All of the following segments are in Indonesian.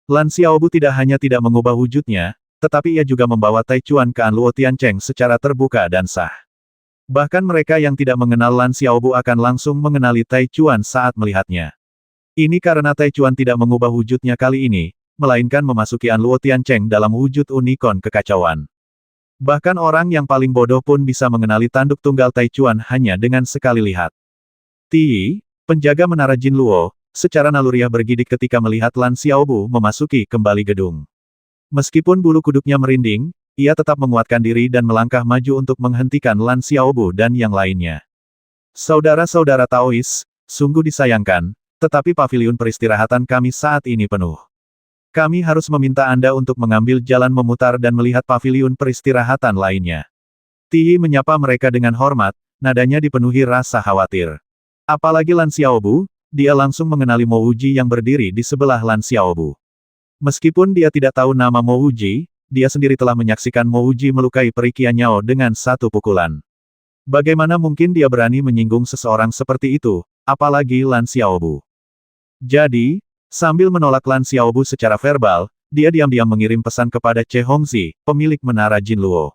Lan Xiaobu tidak hanya tidak mengubah wujudnya, tetapi ia juga membawa Tai Chuan ke An Luo Tiancheng secara terbuka dan sah. Bahkan mereka yang tidak mengenal Lan Xiaobu akan langsung mengenali Tai Chuan saat melihatnya. Ini karena Tai Chuan tidak mengubah wujudnya kali ini, melainkan memasuki An Luo Tiancheng dalam wujud unikorn kekacauan. Bahkan orang yang paling bodoh pun bisa mengenali tanduk tunggal Tai Chuan hanya dengan sekali lihat. Ti, penjaga menara Jin Luo, secara naluriah bergidik ketika melihat Lan Xiaobu memasuki kembali gedung. Meskipun bulu kuduknya merinding, ia tetap menguatkan diri dan melangkah maju untuk menghentikan Lan Xiaobu dan yang lainnya. Saudara-saudara Taois, sungguh disayangkan, tetapi paviliun peristirahatan kami saat ini penuh. Kami harus meminta Anda untuk mengambil jalan memutar dan melihat paviliun peristirahatan lainnya. Ti menyapa mereka dengan hormat, nadanya dipenuhi rasa khawatir. Apalagi Lan Xiaobu, dia langsung mengenali Mo Wuji yang berdiri di sebelah Lan Xiaobu. Meskipun dia tidak tahu nama Mo Wuji, dia sendiri telah menyaksikan Mo Wuji melukai Peri Qianyao dengan satu pukulan. Bagaimana mungkin dia berani menyinggung seseorang seperti itu, apalagi Lan Xiaobu. Jadi, sambil menolak Lan Xiaobu secara verbal, dia diam-diam mengirim pesan kepada Che Hongzi, pemilik menara Jin Luo.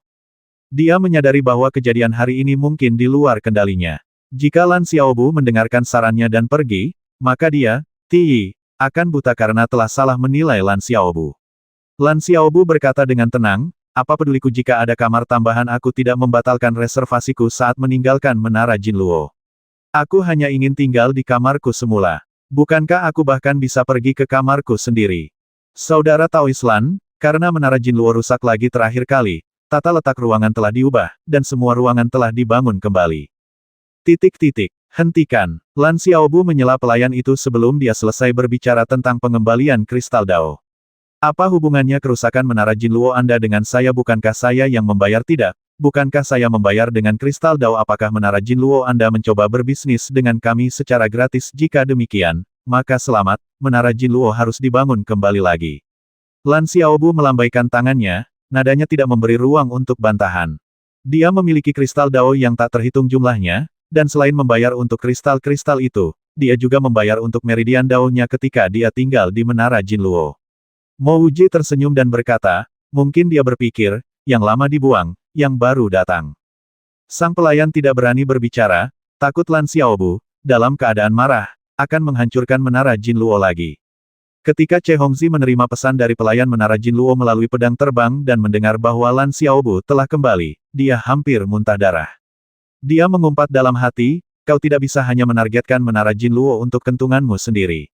Dia menyadari bahwa kejadian hari ini mungkin di luar kendalinya. Jika Lan Xiaobu mendengarkan sarannya dan pergi, maka dia, Ti, akan buta karena telah salah menilai Lan Xiaobu. Lan Xiaobu berkata dengan tenang, apa peduliku jika ada kamar tambahan, aku tidak membatalkan reservasiku saat meninggalkan menara Jin Luo. Aku hanya ingin tinggal di kamarku semula. Bukankah aku bahkan bisa pergi ke kamarku sendiri? Saudara Taois Lan, karena menara Jin Luo rusak lagi terakhir kali, tata letak ruangan telah diubah, dan semua ruangan telah dibangun kembali. Hentikan. Lan Xiaobu menyela pelayan itu sebelum dia selesai berbicara tentang pengembalian kristal Dao. Apa hubungannya kerusakan menara Jin Luo Anda dengan saya? Bukankah saya yang membayar? Tidak, bukankah saya membayar dengan kristal Dao? Apakah menara Jin Luo Anda mencoba berbisnis dengan kami secara gratis? Jika demikian, maka selamat, menara Jin Luo harus dibangun kembali lagi. Lan Xiaobu melambaikan tangannya, nadanya tidak memberi ruang untuk bantahan. Dia memiliki kristal Dao yang tak terhitung jumlahnya, dan selain membayar untuk kristal-kristal itu, dia juga membayar untuk meridian Dao-nya ketika dia tinggal di menara Jin Luo. Mo Wuji tersenyum dan berkata, mungkin dia berpikir, yang lama dibuang, yang baru datang. Sang pelayan tidak berani berbicara, takut Lan Xiaobu, dalam keadaan marah, akan menghancurkan menara Jin Luo lagi. Ketika Che Hongzi menerima pesan dari pelayan menara Jin Luo melalui pedang terbang dan mendengar bahwa Lan Xiaobu telah kembali, dia hampir muntah darah. Dia mengumpat dalam hati, kau tidak bisa hanya menargetkan menara Jin Luo untuk kentunganmu sendiri.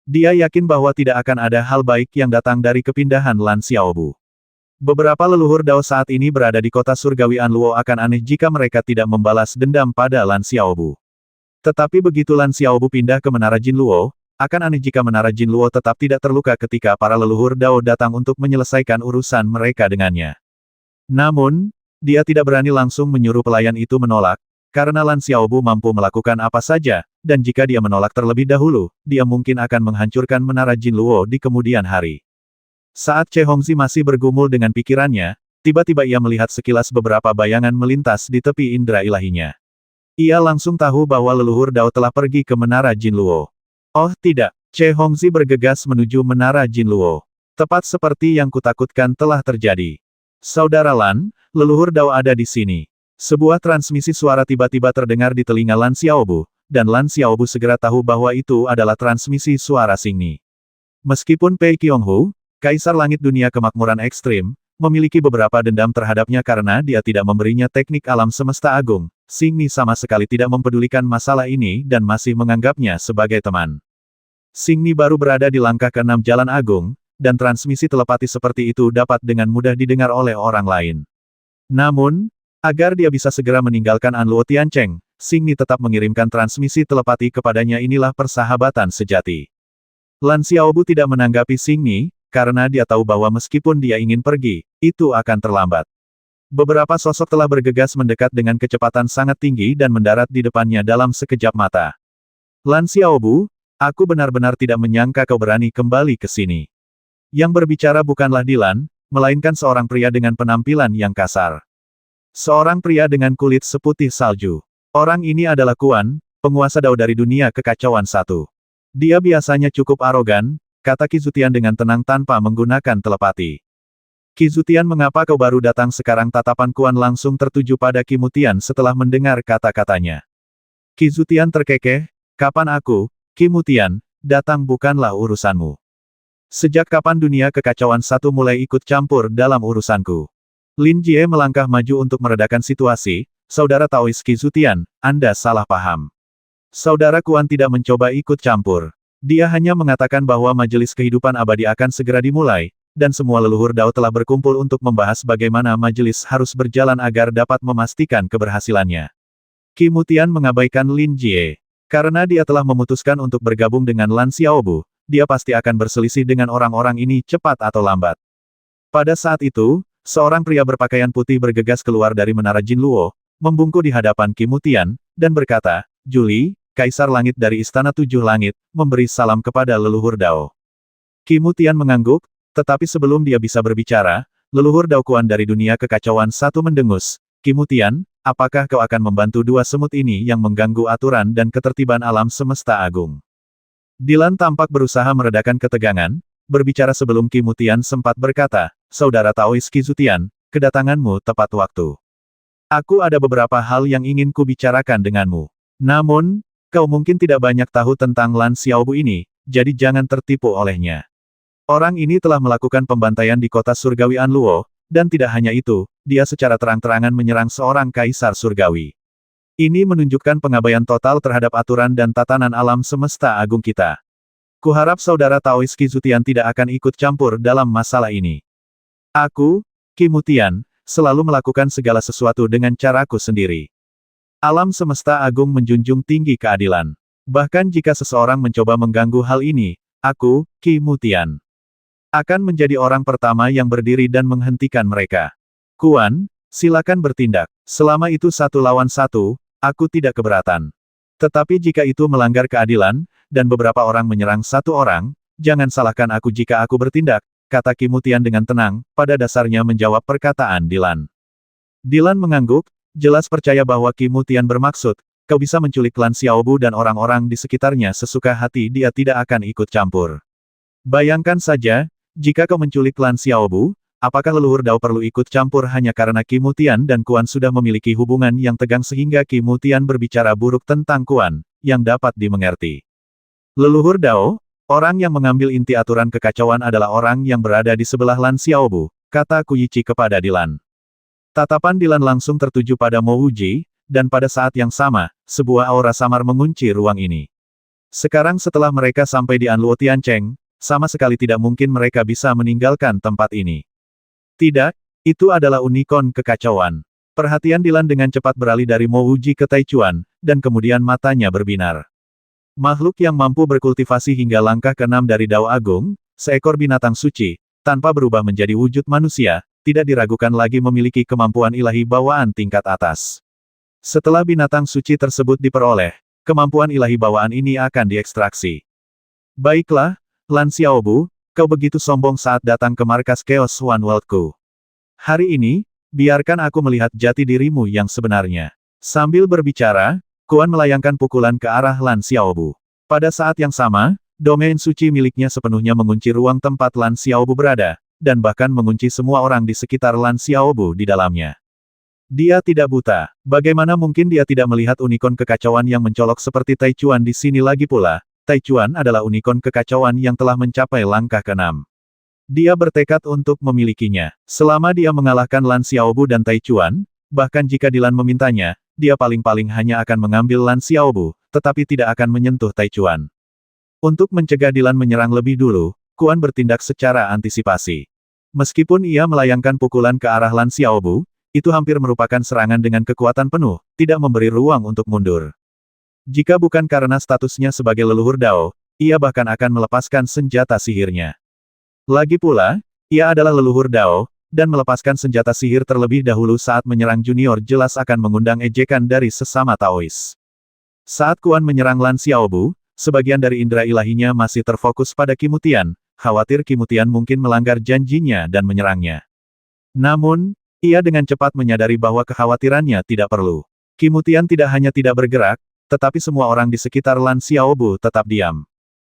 Dia yakin bahwa tidak akan ada hal baik yang datang dari kepindahan Lan Xiaobu. Beberapa leluhur Dao saat ini berada di kota surgawi An Luo akan aneh jika mereka tidak membalas dendam pada Lan Xiaobu. Tetapi begitu Lan Xiaobu pindah ke menara Jin Luo, akan aneh jika menara Jin Luo tetap tidak terluka ketika para leluhur Dao datang untuk menyelesaikan urusan mereka dengannya. Namun, dia tidak berani langsung menyuruh pelayan itu menolak, karena Lan Xiaobu mampu melakukan apa saja, dan jika dia menolak terlebih dahulu, dia mungkin akan menghancurkan menara Jin Luo di kemudian hari. Saat Che Hongzi masih bergumul dengan pikirannya, tiba-tiba ia melihat sekilas beberapa bayangan melintas di tepi indera ilahinya. Ia langsung tahu bahwa leluhur Dao telah pergi ke menara Jin Luo. Oh tidak, Che Hongzi bergegas menuju menara Jin Luo. Tepat seperti yang kutakutkan telah terjadi. Saudara Lan, leluhur Dao ada di sini. Sebuah transmisi suara tiba-tiba terdengar di telinga Lan Xiaobu, dan Lan Xiaobu segera tahu bahwa itu adalah transmisi suara Xingni. Meskipun Pei Qionghu, Kaisar Langit Dunia Kemakmuran Ekstrim, memiliki beberapa dendam terhadapnya karena dia tidak memberinya teknik alam semesta agung, Xingni sama sekali tidak mempedulikan masalah ini dan masih menganggapnya sebagai teman. Xingni baru berada di langkah ke-6 Jalan Agung, dan transmisi telepati seperti itu dapat dengan mudah didengar oleh orang lain. Namun, agar dia bisa segera meninggalkan An Luo Tiancheng, Xingni tetap mengirimkan transmisi telepati kepadanya. Inilah persahabatan sejati. Lan Xiaobu tidak menanggapi Xingni, karena dia tahu bahwa meskipun dia ingin pergi, itu akan terlambat. Beberapa sosok telah bergegas mendekat dengan kecepatan sangat tinggi dan mendarat di depannya dalam sekejap mata. Lan Xiaobu, aku benar-benar tidak menyangka kau berani kembali ke sini. Yang berbicara bukanlah Dilan, melainkan seorang pria dengan penampilan yang kasar. Seorang pria dengan kulit seputih salju. Orang ini adalah Kuan, penguasa Dao dari dunia kekacauan 1. Dia biasanya cukup arogan, kata Qi Zutian dengan tenang tanpa menggunakan telepati. Qi Zutian, mengapa kau baru datang sekarang? Tatapan Kuan langsung tertuju pada Qi Mutian setelah mendengar kata-katanya. Qi Zutian terkekeh, kapan aku, Qi Mutian, datang bukanlah urusanmu. Sejak kapan dunia kekacauan satu mulai ikut campur dalam urusanku? Lin Jie melangkah maju untuk meredakan situasi. Saudara Taois Qi Zutian, Anda salah paham. Saudara Kuan tidak mencoba ikut campur. Dia hanya mengatakan bahwa majelis kehidupan abadi akan segera dimulai, dan semua leluhur Dao telah berkumpul untuk membahas bagaimana majelis harus berjalan agar dapat memastikan keberhasilannya. Qi Mutian mengabaikan Lin Jie. Karena dia telah memutuskan untuk bergabung dengan Lan Xiaobu, dia pasti akan berselisih dengan orang-orang ini cepat atau lambat. Pada saat itu, seorang pria berpakaian putih bergegas keluar dari menara Jinluo, membungkuk di hadapan Qi Mutian, dan berkata, Juli, Kaisar Langit dari Istana Tujuh Langit, memberi salam kepada leluhur Dao. Qi Mutian mengangguk, tetapi sebelum dia bisa berbicara, leluhur Dao Kuan dari dunia kekacauan satu mendengus, Qi Mutian, apakah kau akan membantu dua semut ini yang mengganggu aturan dan ketertiban alam semesta agung? Dilan tampak berusaha meredakan ketegangan, berbicara sebelum Qi Mutian sempat berkata, Saudara Taois Qi Zutian, kedatanganmu tepat waktu. Aku ada beberapa hal yang ingin kubicarakan denganmu. Namun, kau mungkin tidak banyak tahu tentang Lan Xiaobu ini, jadi jangan tertipu olehnya. Orang ini telah melakukan pembantaian di kota surgawi Anluo, dan tidak hanya itu, dia secara terang-terangan menyerang seorang kaisar surgawi. Ini menunjukkan pengabaian total terhadap aturan dan tatanan alam semesta agung kita. Kuharap saudara Taois Qi Zutian tidak akan ikut campur dalam masalah ini. Aku, Qi Mutian, selalu melakukan segala sesuatu dengan caraku sendiri. Alam semesta agung menjunjung tinggi keadilan. Bahkan jika seseorang mencoba mengganggu hal ini, aku, Qi Mutian, akan menjadi orang pertama yang berdiri dan menghentikan mereka. Kuan, silakan bertindak. Selama itu 1 lawan 1, aku tidak keberatan. Tetapi jika itu melanggar keadilan, dan beberapa orang menyerang 1 orang, jangan salahkan aku jika aku bertindak, kata Qi Mutian dengan tenang, pada dasarnya menjawab perkataan Dilan. Dilan mengangguk, jelas percaya bahwa Qi Mutian bermaksud, kau bisa menculik Lan Xiaobu dan orang-orang di sekitarnya sesuka hati, dia tidak akan ikut campur. Bayangkan saja, jika kau menculik Lan Xiaobu, apakah leluhur Dao perlu ikut campur hanya karena Qi Mutian dan Kuan sudah memiliki hubungan yang tegang sehingga Qi Mutian berbicara buruk tentang Kuan, yang dapat dimengerti. Leluhur Dao, orang yang mengambil inti aturan kekacauan adalah orang yang berada di sebelah Lan Xiaobu, kata Ku Yichi kepada Dilan. Tatapan Dilan langsung tertuju pada Mo Wuji, dan pada saat yang sama, sebuah aura samar mengunci ruang ini. Sekarang setelah mereka sampai di Anluo Tiancheng, sama sekali tidak mungkin mereka bisa meninggalkan tempat ini. Tidak, itu adalah unicorn kekacauan. Perhatian Dilan dengan cepat beralih dari Mo Wuji ke Taichuan, dan kemudian matanya berbinar. Makhluk yang mampu berkultivasi hingga langkah ke-6 dari Dao Agung, seekor binatang suci, tanpa berubah menjadi wujud manusia, tidak diragukan lagi memiliki kemampuan ilahi bawaan tingkat atas. Setelah binatang suci tersebut diperoleh, kemampuan ilahi bawaan ini akan diekstraksi. Baiklah, Lan Xiaobu, kau begitu sombong saat datang ke markas Chaos One World-ku. Hari ini, biarkan aku melihat jati dirimu yang sebenarnya. Sambil berbicara, Kuan melayangkan pukulan ke arah Lan Xiaobu. Pada saat yang sama, domain suci miliknya sepenuhnya mengunci ruang tempat Lan Xiaobu berada, dan bahkan mengunci semua orang di sekitar Lan Xiaobu di dalamnya. Dia tidak buta. Bagaimana mungkin dia tidak melihat unicorn kekacauan yang mencolok seperti Taichuan di sini lagi pula? Taichuan adalah unicorn kekacauan yang telah mencapai langkah ke-6. Dia bertekad untuk memilikinya. Selama dia mengalahkan Lan Xiaobu dan Taichuan, bahkan jika Dilan memintanya, dia paling-paling hanya akan mengambil Lan Xiaobu, tetapi tidak akan menyentuh Taichuan. Untuk mencegah Dilan menyerang lebih dulu, Kuan bertindak secara antisipasi. Meskipun ia melayangkan pukulan ke arah Lan Xiaobu, itu hampir merupakan serangan dengan kekuatan penuh, tidak memberi ruang untuk mundur. Jika bukan karena statusnya sebagai leluhur Dao, ia bahkan akan melepaskan senjata sihirnya. Lagi pula, ia adalah leluhur Dao, dan melepaskan senjata sihir terlebih dahulu saat menyerang junior jelas akan mengundang ejekan dari sesama Taois. Saat Kuan menyerang Lan Xiaobu, sebagian dari indera ilahinya masih terfokus pada Qi Mutian, khawatir Qi Mutian mungkin melanggar janjinya dan menyerangnya. Namun, ia dengan cepat menyadari bahwa kekhawatirannya tidak perlu. Qi Mutian tidak hanya tidak bergerak, tetapi semua orang di sekitar Lan Xiaobu tetap diam.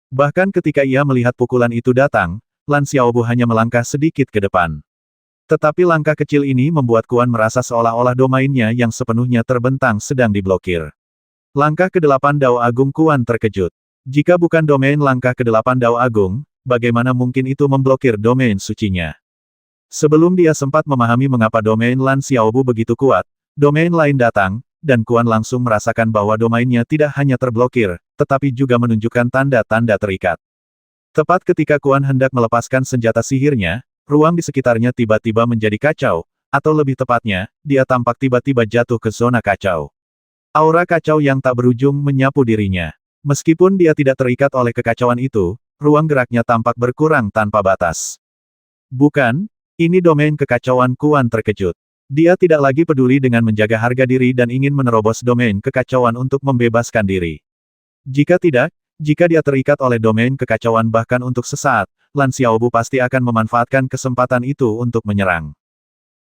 Bahkan ketika ia melihat pukulan itu datang, Lan Xiaobu hanya melangkah sedikit ke depan. Tetapi langkah kecil ini membuat Kuan merasa seolah-olah domainnya yang sepenuhnya terbentang sedang diblokir. Langkah ke-8 Dao Agung. Kuan terkejut. Jika bukan domain langkah ke-8 Dao Agung, bagaimana mungkin itu memblokir domain sucinya? Sebelum dia sempat memahami mengapa domain Lan Xiaobu begitu kuat, domain lain datang, dan Kuan langsung merasakan bahwa domainnya tidak hanya terblokir, tetapi juga menunjukkan tanda-tanda terikat. Tepat ketika Kuan hendak melepaskan senjata sihirnya, ruang di sekitarnya tiba-tiba menjadi kacau, atau lebih tepatnya, dia tampak tiba-tiba jatuh ke zona kacau. Aura kacau yang tak berujung menyapu dirinya. Meskipun dia tidak terikat oleh kekacauan itu, ruang geraknya tampak berkurang tanpa batas. Bukan, ini domain kekacauan. Kuan terkejut. Dia tidak lagi peduli dengan menjaga harga diri dan ingin menerobos domain kekacauan untuk membebaskan diri. Jika tidak, jika dia terikat oleh domain kekacauan bahkan untuk sesaat, Lan Xiaobu pasti akan memanfaatkan kesempatan itu untuk menyerang.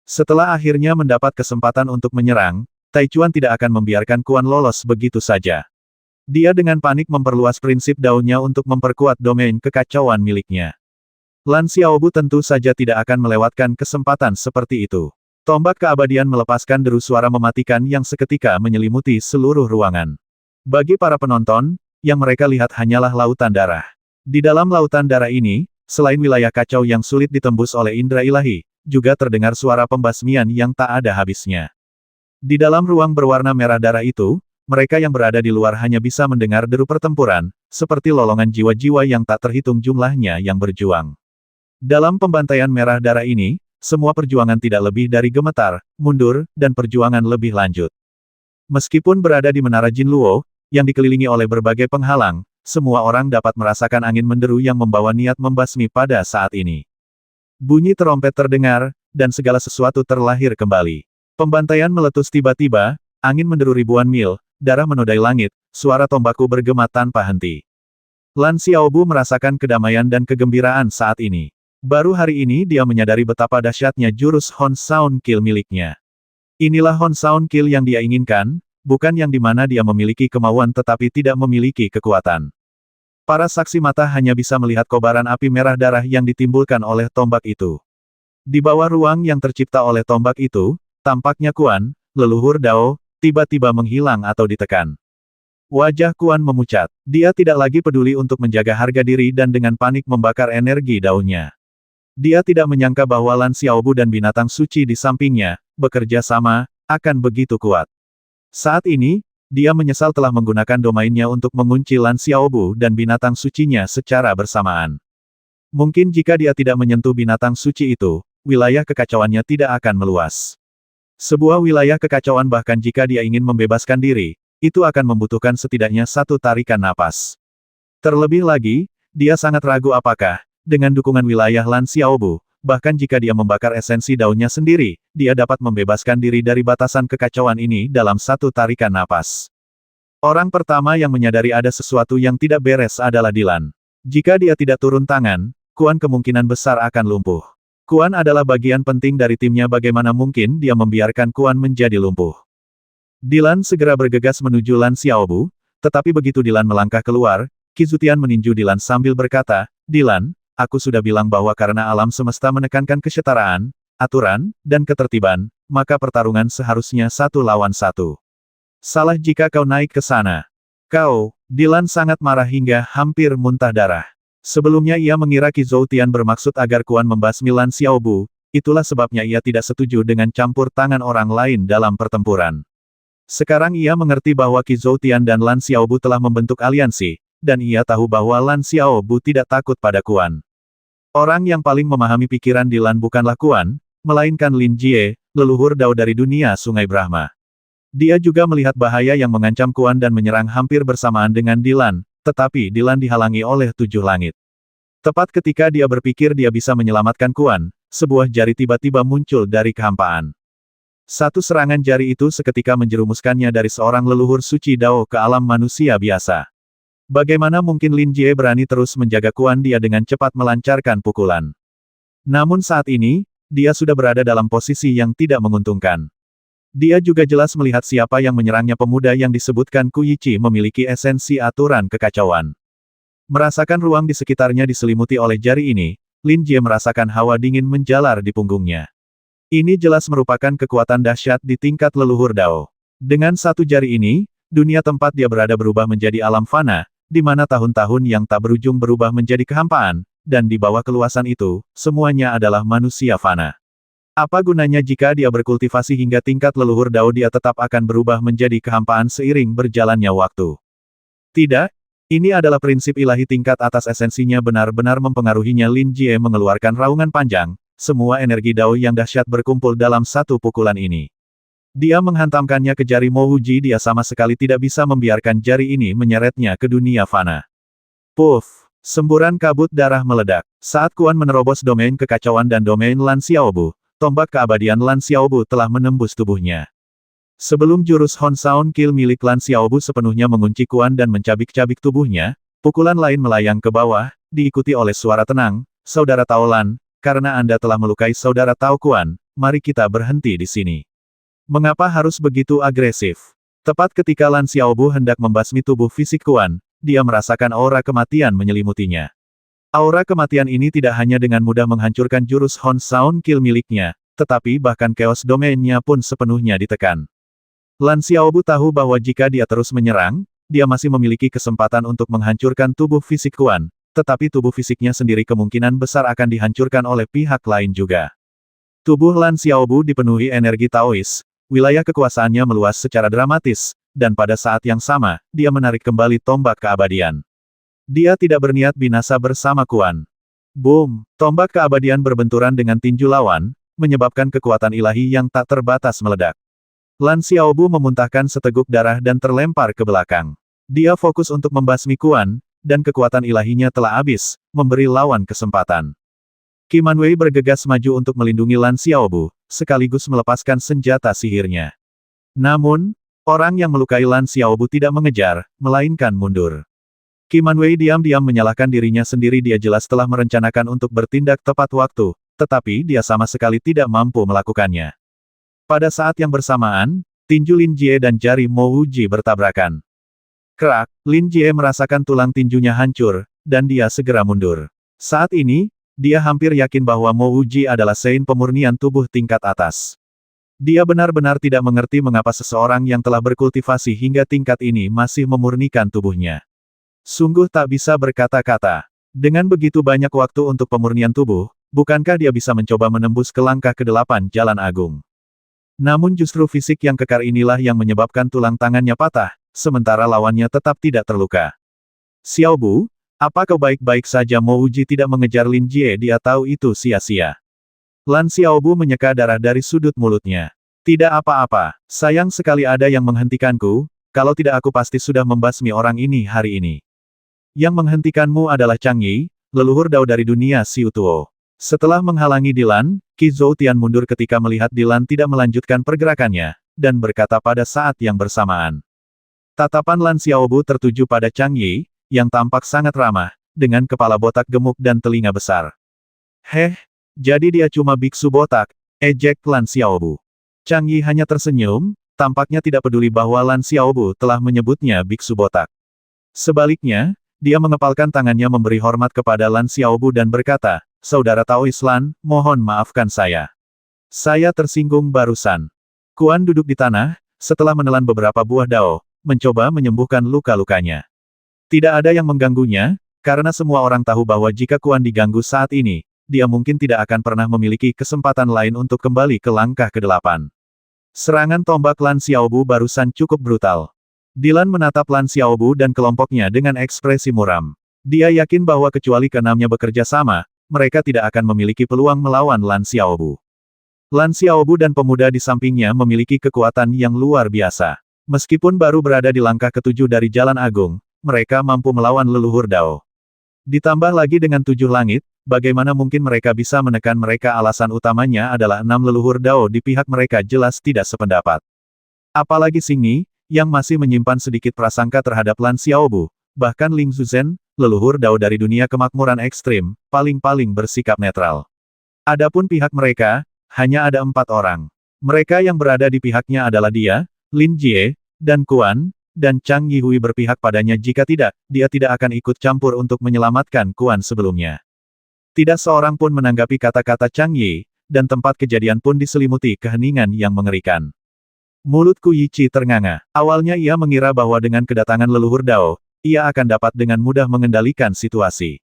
Setelah akhirnya mendapat kesempatan untuk menyerang, Taichuan tidak akan membiarkan Kuan lolos begitu saja. Dia dengan panik memperluas prinsip daunnya untuk memperkuat domain kekacauan miliknya. Lan Xiaobu tentu saja tidak akan melewatkan kesempatan seperti itu. Tombak keabadian melepaskan deru suara mematikan yang seketika menyelimuti seluruh ruangan. Bagi para penonton, yang mereka lihat hanyalah lautan darah. Di dalam lautan darah ini, selain wilayah kacau yang sulit ditembus oleh indera ilahi, juga terdengar suara pembasmian yang tak ada habisnya. Di dalam ruang berwarna merah darah itu, mereka yang berada di luar hanya bisa mendengar deru pertempuran, seperti lolongan jiwa-jiwa yang tak terhitung jumlahnya yang berjuang. Dalam pembantaian merah darah ini, semua perjuangan tidak lebih dari gemetar, mundur, dan perjuangan lebih lanjut. Meskipun berada di Menara Jinluo, yang dikelilingi oleh berbagai penghalang, semua orang dapat merasakan angin menderu yang membawa niat membasmi pada saat ini. Bunyi terompet terdengar, dan segala sesuatu terlahir kembali. Pembantaian meletus tiba-tiba, angin menderu ribuan mil, darah menodai langit, suara tombaku bergema tanpa henti. Lan Xiaobu merasakan kedamaian dan kegembiraan saat ini. Baru hari ini dia menyadari betapa dahsyatnya jurus Hon Sound Kill miliknya. Inilah Hon Sound Kill yang dia inginkan, bukan yang di mana dia memiliki kemauan tetapi tidak memiliki kekuatan. Para saksi mata hanya bisa melihat kobaran api merah darah yang ditimbulkan oleh tombak itu. Di bawah ruang yang tercipta oleh tombak itu, tampaknya Kuan, leluhur Dao, tiba-tiba menghilang atau ditekan. Wajah Kuan memucat. Dia tidak lagi peduli untuk menjaga harga diri dan dengan panik membakar energi daunnya. Dia tidak menyangka bahwa Lan Xiaobu dan binatang suci di sampingnya, bekerja sama, akan begitu kuat. Saat ini, dia menyesal telah menggunakan domainnya untuk mengunci Lan Xiaobu dan binatang sucinya secara bersamaan. Mungkin jika dia tidak menyentuh binatang suci itu, wilayah kekacauannya tidak akan meluas. Sebuah wilayah kekacauan bahkan jika dia ingin membebaskan diri, itu akan membutuhkan setidaknya satu tarikan napas. Terlebih lagi, dia sangat ragu apakah, dengan dukungan wilayah Lan Xiaobu, bahkan jika dia membakar esensi daunnya sendiri, dia dapat membebaskan diri dari batasan kekacauan ini dalam satu tarikan napas. Orang pertama yang menyadari ada sesuatu yang tidak beres adalah Dilan. Jika dia tidak turun tangan, Kuan kemungkinan besar akan lumpuh. Kuan adalah bagian penting dari timnya, bagaimana mungkin dia membiarkan Kuan menjadi lumpuh. Dilan segera bergegas menuju Lan Xiaobu, tetapi begitu Dilan melangkah keluar, Qi Zutian meninju Dilan sambil berkata, "Dilan, aku sudah bilang bahwa karena alam semesta menekankan kesetaraan, aturan, dan ketertiban, maka pertarungan seharusnya 1 lawan 1. Salah jika kau naik ke sana." Dilan sangat marah hingga hampir muntah darah. Sebelumnya ia mengira Qi Zutian bermaksud agar Kuan membasmi Lan Xiaobu, itulah sebabnya ia tidak setuju dengan campur tangan orang lain dalam pertempuran. Sekarang ia mengerti bahwa Qi Zutian dan Lan Xiaobu telah membentuk aliansi, dan ia tahu bahwa Lan Xiaobu tidak takut pada Kuan. Orang yang paling memahami pikiran Dilan bukanlah Kuan, melainkan Lin Jie, leluhur Dao dari dunia Sungai Brahma. Dia juga melihat bahaya yang mengancam Kuan dan menyerang hampir bersamaan dengan Dilan, tetapi Dilan dihalangi oleh 7 langit. Tepat ketika dia berpikir dia bisa menyelamatkan Kuan, sebuah jari tiba-tiba muncul dari kehampaan. Satu serangan jari itu seketika menjerumuskannya dari seorang leluhur suci Dao ke alam manusia biasa. Bagaimana mungkin Lin Jie berani terus menjaga Kuan dia dengan cepat melancarkan pukulan. Namun saat ini, dia sudah berada dalam posisi yang tidak menguntungkan. Dia juga jelas melihat siapa yang menyerangnya, pemuda yang disebutkan Ku Yichi memiliki esensi aturan kekacauan. Merasakan ruang di sekitarnya diselimuti oleh jari ini, Lin Jie merasakan hawa dingin menjalar di punggungnya. Ini jelas merupakan kekuatan dahsyat di tingkat leluhur Dao. Dengan satu jari ini, dunia tempat dia berada berubah menjadi alam fana, di mana tahun-tahun yang tak berujung berubah menjadi kehampaan, dan di bawah keluasan itu, semuanya adalah manusia fana. Apa gunanya jika dia berkultivasi hingga tingkat leluhur Dao, dia tetap akan berubah menjadi kehampaan seiring berjalannya waktu. Tidak, ini adalah prinsip ilahi tingkat atas, esensinya benar-benar mempengaruhinya. Lin Jie mengeluarkan raungan panjang, semua energi Dao yang dahsyat berkumpul dalam satu pukulan ini. Dia menghantamkannya ke jari Mo Wuji, dia sama sekali tidak bisa membiarkan jari ini menyeretnya ke dunia fana. Puff! Semburan kabut darah meledak. Saat Kuan menerobos domain kekacauan dan domain Lan Xiaobu, tombak keabadian Lan Xiaobu telah menembus tubuhnya. Sebelum jurus Hon Sound Kill milik Lan Xiaobu sepenuhnya mengunci Kuan dan mencabik-cabik tubuhnya, pukulan lain melayang ke bawah, diikuti oleh suara tenang, "Saudara Tao Lan, karena Anda telah melukai Saudara Tao Kuan, mari kita berhenti di sini." Mengapa harus begitu agresif? Tepat ketika Lan Xiaobu hendak membasmi tubuh fisik Kuan, dia merasakan aura kematian menyelimutinya. Aura kematian ini tidak hanya dengan mudah menghancurkan jurus Hon Sound Kill miliknya, tetapi bahkan chaos domainnya pun sepenuhnya ditekan. Lan Xiaobu tahu bahwa jika dia terus menyerang, dia masih memiliki kesempatan untuk menghancurkan tubuh fisik Kuan, tetapi tubuh fisiknya sendiri kemungkinan besar akan dihancurkan oleh pihak lain juga. Tubuh Lan Xiaobu dipenuhi energi Taois, wilayah kekuasaannya meluas secara dramatis, dan pada saat yang sama, dia menarik kembali tombak keabadian. Dia tidak berniat binasa bersama Kuan. Boom! Tombak keabadian berbenturan dengan tinju lawan, menyebabkan kekuatan ilahi yang tak terbatas meledak. Lan Xiaobu memuntahkan seteguk darah dan terlempar ke belakang. Dia fokus untuk membasmi Kuan, dan kekuatan ilahinya telah habis, memberi lawan kesempatan. Qi Manwei bergegas maju untuk melindungi Lan Xiaobu, sekaligus melepaskan senjata sihirnya. Namun, orang yang melukai Lan Xiaobu tidak mengejar, melainkan mundur. Qi Manwei diam-diam menyalahkan dirinya sendiri, dia jelas telah merencanakan untuk bertindak tepat waktu, tetapi dia sama sekali tidak mampu melakukannya. Pada saat yang bersamaan, tinju Lin Jie dan jari Mo Wuji bertabrakan. Krak, Lin Jie merasakan tulang tinjunya hancur, dan dia segera mundur. Saat ini, dia hampir yakin bahwa Mo Wuji adalah Sein pemurnian tubuh tingkat atas. Dia benar-benar tidak mengerti mengapa seseorang yang telah berkultivasi hingga tingkat ini masih memurnikan tubuhnya. Sungguh tak bisa berkata-kata. Dengan begitu banyak waktu untuk pemurnian tubuh, bukankah dia bisa mencoba menembus ke langkah ke-8 Jalan Agung? Namun justru fisik yang kekar inilah yang menyebabkan tulang tangannya patah, sementara lawannya tetap tidak terluka. Xiaobu, apa kau baik-baik saja? Mo Wuji tidak mengejar Lin Jie, dia tahu itu sia-sia. Lan Xiaobu menyeka darah dari sudut mulutnya. Tidak apa-apa, sayang sekali ada yang menghentikanku, kalau tidak aku pasti sudah membasmi orang ini hari ini. Yang menghentikanmu adalah Chang Yi, leluhur Dao dari dunia Xiu Tuo. Setelah menghalangi Dilan, Qi Zhoutian mundur ketika melihat Dilan tidak melanjutkan pergerakannya, dan berkata pada saat yang bersamaan. Tatapan Lan Xiaobu tertuju pada Chang Yi, yang tampak sangat ramah, dengan kepala botak gemuk dan telinga besar. Heh, jadi dia cuma biksu botak, ejek Lan Xiaobu. Chang Yi hanya tersenyum, tampaknya tidak peduli bahwa Lan Xiaobu telah menyebutnya biksu botak. Sebaliknya, dia mengepalkan tangannya memberi hormat kepada Lan Xiaobu dan berkata, "Saudara Taois Lan, mohon maafkan saya. Saya tersinggung barusan." Kuan duduk di tanah, setelah menelan beberapa buah dao, mencoba menyembuhkan luka-lukanya. Tidak ada yang mengganggunya, karena semua orang tahu bahwa jika Kuan diganggu saat ini, dia mungkin tidak akan pernah memiliki kesempatan lain untuk kembali ke langkah ke-8. Serangan tombak Lan Xiaobu barusan cukup brutal. Dilan menatap Lan Xiaobu dan kelompoknya dengan ekspresi muram. Dia yakin bahwa kecuali keenamnya bekerja sama, mereka tidak akan memiliki peluang melawan Lan Xiaobu. Lan Xiaobu dan pemuda di sampingnya memiliki kekuatan yang luar biasa. Meskipun baru berada di langkah ke-7 dari Jalan Agung, mereka mampu melawan leluhur Dao. Ditambah lagi dengan 7 langit, bagaimana mungkin mereka bisa menekan mereka? Alasan utamanya adalah 6 leluhur Dao di pihak mereka jelas tidak sependapat. Apalagi Xing Ni, yang masih menyimpan sedikit prasangka terhadap Lan Xiaobu, bahkan Ling Zuzhen, leluhur Dao dari dunia kemakmuran ekstrim, paling-paling bersikap netral. Adapun pihak mereka, hanya ada 4 orang. Mereka yang berada di pihaknya adalah dia, Lin Jie, dan Kuan, dan Chang Yihui berpihak padanya jika tidak, dia tidak akan ikut campur untuk menyelamatkan Kuan sebelumnya. Tidak seorang pun menanggapi kata-kata Chang Yi, dan tempat kejadian pun diselimuti keheningan yang mengerikan. Mulut Ku Yichi ternganga. Awalnya ia mengira bahwa dengan kedatangan leluhur Dao, ia akan dapat dengan mudah mengendalikan situasi.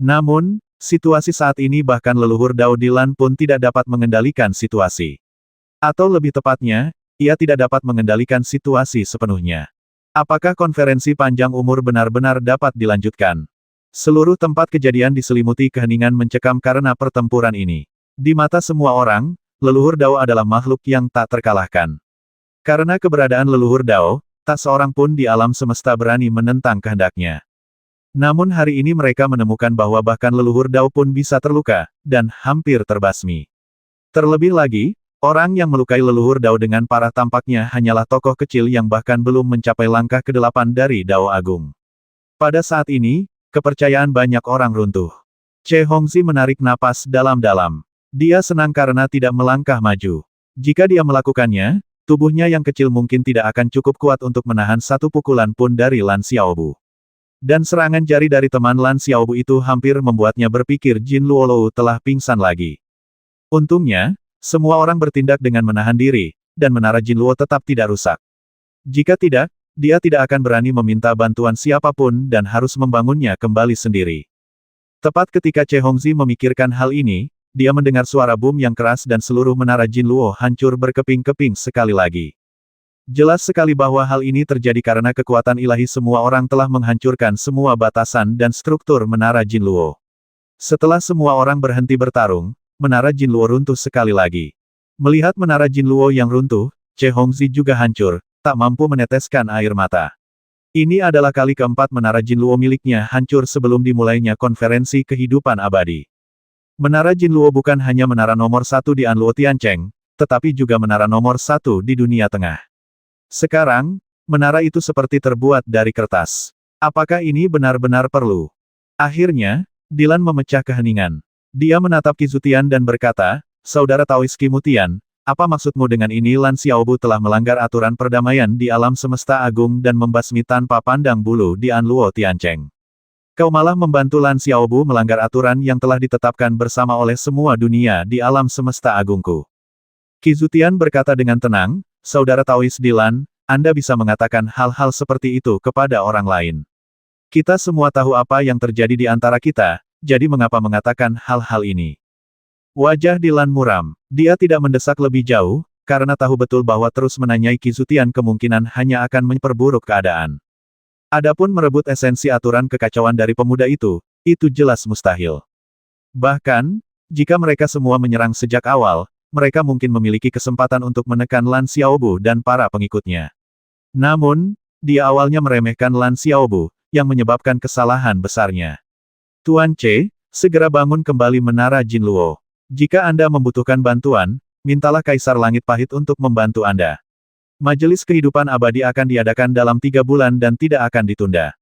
Namun, situasi saat ini bahkan leluhur Dao Dilan pun tidak dapat mengendalikan situasi. Atau lebih tepatnya, ia tidak dapat mengendalikan situasi sepenuhnya. Apakah konferensi panjang umur benar-benar dapat dilanjutkan? Seluruh tempat kejadian diselimuti keheningan mencekam karena pertempuran ini. Di mata semua orang, leluhur Dao adalah makhluk yang tak terkalahkan. Karena keberadaan leluhur Dao, tak seorang pun di alam semesta berani menentang kehendaknya. Namun hari ini mereka menemukan bahwa bahkan leluhur Dao pun bisa terluka, dan hampir terbasmi. Terlebih lagi, orang yang melukai leluhur Dao dengan parah tampaknya hanyalah tokoh kecil yang bahkan belum mencapai langkah ke-8 dari Dao Agung. Pada saat ini, kepercayaan banyak orang runtuh. Che Hongxi menarik napas dalam-dalam. Dia senang karena tidak melangkah maju. Jika dia melakukannya, tubuhnya yang kecil mungkin tidak akan cukup kuat untuk menahan satu pukulan pun dari Lan Xiaobu. Dan serangan jari dari teman Lan Xiaobu itu hampir membuatnya berpikir Jin Luolou telah pingsan lagi. Untungnya, semua orang bertindak dengan menahan diri, dan menara Jin Luo tetap tidak rusak. Jika tidak, dia tidak akan berani meminta bantuan siapapun dan harus membangunnya kembali sendiri. Tepat ketika Che Hongxi memikirkan hal ini, dia mendengar suara boom yang keras dan seluruh menara Jin Luo hancur berkeping-keping sekali lagi. Jelas sekali bahwa hal ini terjadi karena kekuatan ilahi semua orang telah menghancurkan semua batasan dan struktur menara Jin Luo. Setelah semua orang berhenti bertarung, menara Jin Luo runtuh sekali lagi. Melihat menara Jin Luo yang runtuh, Che Hongxi juga hancur, tak mampu meneteskan air mata. Ini adalah kali keempat menara Jin Luo miliknya hancur sebelum dimulainya konferensi kehidupan abadi. Menara Jin Luo bukan hanya menara nomor 1 di Anluo Tiancheng, tetapi juga menara nomor 1 di dunia tengah. Sekarang, menara itu seperti terbuat dari kertas. Apakah ini benar-benar perlu? Akhirnya, Dilan memecah keheningan. Dia menatap Qi Zutian dan berkata, "Saudara Taois Qi Mutian, apa maksudmu dengan ini?" Lan Xiaobu telah melanggar aturan perdamaian di alam semesta agung dan membasmi tanpa pandang bulu di Anluo Tiancheng. Kau malah membantu Lan Xiaobu melanggar aturan yang telah ditetapkan bersama oleh semua dunia di alam semesta agungku. Qi Zutian berkata dengan tenang, "Saudara Taois Dilan, Anda bisa mengatakan hal-hal seperti itu kepada orang lain. Kita semua tahu apa yang terjadi di antara kita, jadi mengapa mengatakan hal-hal ini?" Wajah Dilan muram. Dia tidak mendesak lebih jauh, karena tahu betul bahwa terus menanyai Qi Zutian kemungkinan hanya akan memperburuk keadaan. Adapun merebut esensi aturan kekacauan dari pemuda itu jelas mustahil. Bahkan, jika mereka semua menyerang sejak awal, mereka mungkin memiliki kesempatan untuk menekan Lan Xiaobu dan para pengikutnya. Namun, dia awalnya meremehkan Lan Xiaobu, yang menyebabkan kesalahan besarnya. Tuan Che, segera bangun kembali menara Jin Luo. Jika Anda membutuhkan bantuan, mintalah Kaisar Langit Pahit untuk membantu Anda. Majelis kehidupan abadi akan diadakan dalam 3 bulan dan tidak akan ditunda.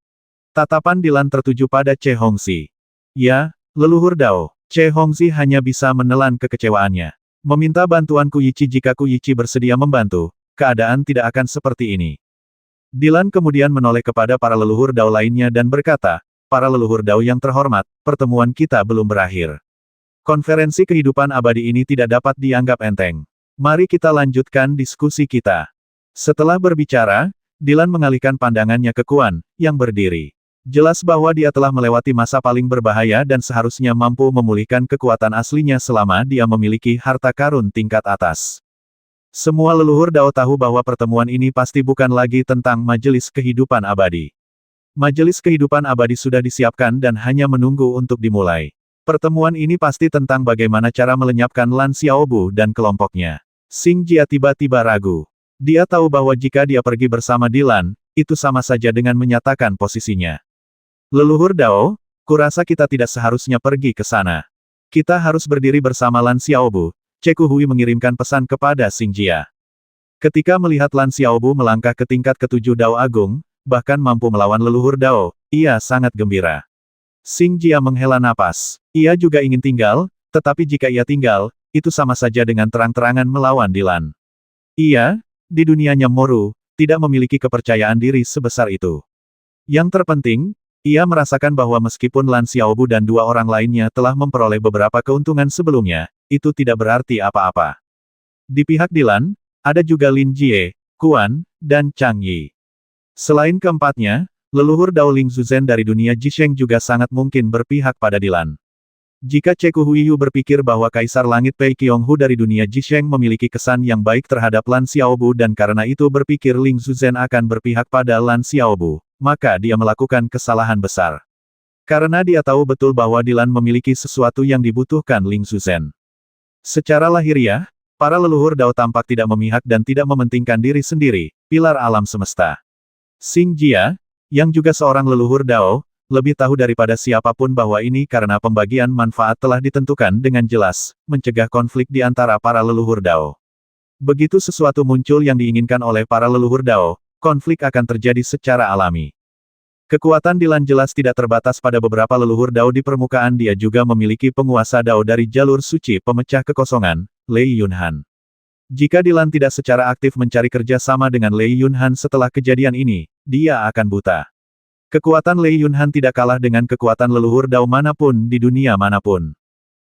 Tatapan Dilan tertuju pada Che Hongxi. Ya, leluhur Dao. Che Hongxi hanya bisa menelan kekecewaannya. Meminta bantuan Ku Yichi. Jika Ku Yichi bersedia membantu, keadaan tidak akan seperti ini. Dilan kemudian menoleh kepada para leluhur Dao lainnya dan berkata, "Para leluhur Dao yang terhormat, pertemuan kita belum berakhir. Konferensi kehidupan abadi ini tidak dapat dianggap enteng. Mari kita lanjutkan diskusi kita." Setelah berbicara, Dilan mengalihkan pandangannya ke Kuan, yang berdiri. Jelas bahwa dia telah melewati masa paling berbahaya dan seharusnya mampu memulihkan kekuatan aslinya selama dia memiliki harta karun tingkat atas. Semua leluhur Dao tahu bahwa pertemuan ini pasti bukan lagi tentang majelis kehidupan abadi. Majelis kehidupan abadi sudah disiapkan dan hanya menunggu untuk dimulai. Pertemuan ini pasti tentang bagaimana cara melenyapkan Lan Xiaobu dan kelompoknya. Xing Jia tiba-tiba ragu. Dia tahu bahwa jika dia pergi bersama Dilan, itu sama saja dengan menyatakan posisinya. "Leluhur Dao, kurasa kita tidak seharusnya pergi ke sana. Kita harus berdiri bersama Lan Xiaobu." Che Kuhui mengirimkan pesan kepada Xing Jia. Ketika melihat Lan Xiaobu melangkah ke tingkat ke-7 Dao Agung, bahkan mampu melawan leluhur Dao, ia sangat gembira. Xing Jia menghela napas. Ia juga ingin tinggal, tetapi jika ia tinggal, itu sama saja dengan terang-terangan melawan Dilan. Ia, di dunianya Moru, tidak memiliki kepercayaan diri sebesar itu. Yang terpenting, ia merasakan bahwa meskipun Lan Xiaobu dan dua orang lainnya telah memperoleh beberapa keuntungan sebelumnya, itu tidak berarti apa-apa. Di pihak Dilan, ada juga Lin Jie, Kuan, dan Chang Yi. Selain keempatnya, leluhur Dao Ling Zuzhen dari dunia Jisheng juga sangat mungkin berpihak pada Dilan. Jika Ceku Huiyu berpikir bahwa Kaisar Langit Pei Qionghu dari dunia Jisheng memiliki kesan yang baik terhadap Lan Xiaobu dan karena itu berpikir Ling Zuzhen akan berpihak pada Lan Xiaobu, maka dia melakukan kesalahan besar. Karena dia tahu betul bahwa Dilan memiliki sesuatu yang dibutuhkan Ling Zuzhen. Secara lahiriah, para leluhur Dao tampak tidak memihak dan tidak mementingkan diri sendiri, pilar alam semesta. Xing Jia, yang juga seorang leluhur Dao, lebih tahu daripada siapapun bahwa ini karena pembagian manfaat telah ditentukan dengan jelas, mencegah konflik di antara para leluhur Dao. Begitu sesuatu muncul yang diinginkan oleh para leluhur Dao, konflik akan terjadi secara alami. Kekuatan Dilan jelas tidak terbatas pada beberapa leluhur Dao di permukaan, dia juga memiliki penguasa Dao dari jalur suci pemecah kekosongan, Lei Yunhan. Jika Dilan tidak secara aktif mencari kerja sama dengan Lei Yunhan setelah kejadian ini, dia akan buta. Kekuatan Lei Yunhan tidak kalah dengan kekuatan leluhur Dao manapun di dunia manapun.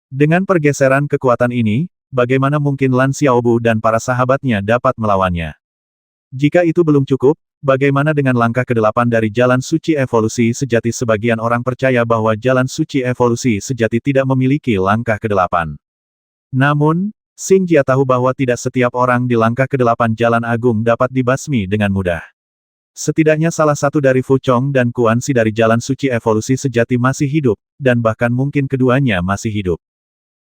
Dengan pergeseran kekuatan ini, bagaimana mungkin Lan Xiaobu dan para sahabatnya dapat melawannya? Jika itu belum cukup, bagaimana dengan langkah ke-8 dari jalan suci evolusi sejati? Sebagian orang percaya bahwa jalan suci evolusi sejati tidak memiliki langkah ke-8. Namun, Xing Jia tahu bahwa tidak setiap orang di langkah ke-8 jalan agung dapat dibasmi dengan mudah. Setidaknya salah satu dari Fu Chong dan Kuan Si dari jalan suci evolusi sejati masih hidup, dan bahkan mungkin keduanya masih hidup.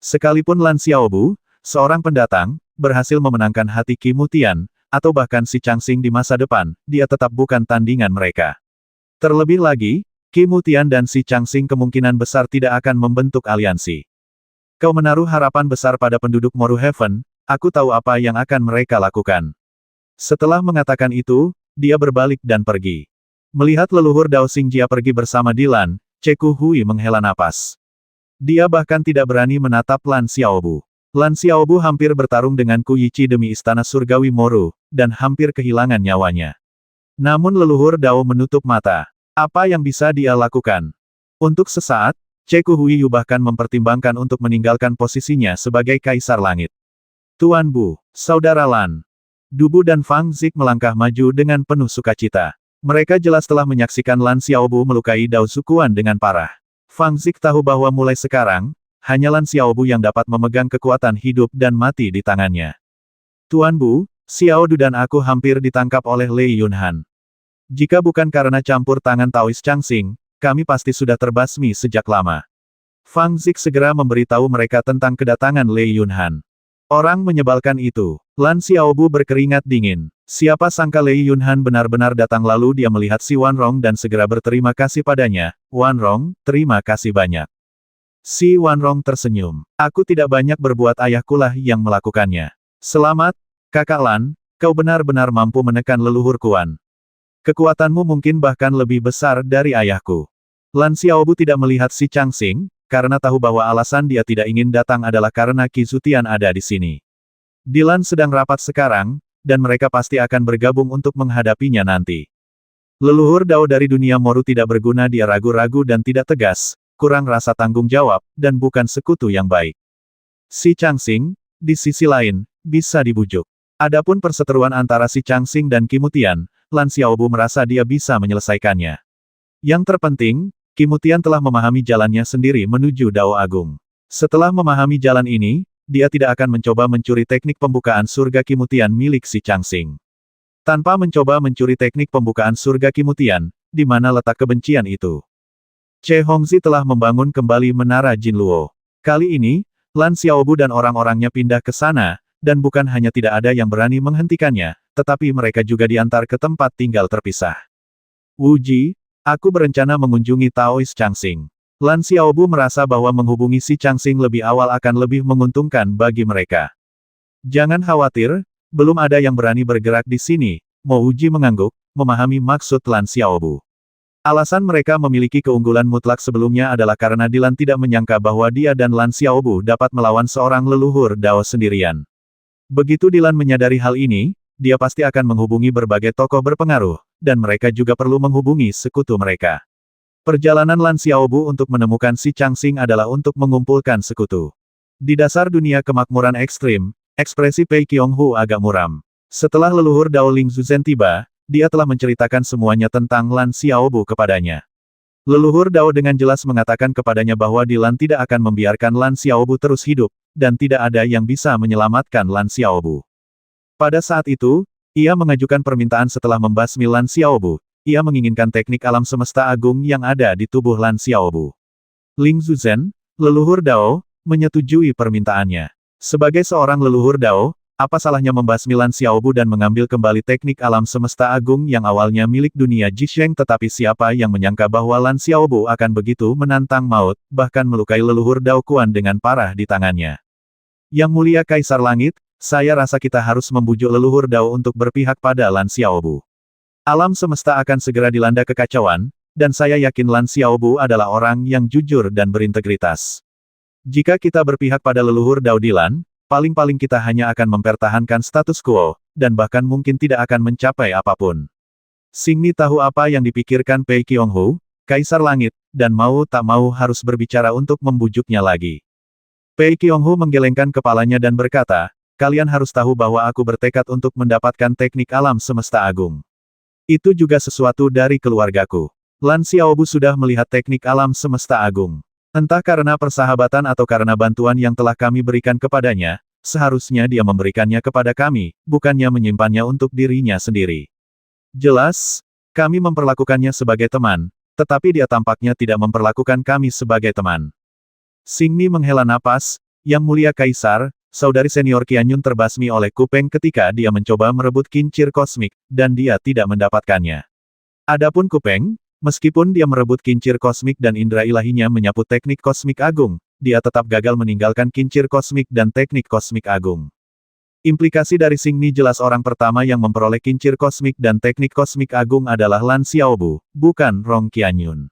Sekalipun Lan Xiaobu, seorang pendatang, berhasil memenangkan hati Qi Mutian, atau bahkan si Changxing di masa depan, dia tetap bukan tandingan mereka. Terlebih lagi, Qi Mutian dan si Changxing kemungkinan besar tidak akan membentuk aliansi. Kau menaruh harapan besar pada penduduk Moru Heaven, aku tahu apa yang akan mereka lakukan. Setelah mengatakan itu, dia berbalik dan pergi. Melihat leluhur Dao Xing Jia pergi bersama Dilan, Ceku Hui menghela napas. Dia bahkan tidak berani menatap Lan Xiaobu. Lan Xiaobu hampir bertarung dengan Ku Yichi demi istana surgawi Moru, dan hampir kehilangan nyawanya. Namun leluhur Dao menutup mata. Apa yang bisa dia lakukan? Untuk sesaat, Ceku Hui bahkan mempertimbangkan untuk meninggalkan posisinya sebagai Kaisar Langit. Tuan Bu, Saudara Lan. Dubu dan Fang Zik melangkah maju dengan penuh sukacita. Mereka jelas telah menyaksikan Lan Xiaobu melukai Dao Zukuan dengan parah. Fang Zik tahu bahwa mulai sekarang, hanya Lan Xiaobu yang dapat memegang kekuatan hidup dan mati di tangannya. Tuan Bu, Xiao Du dan aku hampir ditangkap oleh Lei Yunhan. Jika bukan karena campur tangan Taois Changxing, kami pasti sudah terbasmi sejak lama. Fang Zik segera memberitahu mereka tentang kedatangan Lei Yunhan. Orang menyebalkan itu. Lan Xiaobu berkeringat dingin. Siapa sangka Lei Yunhan benar-benar datang lalu dia melihat si Wanrong dan segera berterima kasih padanya. Wanrong, terima kasih banyak. Si Wanrong tersenyum. Aku tidak banyak berbuat, ayahkulah yang melakukannya. Selamat, Kakak Lan, kau benar-benar mampu menekan leluhur Kuan. Kekuatanmu mungkin bahkan lebih besar dari ayahku. Lan Xiaobu tidak melihat si Changxing, karena tahu bahwa alasan dia tidak ingin datang adalah karena Qi Zutian ada di sini. Dilan sedang rapat sekarang, dan mereka pasti akan bergabung untuk menghadapinya nanti. Leluhur Dao dari dunia Moru tidak berguna, dia ragu-ragu dan tidak tegas, kurang rasa tanggung jawab, dan bukan sekutu yang baik. Si Changxing, di sisi lain, bisa dibujuk. Adapun perseteruan antara si Changxing dan Qi Mutian, Lan Xiaobu merasa dia bisa menyelesaikannya. Yang terpenting, Qi Mutian telah memahami jalannya sendiri menuju Dao Agung. Setelah memahami jalan ini, dia tidak akan mencoba mencuri teknik pembukaan surga Qi Mutian milik si Changxing. Tanpa mencoba mencuri teknik pembukaan surga Qi Mutian, di mana letak kebencian itu? Che Hongzi telah membangun kembali menara Jinluo. Kali ini, Lan Xiaobu dan orang-orangnya pindah ke sana, dan bukan hanya tidak ada yang berani menghentikannya, tetapi mereka juga diantar ke tempat tinggal terpisah. Wu Ji, aku berencana mengunjungi Taois Changxing. Lan Xiaobu merasa bahwa menghubungi si Changxing lebih awal akan lebih menguntungkan bagi mereka. Jangan khawatir, belum ada yang berani bergerak di sini, Mo Wuji mengangguk, memahami maksud Lan Xiaobu. Alasan mereka memiliki keunggulan mutlak sebelumnya adalah karena Dilan tidak menyangka bahwa dia dan Lan Xiaobu dapat melawan seorang leluhur Dao sendirian. Begitu Dilan menyadari hal ini, dia pasti akan menghubungi berbagai tokoh berpengaruh, dan mereka juga perlu menghubungi sekutu mereka. Perjalanan Lan Xiaobu untuk menemukan si Changxing adalah untuk mengumpulkan sekutu. Di dasar dunia kemakmuran ekstrim, ekspresi Pei Qionghu agak muram. Setelah leluhur Dao Ling Zuzhen tiba, dia telah menceritakan semuanya tentang Lan Xiaobu kepadanya. Leluhur Dao dengan jelas mengatakan kepadanya bahwa Dilan tidak akan membiarkan Lan Xiaobu terus hidup, dan tidak ada yang bisa menyelamatkan Lan Xiaobu. Pada saat itu, ia mengajukan permintaan setelah membasmi Lan Xiaobu. Ia menginginkan teknik alam semesta agung yang ada di tubuh Lan Xiaobu. Ling Zuzhen, leluhur Dao, menyetujui permintaannya. Sebagai seorang leluhur Dao, apa salahnya membasmi Lan Xiaobu dan mengambil kembali teknik alam semesta agung yang awalnya milik dunia Jisheng, tetapi siapa yang menyangka bahwa Lan Xiaobu akan begitu menantang maut, bahkan melukai leluhur Dao Kuan dengan parah di tangannya. Yang mulia Kaisar Langit, saya rasa kita harus membujuk leluhur Dao untuk berpihak pada Lan Xiaobu. Alam semesta akan segera dilanda kekacauan, dan saya yakin Lan Xiaobu adalah orang yang jujur dan berintegritas. Jika kita berpihak pada leluhur Dao Dilan, paling-paling kita hanya akan mempertahankan status quo, dan bahkan mungkin tidak akan mencapai apapun. Xing Ni tahu apa yang dipikirkan Pei Qionghu, Kaisar Langit, dan mau tak mau harus berbicara untuk membujuknya lagi. Pei Qionghu menggelengkan kepalanya dan berkata, kalian harus tahu bahwa aku bertekad untuk mendapatkan teknik alam semesta agung. Itu juga sesuatu dari keluargaku. Lan Xiaobu sudah melihat teknik alam semesta agung. Entah karena persahabatan atau karena bantuan yang telah kami berikan kepadanya, seharusnya dia memberikannya kepada kami, bukannya menyimpannya untuk dirinya sendiri. Jelas, kami memperlakukannya sebagai teman, tetapi dia tampaknya tidak memperlakukan kami sebagai teman. Xing Ni menghela napas, Yang Mulia Kaisar, saudari senior Qianyun terbasmi oleh Kupeng ketika dia mencoba merebut kincir kosmik, dan dia tidak mendapatkannya. Adapun Kupeng, meskipun dia merebut kincir kosmik dan indera ilahinya menyapu teknik kosmik agung, dia tetap gagal meninggalkan kincir kosmik dan teknik kosmik agung. Implikasi dari Xing Ni jelas orang pertama yang memperoleh kincir kosmik dan teknik kosmik agung adalah Lan Xiaobu, bukan Rong Qianyun.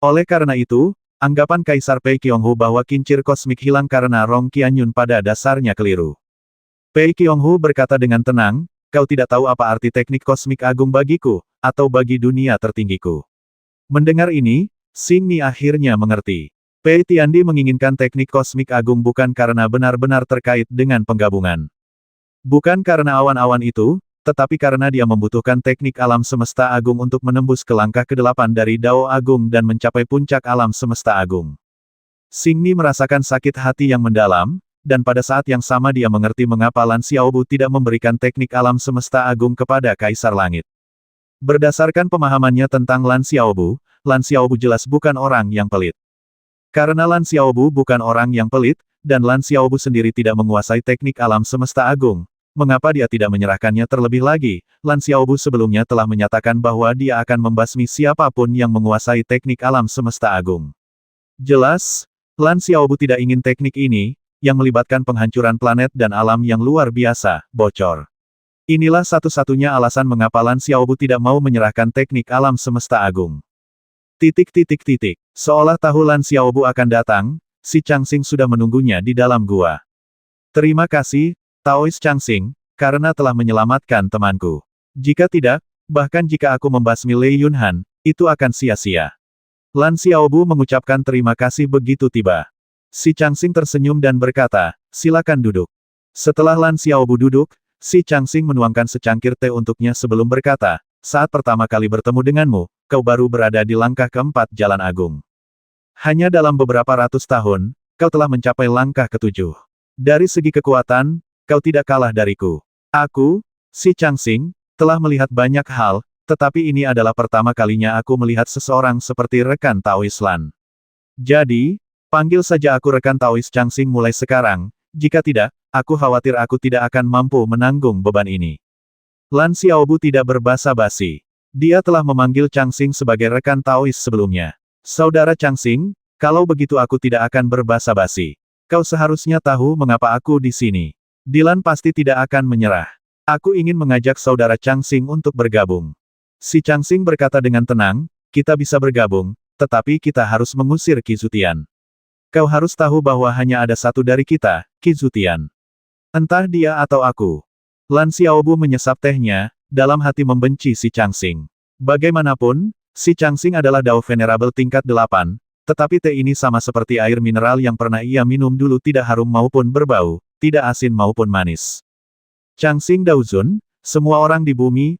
Oleh karena itu, anggapan Kaisar Pei Qionghu bahwa kincir kosmik hilang karena Rong Qianyun pada dasarnya keliru. Pei Qionghu berkata dengan tenang, kau tidak tahu apa arti teknik kosmik agung bagiku, atau bagi dunia tertinggiku. Mendengar ini, Xing Ni akhirnya mengerti. Pei Tiandi menginginkan teknik kosmik agung bukan karena benar-benar terkait dengan penggabungan. Bukan karena awan-awan itu, tetapi karena dia membutuhkan teknik alam semesta agung untuk menembus ke langkah ke-8 dari Dao Agung dan mencapai puncak alam semesta agung. Xing Ni merasakan sakit hati yang mendalam, dan pada saat yang sama dia mengerti mengapa Lan Xiaobu tidak memberikan teknik alam semesta agung kepada Kaisar Langit. Berdasarkan pemahamannya tentang Lan Xiaobu jelas bukan orang yang pelit. Karena Lan Xiaobu bukan orang yang pelit, dan Lan Xiaobu sendiri tidak menguasai teknik alam semesta agung, mengapa dia tidak menyerahkannya terlebih lagi? Lan Xiaobu sebelumnya telah menyatakan bahwa dia akan membasmi siapapun yang menguasai teknik alam semesta agung. Jelas, Lan Xiaobu tidak ingin teknik ini, yang melibatkan penghancuran planet dan alam yang luar biasa, bocor. Inilah satu-satunya alasan mengapa Lan Xiaobu tidak mau menyerahkan teknik alam semesta agung. Seolah tahu Lan Xiaobu akan datang, si Changxing sudah menunggunya di dalam gua. Terima kasih, Taois Changxing, karena telah menyelamatkan temanku. Jika tidak, bahkan jika aku membasmi Lei Yunhan, itu akan sia-sia. Lan Xiaobu mengucapkan terima kasih begitu tiba. Si Changxing tersenyum dan berkata, silakan duduk. Setelah Lan Xiaobu duduk, si Changxing menuangkan secangkir teh untuknya sebelum berkata, saat pertama kali bertemu denganmu, kau baru berada di langkah ke-4 Jalan Agung. Hanya dalam beberapa ratus tahun, kau telah mencapai langkah ke-7. Dari segi kekuatan, kau tidak kalah dariku. Aku, si Changxing, telah melihat banyak hal, tetapi ini adalah pertama kalinya aku melihat seseorang seperti rekan Taois Lan. Jadi, panggil saja aku rekan Taois Changxing mulai sekarang, jika tidak, aku khawatir aku tidak akan mampu menanggung beban ini. Lan Xiaobu tidak berbasa-basi. Dia telah memanggil Changxing sebagai rekan Taois sebelumnya. Saudara Changxing, kalau begitu aku tidak akan berbasa-basi. Kau seharusnya tahu mengapa aku di sini. Dilan pasti tidak akan menyerah. Aku ingin mengajak saudara Changxing untuk bergabung. Si Changxing berkata dengan tenang, kita bisa bergabung, tetapi kita harus mengusir Qi Zutian. Kau harus tahu bahwa hanya ada satu dari kita, Qi Zutian. Entah dia atau aku. Lan Xiaobu menyesap tehnya, dalam hati membenci si Changxing. Bagaimanapun, si Changxing adalah Dao Venerable tingkat 8, tetapi teh ini sama seperti air mineral yang pernah ia minum dulu, tidak harum maupun berbau, tidak asin maupun manis. Changxing Daozun, semua orang di bumi,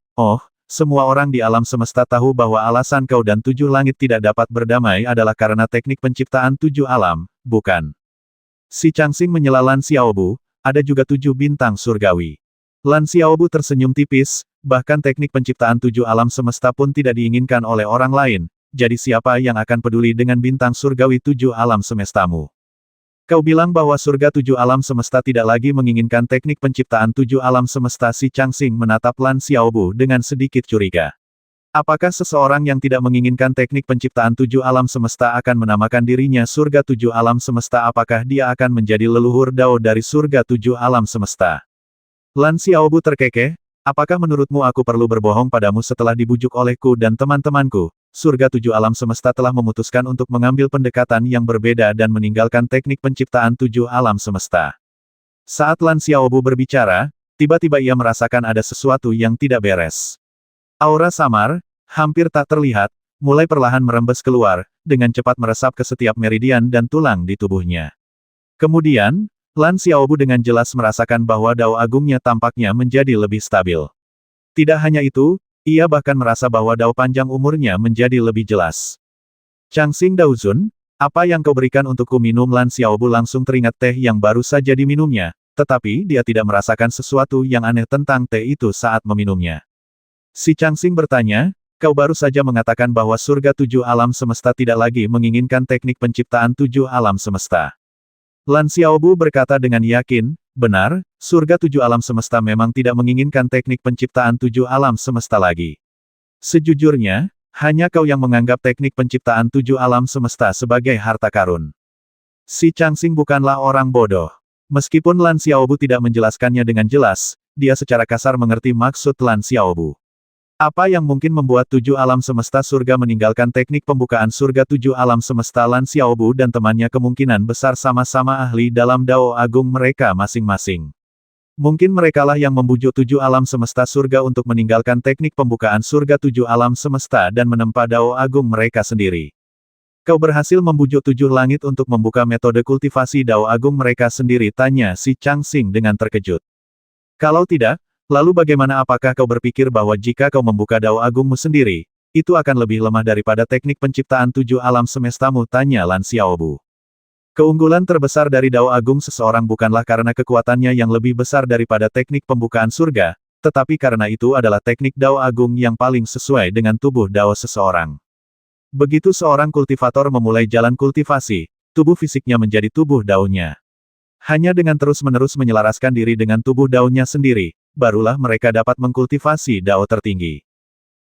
semua orang di alam semesta tahu bahwa alasan kau dan 7 langit tidak dapat berdamai adalah karena teknik penciptaan 7 alam, bukan? Si Changxing menyela Lan Xiaobu, ada juga 7 bintang surgawi. Lan Xiaobu tersenyum tipis, bahkan teknik penciptaan 7 alam semesta pun tidak diinginkan oleh orang lain, jadi siapa yang akan peduli dengan bintang surgawi 7 alam semestamu? Kau bilang bahwa surga 7 alam semesta tidak lagi menginginkan teknik penciptaan 7 alam semesta. Si Changxing menatap Lan Xiaobu dengan sedikit curiga. Apakah seseorang yang tidak menginginkan teknik penciptaan 7 alam semesta akan menamakan dirinya surga 7 alam semesta? Apakah dia akan menjadi leluhur Dao dari surga 7 alam semesta? Lan Xiaobu terkekeh, apakah menurutmu aku perlu berbohong padamu setelah dibujuk olehku dan teman-temanku? Surga 7 alam semesta telah memutuskan untuk mengambil pendekatan yang berbeda dan meninggalkan teknik penciptaan 7 alam semesta. Saat Lan Xiaobu berbicara, tiba-tiba ia merasakan ada sesuatu yang tidak beres. Aura samar, hampir tak terlihat, mulai perlahan merembes keluar, dengan cepat meresap ke setiap meridian dan tulang di tubuhnya. Kemudian, Lan Xiaobu dengan jelas merasakan bahwa Dao agungnya tampaknya menjadi lebih stabil. Tidak hanya itu, ia bahkan merasa bahwa Dao panjang umurnya menjadi lebih jelas. Changxing Daozun, apa yang kau berikan untukku minum? Lan Xiaobu langsung teringat teh yang baru saja diminumnya, tetapi dia tidak merasakan sesuatu yang aneh tentang teh itu saat meminumnya. Si Changxing bertanya, kau baru saja mengatakan bahwa surga 7 alam semesta tidak lagi menginginkan teknik penciptaan 7 alam semesta. Lan Xiaobu berkata dengan yakin, benar, surga 7 alam semesta memang tidak menginginkan teknik penciptaan 7 alam semesta lagi. Sejujurnya, hanya kau yang menganggap teknik penciptaan 7 alam semesta sebagai harta karun. Si Changxing bukanlah orang bodoh. Meskipun Lan Xiaobu tidak menjelaskannya dengan jelas, dia secara kasar mengerti maksud Lan Xiaobu. Apa yang mungkin membuat 7 alam semesta surga meninggalkan teknik pembukaan surga 7 alam semesta? Lan Xiaobu dan temannya kemungkinan besar sama-sama ahli dalam Dao agung mereka masing-masing. Mungkin merekalah yang membujuk 7 alam semesta surga untuk meninggalkan teknik pembukaan surga 7 alam semesta dan menempa Dao agung mereka sendiri. Kau berhasil membujuk 7 langit untuk membuka metode kultivasi Dao agung mereka sendiri? Tanya si Changxing dengan terkejut. Kalau tidak, lalu bagaimana? Apakah kau berpikir bahwa jika kau membuka Dao agungmu sendiri, itu akan lebih lemah daripada teknik penciptaan 7 alam semestamu? Tanya Lan Xiaobu. Keunggulan terbesar dari Dao agung seseorang bukanlah karena kekuatannya yang lebih besar daripada teknik pembukaan surga, tetapi karena itu adalah teknik Dao agung yang paling sesuai dengan tubuh Dao seseorang. Begitu seorang kultivator memulai jalan kultivasi, tubuh fisiknya menjadi tubuh Dao-nya. Hanya dengan terus-menerus menyelaraskan diri dengan tubuh Dao-nya sendiri, barulah mereka dapat mengkultivasi Dao tertinggi.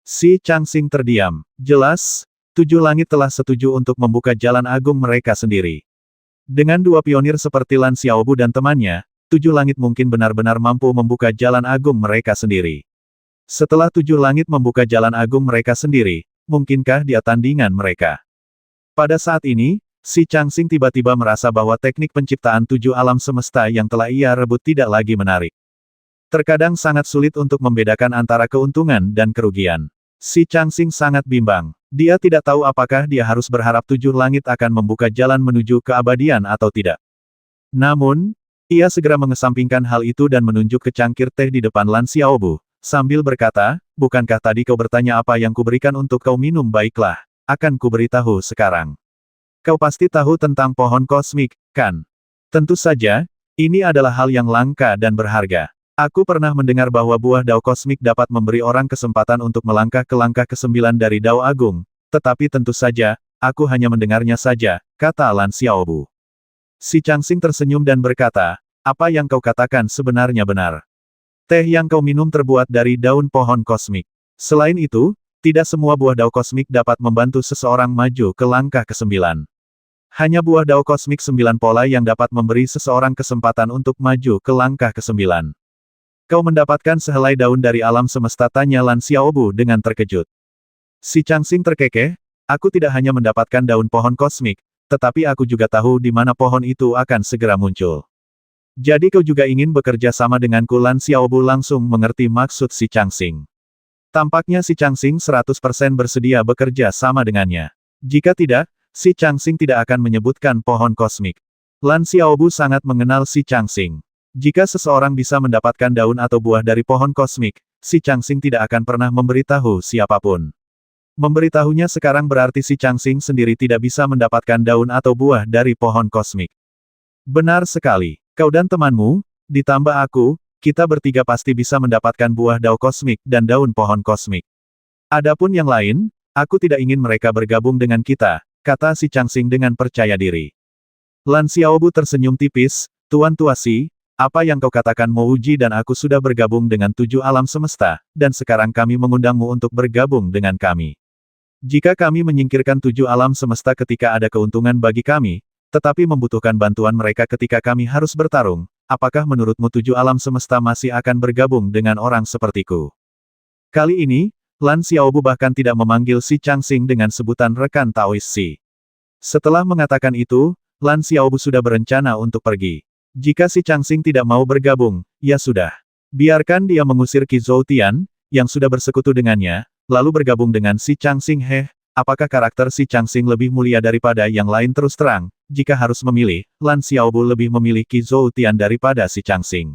Si Changxing terdiam. Jelas, 7 langit telah setuju untuk membuka jalan agung mereka sendiri. Dengan 2 pionir seperti Lan Xiaobu dan temannya, 7 langit mungkin benar-benar mampu membuka jalan agung mereka sendiri. Setelah 7 langit membuka jalan agung mereka sendiri, mungkinkah dia tandingan mereka? Pada saat ini, si Changxing tiba-tiba merasa bahwa teknik penciptaan 7 alam semesta yang telah ia rebut tidak lagi menarik. Terkadang sangat sulit untuk membedakan antara keuntungan dan kerugian. Si Changxing sangat bimbang. Dia tidak tahu apakah dia harus berharap 7 langit akan membuka jalan menuju keabadian atau tidak. Namun, ia segera mengesampingkan hal itu dan menunjuk ke cangkir teh di depan Lan Xiaobu, sambil berkata, bukankah tadi kau bertanya apa yang kuberikan untuk kau minum? Baiklah, akan kuberitahu sekarang. Kau pasti tahu tentang pohon kosmik, kan? Tentu saja, ini adalah hal yang langka dan berharga. Aku pernah mendengar bahwa buah Dao kosmik dapat memberi orang kesempatan untuk melangkah ke langkah ke-9 dari Dao agung, tetapi tentu saja, aku hanya mendengarnya saja, kata Lan Xiaobu. Si Changxing tersenyum dan berkata, apa yang kau katakan sebenarnya benar. Teh yang kau minum terbuat dari daun pohon kosmik. Selain itu, tidak semua buah Dao kosmik dapat membantu seseorang maju ke langkah ke-9. Hanya buah Dao kosmik 9 pola yang dapat memberi seseorang kesempatan untuk maju ke langkah ke-9. Kau mendapatkan sehelai daun dari alam semesta? Tanya Lan Xiaobu dengan terkejut. Si Changxing terkekeh, aku tidak hanya mendapatkan daun pohon kosmik, tetapi aku juga tahu di mana pohon itu akan segera muncul. Jadi kau juga ingin bekerja sama denganku? Lan Xiaobu langsung mengerti maksud si Changxing. Tampaknya si Changxing 100% bersedia bekerja sama dengannya. Jika tidak, si Changxing tidak akan menyebutkan pohon kosmik. Lan Xiaobu sangat mengenal si Changxing. Jika seseorang bisa mendapatkan daun atau buah dari pohon kosmik, si Changxing tidak akan pernah memberitahu siapapun. Memberitahunya sekarang berarti si Changxing sendiri tidak bisa mendapatkan daun atau buah dari pohon kosmik. Benar sekali. Kau dan temanmu, ditambah aku, kita bertiga pasti bisa mendapatkan buah dao kosmik dan daun pohon kosmik. Adapun yang lain, aku tidak ingin mereka bergabung dengan kita, kata si Changxing dengan percaya diri. Lan Xiaobu tersenyum tipis, Tuan Tuasi, apa yang kau katakan Mouji dan aku sudah bergabung dengan 7 alam semesta, dan sekarang kami mengundangmu untuk bergabung dengan kami. Jika kami menyingkirkan 7 alam semesta ketika ada keuntungan bagi kami, tetapi membutuhkan bantuan mereka ketika kami harus bertarung, apakah menurutmu 7 alam semesta masih akan bergabung dengan orang sepertiku? Kali ini, Lan Xiaobu bahkan tidak memanggil si Changxing dengan sebutan rekan Taois Si. Setelah mengatakan itu, Lan Xiaobu sudah berencana untuk pergi. Jika si Changxing tidak mau bergabung, ya sudah. Biarkan dia mengusir Qi Zhoutian, yang sudah bersekutu dengannya, lalu bergabung dengan si Changxing. Apakah karakter si Changxing lebih mulia daripada yang lain? Terus terang, jika harus memilih, Lan Xiaobu lebih memilih Qi Zhoutian daripada si Changxing.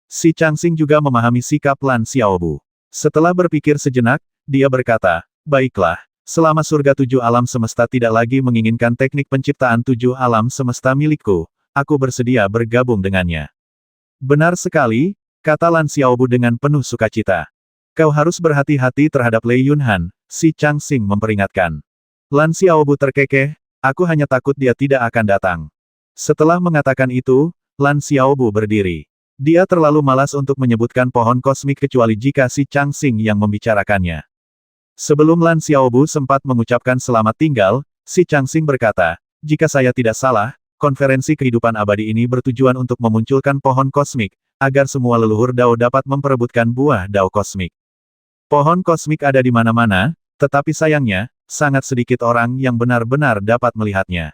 Si Changxing juga memahami sikap Lan Xiaobu. Setelah berpikir sejenak, dia berkata, baiklah. Selama surga 7 alam semesta tidak lagi menginginkan teknik penciptaan 7 alam semesta milikku, aku bersedia bergabung dengannya. Benar sekali, kata Lan Xiaobu dengan penuh sukacita. Kau harus berhati-hati terhadap Lei Yunhan, si Changxing memperingatkan. Lan Xiaobu terkekeh, aku hanya takut dia tidak akan datang. Setelah mengatakan itu, Lan Xiaobu berdiri. Dia terlalu malas untuk menyebutkan pohon kosmik kecuali jika si Changxing yang membicarakannya. Sebelum Lan Xiaobu sempat mengucapkan selamat tinggal, si Changxing berkata, jika saya tidak salah, konferensi kehidupan abadi ini bertujuan untuk memunculkan pohon kosmik, agar semua leluhur Dao dapat memperebutkan buah Dao kosmik. Pohon kosmik ada di mana-mana, tetapi sayangnya, sangat sedikit orang yang benar-benar dapat melihatnya.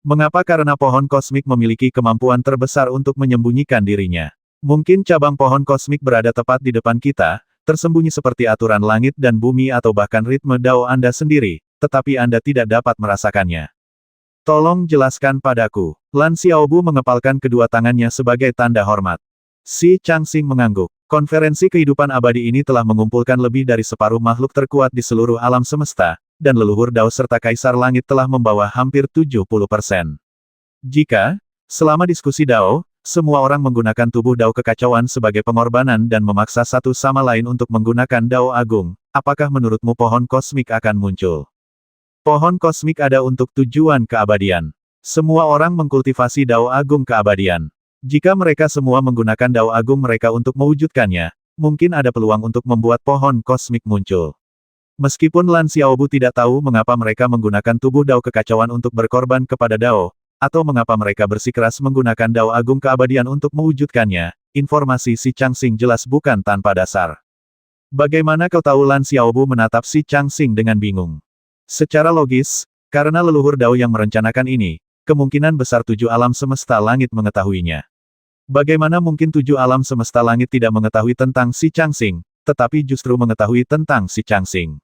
Mengapa? Karena pohon kosmik memiliki kemampuan terbesar untuk menyembunyikan dirinya. Mungkin cabang pohon kosmik berada tepat di depan kita, tersembunyi seperti aturan langit dan bumi atau bahkan ritme Dao Anda sendiri, tetapi Anda tidak dapat merasakannya. Tolong jelaskan padaku. Lan Xiaobu mengepalkan kedua tangannya sebagai tanda hormat. Si Changxing mengangguk. Konferensi kehidupan abadi ini telah mengumpulkan lebih dari separuh makhluk terkuat di seluruh alam semesta, dan leluhur Dao serta Kaisar Langit telah membawa hampir 70%. Jika, selama diskusi Dao, semua orang menggunakan tubuh Dao kekacauan sebagai pengorbanan dan memaksa satu sama lain untuk menggunakan Dao Agung, apakah menurutmu pohon kosmik akan muncul? Pohon kosmik ada untuk tujuan keabadian. Semua orang mengkultivasi Dao Agung keabadian. Jika mereka semua menggunakan Dao Agung mereka untuk mewujudkannya, mungkin ada peluang untuk membuat pohon kosmik muncul. Meskipun Lan Xiaobu tidak tahu mengapa mereka menggunakan tubuh Dao kekacauan untuk berkorban kepada Dao, atau mengapa mereka bersikeras menggunakan Dao Agung keabadian untuk mewujudkannya, informasi si Changxing jelas bukan tanpa dasar. Bagaimana kau tahu? Lan Xiaobu menatap si Changxing dengan bingung. Secara logis, karena leluhur Dao yang merencanakan ini, kemungkinan besar 7 alam semesta langit mengetahuinya. Bagaimana mungkin 7 alam semesta langit tidak mengetahui tentang si Changxing, tetapi justru mengetahui tentang si Changxing?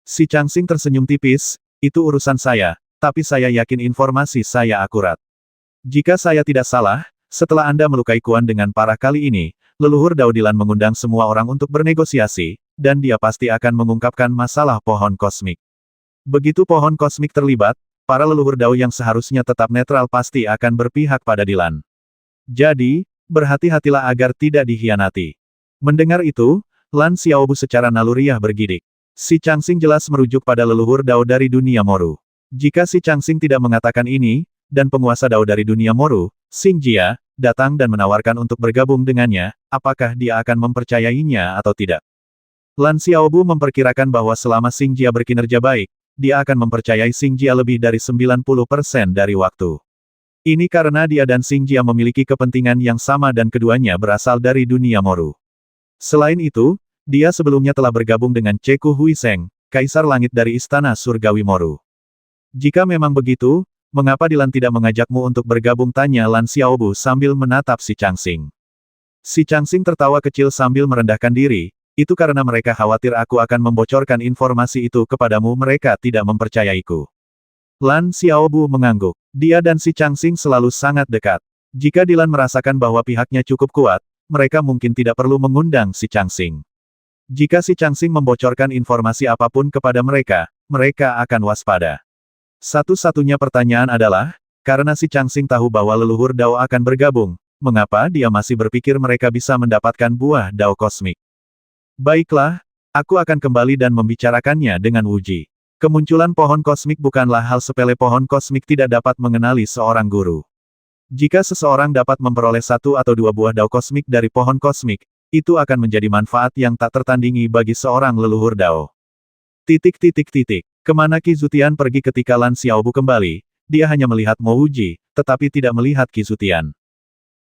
Si Changxing tersenyum tipis, itu urusan saya. Tapi saya yakin informasi saya akurat. Jika saya tidak salah, setelah Anda melukai Kuan dengan parah kali ini, leluhur Dao Dilan mengundang semua orang untuk bernegosiasi, dan dia pasti akan mengungkapkan masalah pohon kosmik. Begitu pohon kosmik terlibat, para leluhur Dao yang seharusnya tetap netral pasti akan berpihak pada Dilan. Jadi, berhati-hatilah agar tidak dikhianati. Mendengar itu, Lan Xiaobu secara naluriah bergidik. Si Changxing jelas merujuk pada leluhur Dao dari dunia Moru. Jika si Changxing tidak mengatakan ini, dan penguasa Dao dari dunia Moru, Xing Jia, datang dan menawarkan untuk bergabung dengannya, apakah dia akan mempercayainya atau tidak? Lan Xiaobu memperkirakan bahwa selama Xing Jia berkinerja baik, dia akan mempercayai Xing Jia lebih dari 90% dari waktu. Ini karena dia dan Xing Jia memiliki kepentingan yang sama dan keduanya berasal dari dunia Moru. Selain itu, dia sebelumnya telah bergabung dengan Ceku Huiseng, Kaisar Langit dari Istana Surgawi Moru. Jika memang begitu, mengapa Dilan tidak mengajakmu untuk bergabung, tanya Lan Xiaobu sambil menatap si Changxing. Si Changxing tertawa kecil sambil merendahkan diri, itu karena mereka khawatir aku akan membocorkan informasi itu kepadamu, mereka tidak mempercayaiku. Lan Xiaobu mengangguk. Dia dan si Changxing selalu sangat dekat. Jika Dilan merasakan bahwa pihaknya cukup kuat, mereka mungkin tidak perlu mengundang si Changxing. Jika si Changxing membocorkan informasi apapun kepada mereka, mereka akan waspada. Satu-satunya pertanyaan adalah, karena si Changxing tahu bahwa leluhur Dao akan bergabung, mengapa dia masih berpikir mereka bisa mendapatkan buah Dao kosmik? Baiklah, aku akan kembali dan membicarakannya dengan Wuji. Kemunculan pohon kosmik bukanlah hal sepele, pohon kosmik tidak dapat mengenali seorang guru. Jika seseorang dapat memperoleh 1 atau 2 buah Dao kosmik dari pohon kosmik, itu akan menjadi manfaat yang tak tertandingi bagi seorang leluhur Dao. Kemana Qi Zutian pergi ketika Lan Xiaobu kembali? Dia hanya melihat Mo Wuji, tetapi tidak melihat Qi Zutian.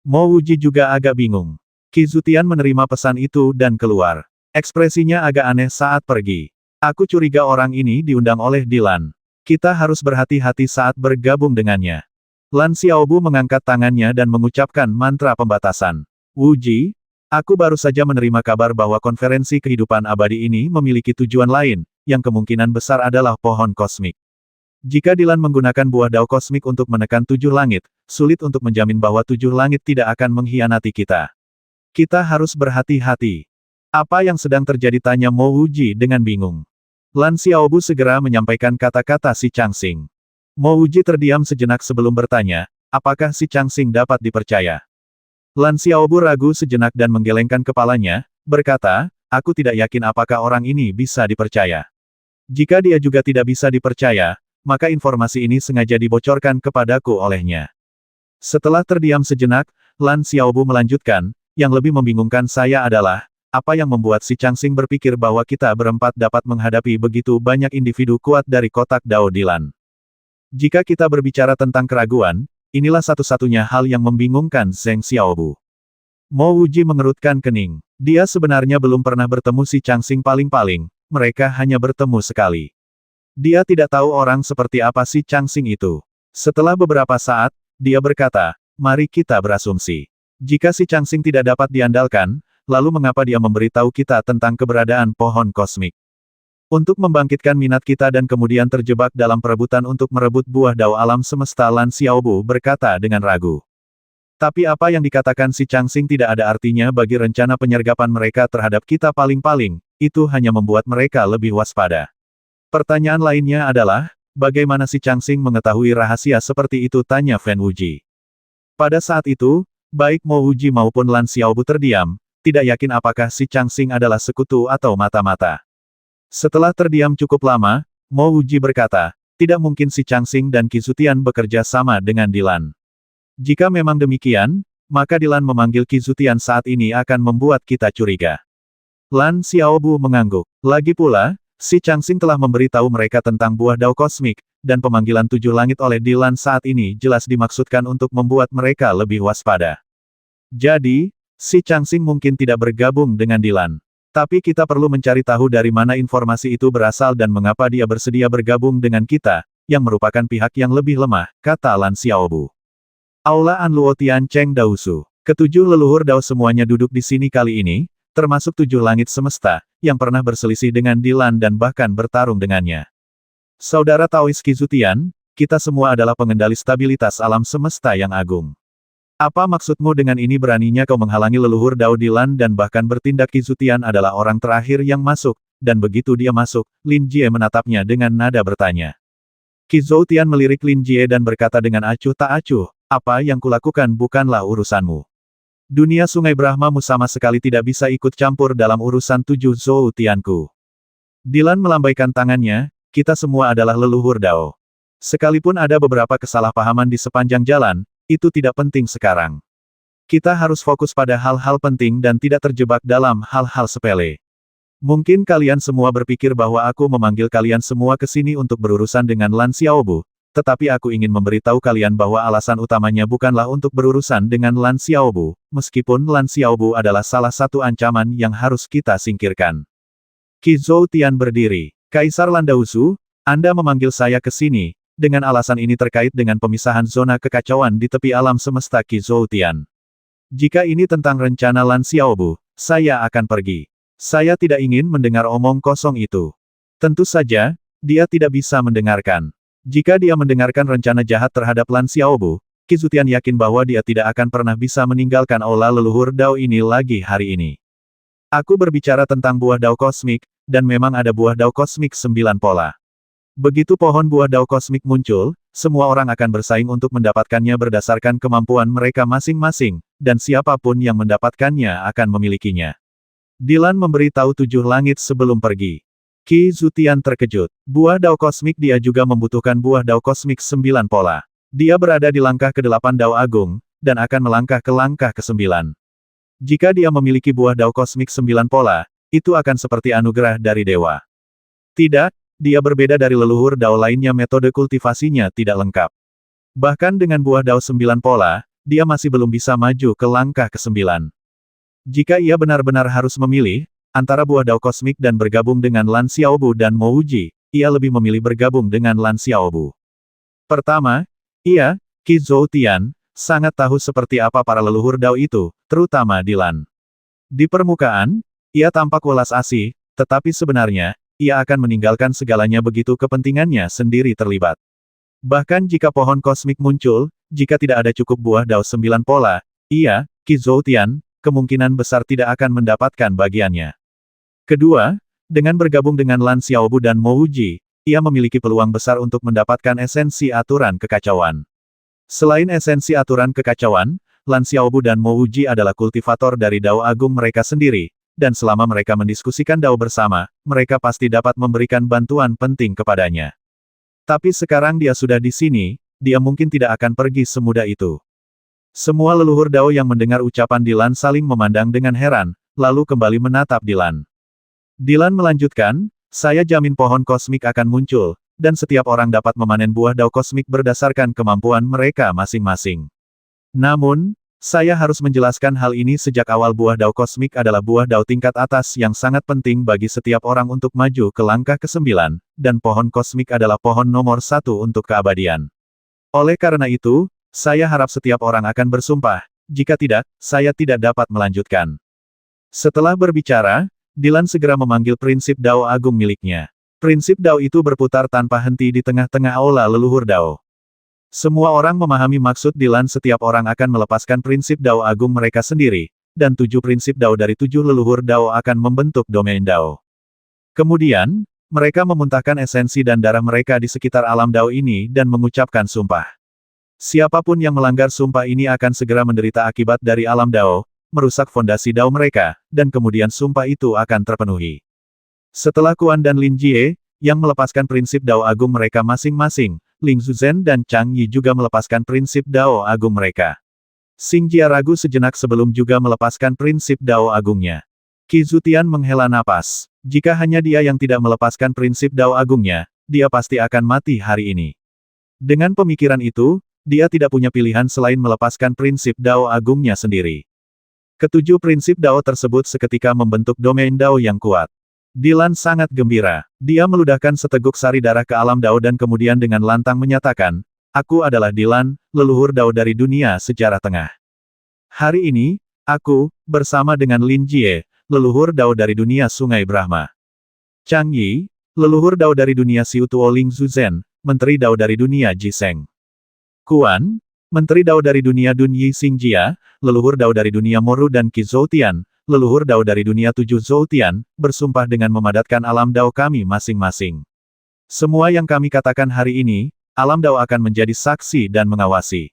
Mo Wuji juga agak bingung. Qi Zutian menerima pesan itu dan keluar. Ekspresinya agak aneh saat pergi. Aku curiga orang ini diundang oleh Dilan. Kita harus berhati-hati saat bergabung dengannya. Lan Xiaobu mengangkat tangannya dan mengucapkan mantra pembatasan. Wuji, aku baru saja menerima kabar bahwa konferensi kehidupan abadi ini memiliki tujuan lain, yang kemungkinan besar adalah pohon kosmik. Jika Dilan menggunakan buah Dao kosmik untuk menekan 7 langit, sulit untuk menjamin bahwa 7 langit tidak akan mengkhianati kita. Kita harus berhati-hati. Apa yang sedang terjadi, tanya Mo Wuji dengan bingung. Lan Xiaobu segera menyampaikan kata-kata si Changxing. Mo Wuji terdiam sejenak sebelum bertanya, apakah si Changxing dapat dipercaya? Lan Xiaobu ragu sejenak dan menggelengkan kepalanya, berkata, aku tidak yakin apakah orang ini bisa dipercaya. Jika dia juga tidak bisa dipercaya, maka informasi ini sengaja dibocorkan kepadaku olehnya. Setelah terdiam sejenak, Lan Xiaobu melanjutkan, yang lebih membingungkan saya adalah, apa yang membuat si Changxing berpikir bahwa kita berempat dapat menghadapi begitu banyak individu kuat dari kotak Dao Dilan. Jika kita berbicara tentang keraguan, inilah satu-satunya hal yang membingungkan Zheng Xiaobu. Mo Wuji mengerutkan kening. Dia sebenarnya belum pernah bertemu si Changxing, paling-paling, mereka hanya bertemu sekali. Dia tidak tahu orang seperti apa si Changxing itu. Setelah beberapa saat, dia berkata, mari kita berasumsi. Jika si Changxing tidak dapat diandalkan, lalu mengapa dia memberitahu kita tentang keberadaan pohon kosmik? Untuk membangkitkan minat kita dan kemudian terjebak dalam perebutan untuk merebut buah Dao alam semesta, Lan Xiaobu berkata dengan ragu. Tapi apa yang dikatakan si Changxing tidak ada artinya bagi rencana penyergapan mereka terhadap kita, paling-paling, itu hanya membuat mereka lebih waspada. Pertanyaan lainnya adalah, bagaimana si Changxing mengetahui rahasia seperti itu, tanya Fan Wuji. Pada saat itu, baik Mo Wuji maupun Lan Xiaobu terdiam, tidak yakin apakah si Changxing adalah sekutu atau mata-mata. Setelah terdiam cukup lama, Mo Wuji berkata, tidak mungkin si Changxing dan Qi Zutian bekerja sama dengan Dilan. Jika memang demikian, maka Dilan memanggil Qi Zutian saat ini akan membuat kita curiga. Lan Xiaobu mengangguk. Lagi pula, si Changxing telah memberitahu mereka tentang buah Dao kosmik, dan pemanggilan 7 langit oleh Dilan saat ini jelas dimaksudkan untuk membuat mereka lebih waspada. Jadi, si Changxing mungkin tidak bergabung dengan Dilan. Tapi kita perlu mencari tahu dari mana informasi itu berasal dan mengapa dia bersedia bergabung dengan kita, yang merupakan pihak yang lebih lemah, kata Lan Xiaobu. Aula Anluo Tian Cheng Daosu. Ketujuh leluhur Dao semuanya duduk di sini kali ini, termasuk 7 langit semesta, yang pernah berselisih dengan Dilan dan bahkan bertarung dengannya. Saudara Taois Qi Zutian, kita semua adalah pengendali stabilitas alam semesta yang agung. Apa maksudmu dengan ini? Beraninya kau menghalangi leluhur Dao Dilan dan bahkan bertindak? Qi Zutian adalah orang terakhir yang masuk, dan begitu dia masuk, Lin Jie menatapnya dengan nada bertanya. Qi Zutian melirik Lin Jie dan berkata dengan acuh tak acuh, apa yang kulakukan bukanlah urusanmu. Dunia Sungai Brahmamu sama sekali tidak bisa ikut campur dalam urusan 7 Zoutianku. Dilan melambaikan tangannya, kita semua adalah leluhur Dao. Sekalipun ada beberapa kesalahpahaman di sepanjang jalan, itu tidak penting sekarang. Kita harus fokus pada hal-hal penting dan tidak terjebak dalam hal-hal sepele. Mungkin kalian semua berpikir bahwa aku memanggil kalian semua ke sini untuk berurusan dengan Lan Xiaobu, tetapi aku ingin memberitahu kalian bahwa alasan utamanya bukanlah untuk berurusan dengan Lan Xiaobu, meskipun Lan Xiaobu adalah salah satu ancaman yang harus kita singkirkan. Qi Zhoutian berdiri. Kaisar Lan Daosu, Anda memanggil saya ke sini, dengan alasan ini terkait dengan pemisahan zona kekacauan di tepi alam semesta Qi Zhoutian. Jika ini tentang rencana Lan Xiaobu, saya akan pergi. Saya tidak ingin mendengar omong kosong itu. Tentu saja, dia tidak bisa mendengarkan. Jika dia mendengarkan rencana jahat terhadap Lan Xiaobu, Qi Zhoutian yakin bahwa dia tidak akan pernah bisa meninggalkan aula leluhur Dao ini lagi hari ini. Aku berbicara tentang buah Dao kosmik, dan memang ada buah Dao kosmik 9 pola. Begitu pohon buah Dao kosmik muncul, semua orang akan bersaing untuk mendapatkannya berdasarkan kemampuan mereka masing-masing, dan siapapun yang mendapatkannya akan memilikinya. Dylan memberitahu 7 langit sebelum pergi. Qi Zhoutian terkejut. Buah Dao kosmik dia juga membutuhkan buah Dao kosmik 9 pola. Dia berada di langkah ke-8 Dao Agung, dan akan melangkah ke langkah ke-9. Jika dia memiliki buah Dao kosmik 9 pola, itu akan seperti anugerah dari dewa. Tidak, dia berbeda dari leluhur Dao lainnya, metode kultivasinya tidak lengkap. Bahkan dengan buah Dao 9 pola, dia masih belum bisa maju ke langkah ke-9. Jika ia benar-benar harus memilih, antara buah Dao kosmik dan bergabung dengan Lan Xiaobu dan Mo Wuji, ia lebih memilih bergabung dengan Lan Xiaobu. Pertama, ia, Qi Zhoutian, sangat tahu seperti apa para leluhur Dao itu, terutama Dylan. Di permukaan, ia tampak welas asih, tetapi sebenarnya, ia akan meninggalkan segalanya begitu kepentingannya sendiri terlibat. Bahkan jika pohon kosmik muncul, jika tidak ada cukup buah Dao 9 pola, ia, Qi Zhoutian, kemungkinan besar tidak akan mendapatkan bagiannya. Kedua, dengan bergabung dengan Lan Xiaobu dan Mo Wuji, ia memiliki peluang besar untuk mendapatkan esensi aturan kekacauan. Selain esensi aturan kekacauan, Lan Xiaobu dan Mo Wuji adalah kultivator dari Dao Agung mereka sendiri, dan selama mereka mendiskusikan Dao bersama, mereka pasti dapat memberikan bantuan penting kepadanya. Tapi sekarang dia sudah di sini, dia mungkin tidak akan pergi semudah itu. Semua leluhur Dao yang mendengar ucapan Dylan saling memandang dengan heran, lalu kembali menatap Dylan. Dylan melanjutkan, saya jamin pohon kosmik akan muncul, dan setiap orang dapat memanen buah Dao kosmik berdasarkan kemampuan mereka masing-masing. Namun, saya harus menjelaskan hal ini sejak awal. Buah Dao kosmik adalah buah Dao tingkat atas yang sangat penting bagi setiap orang untuk maju ke langkah ke-9, dan pohon kosmik adalah pohon nomor 1 untuk keabadian. Oleh karena itu, saya harap setiap orang akan bersumpah, jika tidak, saya tidak dapat melanjutkan. Setelah berbicara, Dylan segera memanggil prinsip Dao Agung miliknya. Prinsip Dao itu berputar tanpa henti di tengah-tengah aula leluhur Dao. Semua orang memahami maksud Dylan. Setiap orang akan melepaskan prinsip Dao Agung mereka sendiri, dan 7 prinsip Dao dari 7 leluhur Dao akan membentuk domain Dao. Kemudian, mereka memuntahkan esensi dan darah mereka di sekitar alam Dao ini dan mengucapkan sumpah. Siapapun yang melanggar sumpah ini akan segera menderita akibat dari alam Dao, merusak fondasi Dao mereka, dan kemudian sumpah itu akan terpenuhi. Setelah Quan dan Lin Jie, yang melepaskan prinsip Dao Agung mereka masing-masing, Ling Zuzhen dan Chang Yi juga melepaskan prinsip Dao Agung mereka. Xing Jia ragu sejenak sebelum juga melepaskan prinsip Dao Agungnya. Qi Zhoutian menghela napas. Jika hanya dia yang tidak melepaskan prinsip Dao Agungnya, dia pasti akan mati hari ini. Dengan pemikiran itu, dia tidak punya pilihan selain melepaskan prinsip Dao Agungnya sendiri. Ketujuh prinsip Dao tersebut seketika membentuk domain Dao yang kuat. Dylan sangat gembira. Dia meludahkan seteguk sari darah ke alam Dao dan kemudian dengan lantang menyatakan, aku adalah Dylan, leluhur Dao dari dunia sejarah tengah. Hari ini, aku, bersama dengan Lin Jie, leluhur Dao dari dunia Sungai Brahma. Chang Yi, leluhur Dao dari dunia Xiu Tuo. Ling Zuzhen, menteri Dao dari dunia Jiseng. Quan, menteri Dao dari dunia Dun Yi. Xing Jia, leluhur Dao dari dunia Moru dan Qi Zhoutian, leluhur Dao dari dunia 7 Zhoutian, bersumpah dengan memadatkan alam Dao kami masing-masing. Semua yang kami katakan hari ini, alam Dao akan menjadi saksi dan mengawasi.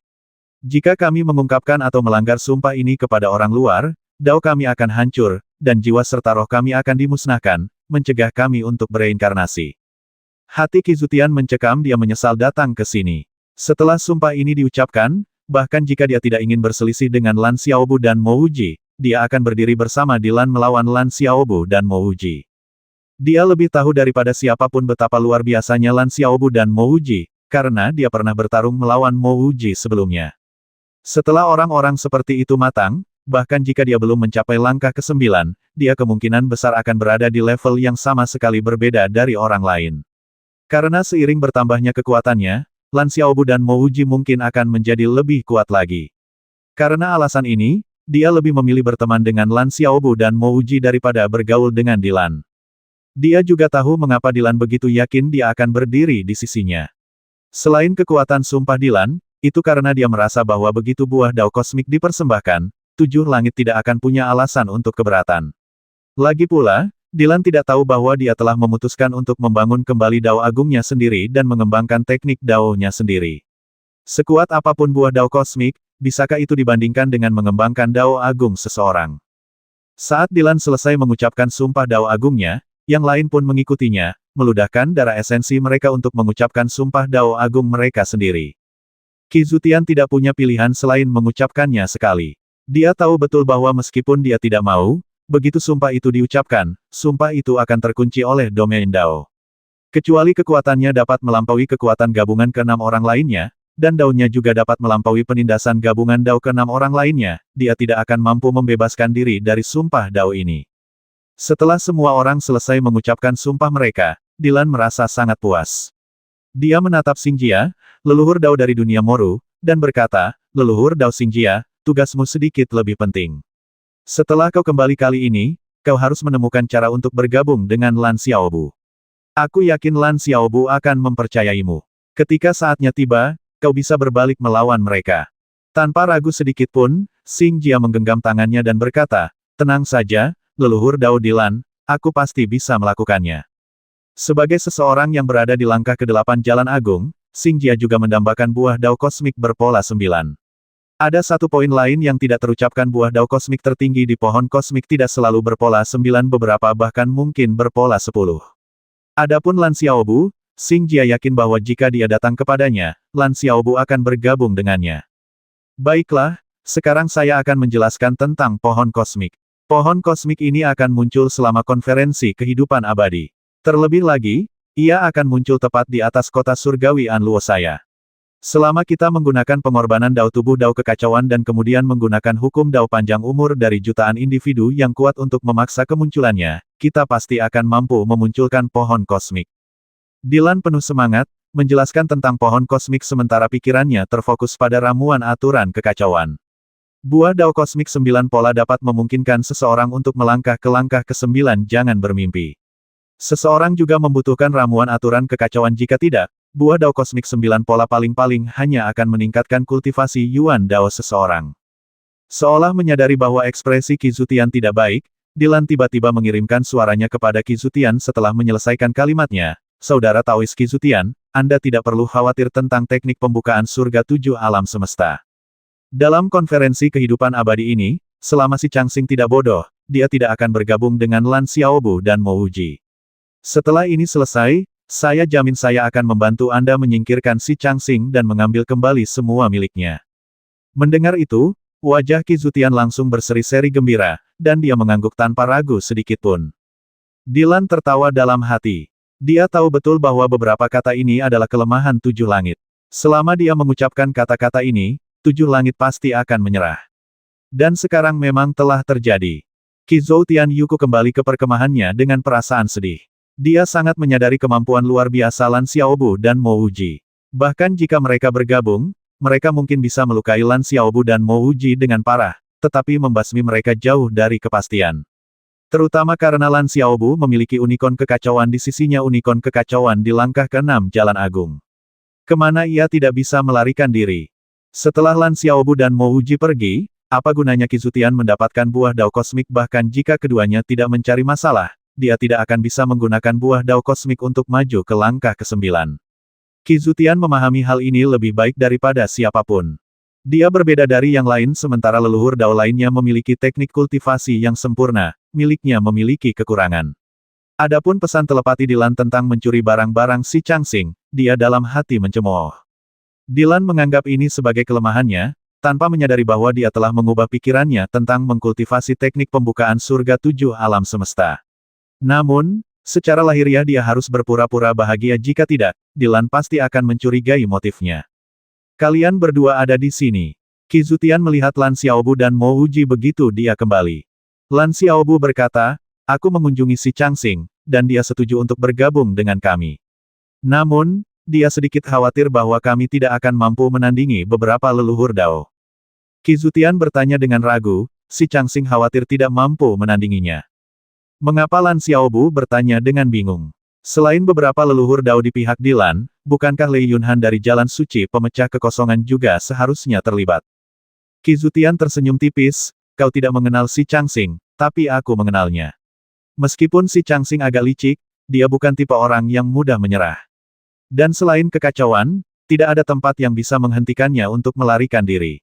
Jika kami mengungkapkan atau melanggar sumpah ini kepada orang luar, Dao kami akan hancur, dan jiwa serta roh kami akan dimusnahkan, mencegah kami untuk bereinkarnasi. Hati Qi Zhoutian mencekam. Dia menyesal datang ke sini. Setelah sumpah ini diucapkan, bahkan jika dia tidak ingin berselisih dengan Lan Xiaobu dan Mo Wuji, dia akan berdiri bersama Dylan melawan Lan Xiaobu dan Mo Wuji. Dia lebih tahu daripada siapapun betapa luar biasanya Lan Xiaobu dan Mo Wuji, karena dia pernah bertarung melawan Mo Wuji sebelumnya. Setelah orang-orang seperti itu matang, bahkan jika dia belum mencapai langkah ke-9, dia kemungkinan besar akan berada di level yang sama sekali berbeda dari orang lain. Karena seiring bertambahnya kekuatannya, Lan Xiaobu dan Mo Wuji mungkin akan menjadi lebih kuat lagi. Karena alasan ini, dia lebih memilih berteman dengan Lan Xiaobu dan Mo Wuji daripada bergaul dengan Dilan. Dia juga tahu mengapa Dilan begitu yakin dia akan berdiri di sisinya. Selain kekuatan sumpah Dilan, itu karena dia merasa bahwa begitu buah dao kosmik dipersembahkan, 7 langit tidak akan punya alasan untuk keberatan. Lagi pula, Dilan tidak tahu bahwa dia telah memutuskan untuk membangun kembali dao agungnya sendiri dan mengembangkan teknik dao-nya sendiri. Sekuat apapun buah dao kosmik, bisakah itu dibandingkan dengan mengembangkan dao agung seseorang? Saat Dilan selesai mengucapkan sumpah dao agungnya, yang lain pun mengikutinya, meludahkan darah esensi mereka untuk mengucapkan sumpah dao agung mereka sendiri. Qi Zutian tidak punya pilihan selain mengucapkannya sekali. Dia tahu betul bahwa meskipun dia tidak mau, begitu sumpah itu diucapkan, sumpah itu akan terkunci oleh domain Dao. Kecuali kekuatannya dapat melampaui kekuatan gabungan ke-6 orang lainnya, dan Dao-nya juga dapat melampaui penindasan gabungan Dao ke-6 orang lainnya, dia tidak akan mampu membebaskan diri dari sumpah Dao ini. Setelah semua orang selesai mengucapkan sumpah mereka, Dilan merasa sangat puas. Dia menatap Xingjia, leluhur Dao dari dunia Moru, dan berkata, "Leluhur Dao Xingjia, tugasmu sedikit lebih penting. Setelah kau kembali kali ini, kau harus menemukan cara untuk bergabung dengan Lan Xiaobu. Aku yakin Lan Xiaobu akan mempercayaimu. Ketika saatnya tiba, kau bisa berbalik melawan mereka." Tanpa ragu sedikit pun, Xingjia menggenggam tangannya dan berkata, "Tenang saja, leluhur Dao Dilan, aku pasti bisa melakukannya." Sebagai seseorang yang berada di langkah ke-8 Jalan Agung, Xingjia juga mendambakan buah dao kosmik berpola 9. Ada satu poin lain yang tidak terucapkan buah dao kosmik tertinggi di pohon kosmik tidak selalu berpola 9 beberapa bahkan mungkin berpola 10. Adapun Lan Xiaobu, Xingjia yakin bahwa jika dia datang kepadanya, Lan Xiaobu akan bergabung dengannya. Baiklah, sekarang saya akan menjelaskan tentang pohon kosmik. Pohon kosmik ini akan muncul selama konferensi kehidupan abadi. Terlebih lagi, ia akan muncul tepat di atas kota surgawi Anluo saya. Selama kita menggunakan pengorbanan dao tubuh dao kekacauan dan kemudian menggunakan hukum dao panjang umur dari jutaan individu yang kuat untuk memaksa kemunculannya, kita pasti akan mampu memunculkan pohon kosmik. Dilan penuh semangat, menjelaskan tentang pohon kosmik sementara pikirannya terfokus pada ramuan aturan kekacauan. Buah dao kosmik 9 pola dapat memungkinkan seseorang untuk melangkah ke langkah ke-9 jangan bermimpi. Seseorang juga membutuhkan ramuan aturan kekacauan jika tidak, buah dao kosmik 9 pola paling-paling hanya akan meningkatkan kultivasi Yuan Dao seseorang. Seolah menyadari bahwa ekspresi Qi Zutian tidak baik, Dilan tiba-tiba mengirimkan suaranya kepada Qi Zutian setelah menyelesaikan kalimatnya, "Saudara Taois Qi Zutian, Anda tidak perlu khawatir tentang teknik pembukaan surga 7 alam semesta. Dalam konferensi kehidupan abadi ini, selama si Changxing tidak bodoh, dia tidak akan bergabung dengan Lan Xiaobu dan Mo Wuji. Setelah ini selesai, saya jamin saya akan membantu Anda menyingkirkan si Changxing dan mengambil kembali semua miliknya." Mendengar itu, wajah Qi Zutian langsung berseri-seri gembira, dan dia mengangguk tanpa ragu sedikitpun. Dilan tertawa dalam hati. Dia tahu betul bahwa beberapa kata ini adalah kelemahan 7 langit. Selama dia mengucapkan kata-kata ini, 7 langit pasti akan menyerah. Dan sekarang memang telah terjadi. Qi Zutian Yuku kembali ke perkemahannya dengan perasaan sedih. Dia sangat menyadari kemampuan luar biasa Lan Xiaobu dan Mo Wuji. Bahkan jika mereka bergabung, mereka mungkin bisa melukai Lan Xiaobu dan Mo Wuji dengan parah, tetapi membasmi mereka jauh dari kepastian. Terutama karena Lan Xiaobu memiliki unikon kekacauan di sisinya unikon kekacauan di langkah ke-6 Jalan Agung. Kemana ia tidak bisa melarikan diri. Setelah Lan Xiaobu dan Mo Wuji pergi, apa gunanya Qi Zutian mendapatkan buah dao kosmik bahkan jika keduanya tidak mencari masalah? Dia tidak akan bisa menggunakan buah dao kosmik untuk maju ke langkah ke-9. Qi Zutian memahami hal ini lebih baik daripada siapapun. Dia berbeda dari yang lain sementara leluhur dao lainnya memiliki teknik kultivasi yang sempurna, miliknya memiliki kekurangan. Adapun pesan telepati Dilan tentang mencuri barang-barang si Changxing, dia dalam hati mencemooh. Dilan menganggap ini sebagai kelemahannya, tanpa menyadari bahwa dia telah mengubah pikirannya tentang mengkultivasi teknik pembukaan surga 7 alam semesta. Namun, secara lahiriah dia harus berpura-pura bahagia jika tidak, Dilan pasti akan mencurigai motifnya. Kalian berdua ada di sini. Qi Zutian melihat Lan Xiaobu dan Mo Wuji begitu dia kembali. Lan Xiaobu berkata, "Aku mengunjungi si Changxing, dan dia setuju untuk bergabung dengan kami. Namun, dia sedikit khawatir bahwa kami tidak akan mampu menandingi beberapa leluhur Dao. Qi Zutian bertanya dengan ragu, si Changxing khawatir tidak mampu menandinginya. Mengapa Lan Xiaobu bertanya dengan bingung? Selain beberapa leluhur Dao di pihak Dilan, bukankah Lei Yunhan dari Jalan Suci Pemecah Kekosongan juga seharusnya terlibat? Qi Zutian tersenyum tipis, kau tidak mengenal si Changxing, tapi aku mengenalnya. Meskipun si Changxing agak licik, dia bukan tipe orang yang mudah menyerah. Dan selain kekacauan, tidak ada tempat yang bisa menghentikannya untuk melarikan diri.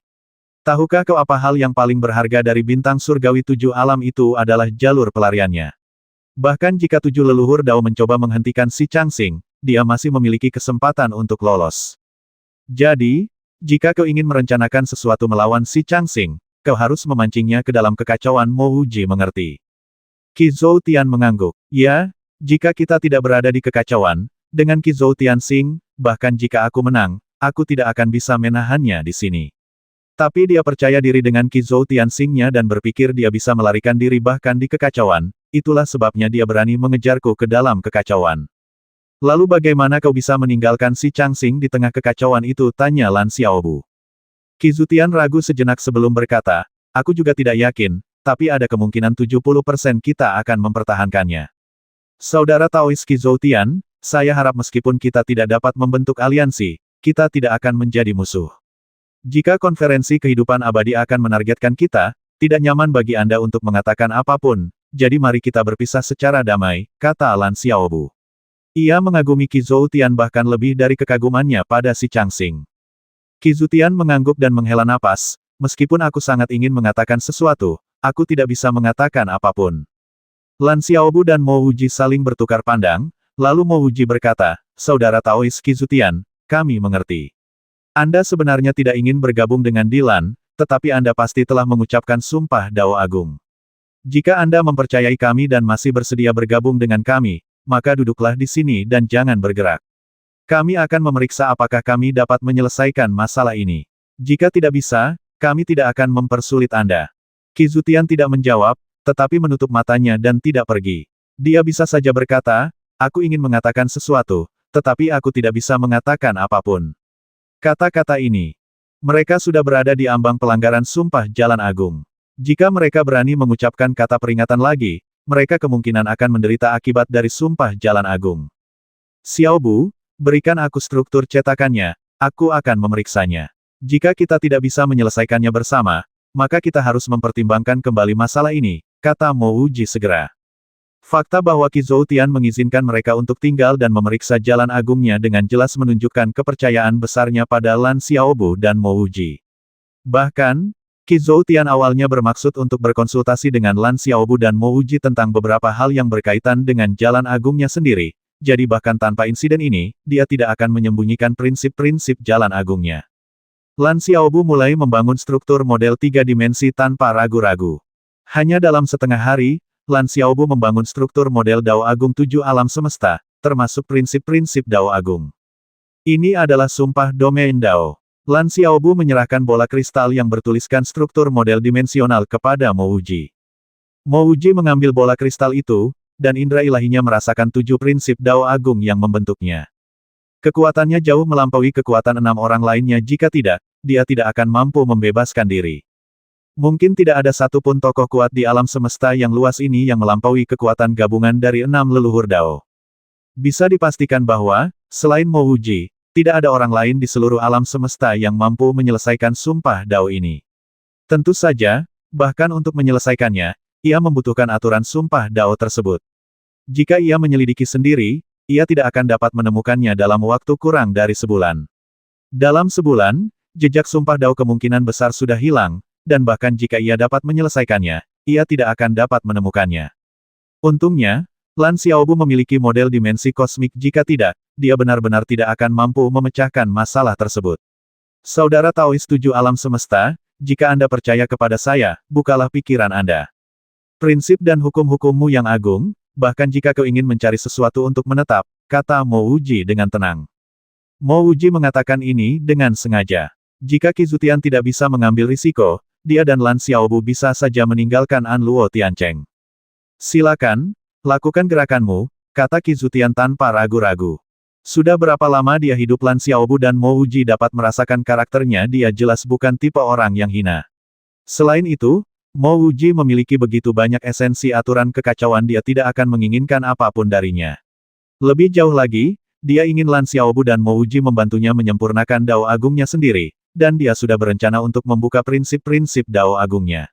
Tahukah kau apa hal yang paling berharga dari bintang surgawi 7 alam itu adalah jalur pelariannya? Bahkan jika 7 leluhur Dao mencoba menghentikan si Changxing, dia masih memiliki kesempatan untuk lolos. Jadi, jika kau ingin merencanakan sesuatu melawan si Changxing, kau harus memancingnya ke dalam kekacauan. Mo Wuji mengerti. Qi Zoutian mengangguk. Ya, jika kita tidak berada di kekacauan, dengan Qi Zoutiansing, bahkan jika aku menang, aku tidak akan bisa menahannya di sini. Tapi dia percaya diri dengan Qi Zoutiansingnya dan berpikir dia bisa melarikan diri bahkan di kekacauan, itulah sebabnya dia berani mengejarku ke dalam kekacauan. Lalu bagaimana kau bisa meninggalkan si Changxing di tengah kekacauan itu? Tanya Lan Xiaobu. Qi Zutian ragu sejenak sebelum berkata, aku juga tidak yakin, tapi ada kemungkinan 70% kita akan mempertahankannya. Saudara Taois Qi Zoutian, saya harap meskipun kita tidak dapat membentuk aliansi, kita tidak akan menjadi musuh. Jika konferensi kehidupan abadi akan menargetkan kita, tidak nyaman bagi Anda untuk mengatakan apapun, jadi mari kita berpisah secara damai, kata Lan Xiaobu. Ia mengagumi Qi Zoutian bahkan lebih dari kekagumannya pada si Changxing. Qi Zutian mengangguk dan menghela napas, meskipun aku sangat ingin mengatakan sesuatu, aku tidak bisa mengatakan apapun. Lan Xiaobu dan Mo Wuji saling bertukar pandang, lalu Mo Wuji berkata, Saudara Taois Qi Zutian, kami mengerti. Anda sebenarnya tidak ingin bergabung dengan Dilan, tetapi Anda pasti telah mengucapkan sumpah Dao Agung. Jika Anda mempercayai kami dan masih bersedia bergabung dengan kami, maka duduklah di sini dan jangan bergerak. Kami akan memeriksa apakah kami dapat menyelesaikan masalah ini. Jika tidak bisa, kami tidak akan mempersulit Anda. Qi Zutian tidak menjawab, tetapi menutup matanya dan tidak pergi. Dia bisa saja berkata, aku ingin mengatakan sesuatu, tetapi aku tidak bisa mengatakan apapun. Kata-kata ini. Mereka sudah berada di ambang pelanggaran sumpah Jalan Agung. Jika mereka berani mengucapkan kata peringatan lagi, mereka kemungkinan akan menderita akibat dari sumpah Jalan Agung. Xiaobu, berikan aku struktur cetakannya, aku akan memeriksanya. Jika kita tidak bisa menyelesaikannya bersama, maka kita harus mempertimbangkan kembali masalah ini, kata Mo Wuji segera. Fakta bahwa Qi Zoutian mengizinkan mereka untuk tinggal dan memeriksa Jalan Agungnya dengan jelas menunjukkan kepercayaan besarnya pada Lan Xiaobu dan Mo Wuji. Bahkan, Qi Zoutian awalnya bermaksud untuk berkonsultasi dengan Lan Xiaobu dan Mo Wuji tentang beberapa hal yang berkaitan dengan Jalan Agungnya sendiri, jadi bahkan tanpa insiden ini, dia tidak akan menyembunyikan prinsip-prinsip Jalan Agungnya. Lan Xiaobu mulai membangun struktur model 3 dimensi tanpa ragu-ragu. Hanya dalam setengah hari, Lan Xiaobu membangun struktur model Dao Agung 7 alam semesta, termasuk prinsip-prinsip Dao Agung. Ini adalah sumpah domain Dao. Lan Xiaobu menyerahkan bola kristal yang bertuliskan struktur model dimensional kepada Mo Wuji. Mo Wuji mengambil bola kristal itu, dan indera ilahinya merasakan 7 prinsip Dao Agung yang membentuknya. Kekuatannya jauh melampaui kekuatan 6 orang lainnya. Jika tidak, dia tidak akan mampu membebaskan diri. Mungkin tidak ada satupun tokoh kuat di alam semesta yang luas ini yang melampaui kekuatan gabungan dari 6 leluhur Dao. Bisa dipastikan bahwa, selain Mo Wuji, tidak ada orang lain di seluruh alam semesta yang mampu menyelesaikan sumpah Dao ini. Tentu saja, bahkan untuk menyelesaikannya, ia membutuhkan aturan sumpah Dao tersebut. Jika ia menyelidiki sendiri, ia tidak akan dapat menemukannya dalam waktu kurang dari sebulan. Dalam sebulan, jejak sumpah Dao kemungkinan besar sudah hilang, dan bahkan jika ia dapat menyelesaikannya, ia tidak akan dapat menemukannya. Untungnya, Lan Xiaobu memiliki model dimensi kosmik. Jika tidak, dia benar-benar tidak akan mampu memecahkan masalah tersebut. Saudara Taois 7 alam semesta, jika Anda percaya kepada saya, bukalah pikiran Anda. Prinsip dan hukum-hukummu yang agung, bahkan jika kau ingin mencari sesuatu untuk menetap, kata Mo Wuji dengan tenang. Mo Wuji mengatakan ini dengan sengaja. Jika Qi Zutian tidak bisa mengambil risiko, dia dan Lan Xiaobu bisa saja meninggalkan An Luo Tiancheng. Silakan, lakukan gerakanmu, kata Qi Zutian tanpa ragu-ragu. Sudah berapa lama dia hidup? Lan Xiaobu dan Mo Wuji dapat merasakan karakternya, dia jelas bukan tipe orang yang hina. Selain itu, Mo Wuji memiliki begitu banyak esensi aturan kekacauan, dia tidak akan menginginkan apapun darinya. Lebih jauh lagi, dia ingin Lan Xiaobu dan Mo Wuji membantunya menyempurnakan Dao Agungnya sendiri, dan dia sudah berencana untuk membuka prinsip-prinsip Dao Agungnya.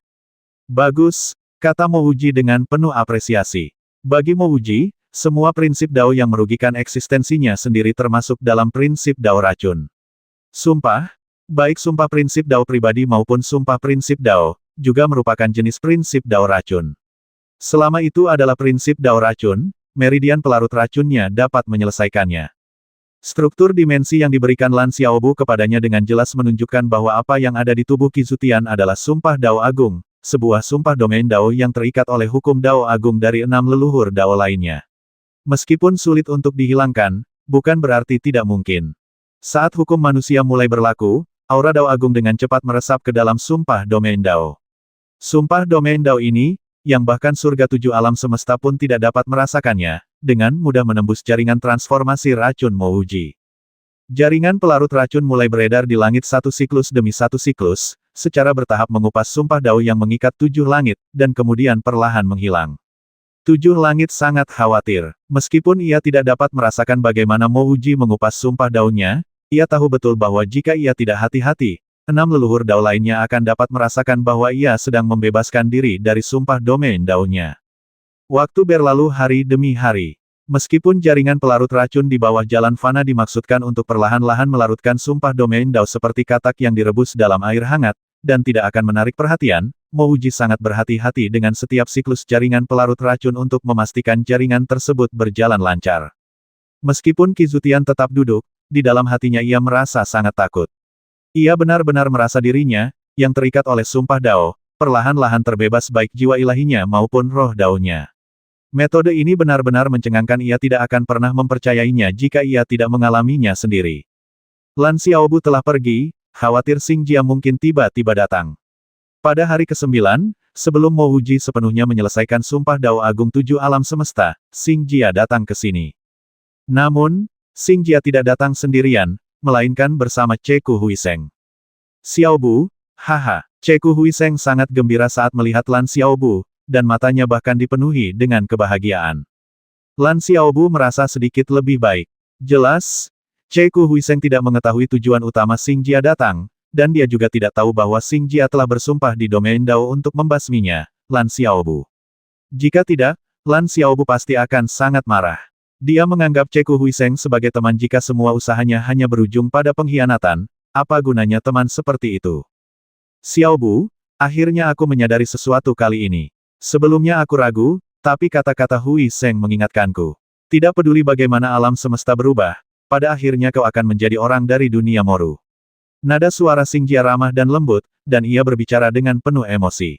Bagus, kata Mo Wuji dengan penuh apresiasi. Bagi Mo Wuji, semua prinsip Dao yang merugikan eksistensinya sendiri termasuk dalam prinsip Dao racun. Sumpah, baik sumpah prinsip Dao pribadi maupun sumpah prinsip Dao, juga merupakan jenis prinsip Dao racun. Selama itu adalah prinsip Dao racun, meridian pelarut racunnya dapat menyelesaikannya. Struktur dimensi yang diberikan Lan Xiaobu kepadanya dengan jelas menunjukkan bahwa apa yang ada di tubuh Qizutian adalah sumpah Dao Agung, sebuah sumpah domain Dao yang terikat oleh hukum Dao Agung dari 6 leluhur Dao lainnya. Meskipun sulit untuk dihilangkan, bukan berarti tidak mungkin. Saat hukum manusia mulai berlaku, aura Dao Agung dengan cepat meresap ke dalam sumpah domain Dao. Sumpah domain Dao ini, yang bahkan surga 7 alam semesta pun tidak dapat merasakannya, dengan mudah menembus jaringan transformasi racun Mo Wuji. Jaringan pelarut racun mulai beredar di langit satu siklus demi satu siklus, secara bertahap mengupas sumpah Dao yang mengikat 7 langit, dan kemudian perlahan menghilang. 7 langit sangat khawatir. Meskipun ia tidak dapat merasakan bagaimana Mo Wuji mengupas sumpah Dao-nya, ia tahu betul bahwa jika ia tidak hati-hati, 6 leluhur Dao lainnya akan dapat merasakan bahwa ia sedang membebaskan diri dari sumpah domain Dao-nya. Waktu berlalu hari demi hari. Meskipun jaringan pelarut racun di bawah jalan fana dimaksudkan untuk perlahan-lahan melarutkan sumpah domain Dao seperti katak yang direbus dalam air hangat, dan tidak akan menarik perhatian, Mo Wuji sangat berhati-hati dengan setiap siklus jaringan pelarut racun untuk memastikan jaringan tersebut berjalan lancar. Meskipun Qizutian tetap duduk, di dalam hatinya ia merasa sangat takut. Ia benar-benar merasa dirinya, yang terikat oleh sumpah Dao, perlahan-lahan terbebas baik jiwa ilahinya maupun roh Dao-nya. Metode ini benar-benar mencengangkan, ia tidak akan pernah mempercayainya jika ia tidak mengalaminya sendiri. Lan Xiaobu telah pergi, khawatir Xing Jia mungkin tiba-tiba datang. Pada hari ke-9, sebelum Mo Wuji sepenuhnya menyelesaikan sumpah Dao Agung 7 alam semesta, Xing Jia datang ke sini. Namun, Xing Jia tidak datang sendirian, melainkan bersama Ceku Huiseng. Xiaobu, haha, Ceku Huiseng sangat gembira saat melihat Lan Xiaobu, dan matanya bahkan dipenuhi dengan kebahagiaan. Lan Xiaobu merasa sedikit lebih baik. Jelas, Ceku Huiseng tidak mengetahui tujuan utama Xing Jia datang, dan dia juga tidak tahu bahwa Xing Jia telah bersumpah di domain Dao untuk membasminya, Lan Xiaobu. Jika tidak, Lan Xiaobu pasti akan sangat marah. Dia menganggap Ceku Huiseng sebagai teman jika semua usahanya hanya berujung pada pengkhianatan, apa gunanya teman seperti itu? Xiaobu, akhirnya aku menyadari sesuatu kali ini. Sebelumnya aku ragu, tapi kata-kata Huiseng mengingatkanku. Tidak peduli bagaimana alam semesta berubah, pada akhirnya kau akan menjadi orang dari dunia Moru. Nada suara Xing Jia ramah dan lembut, dan ia berbicara dengan penuh emosi.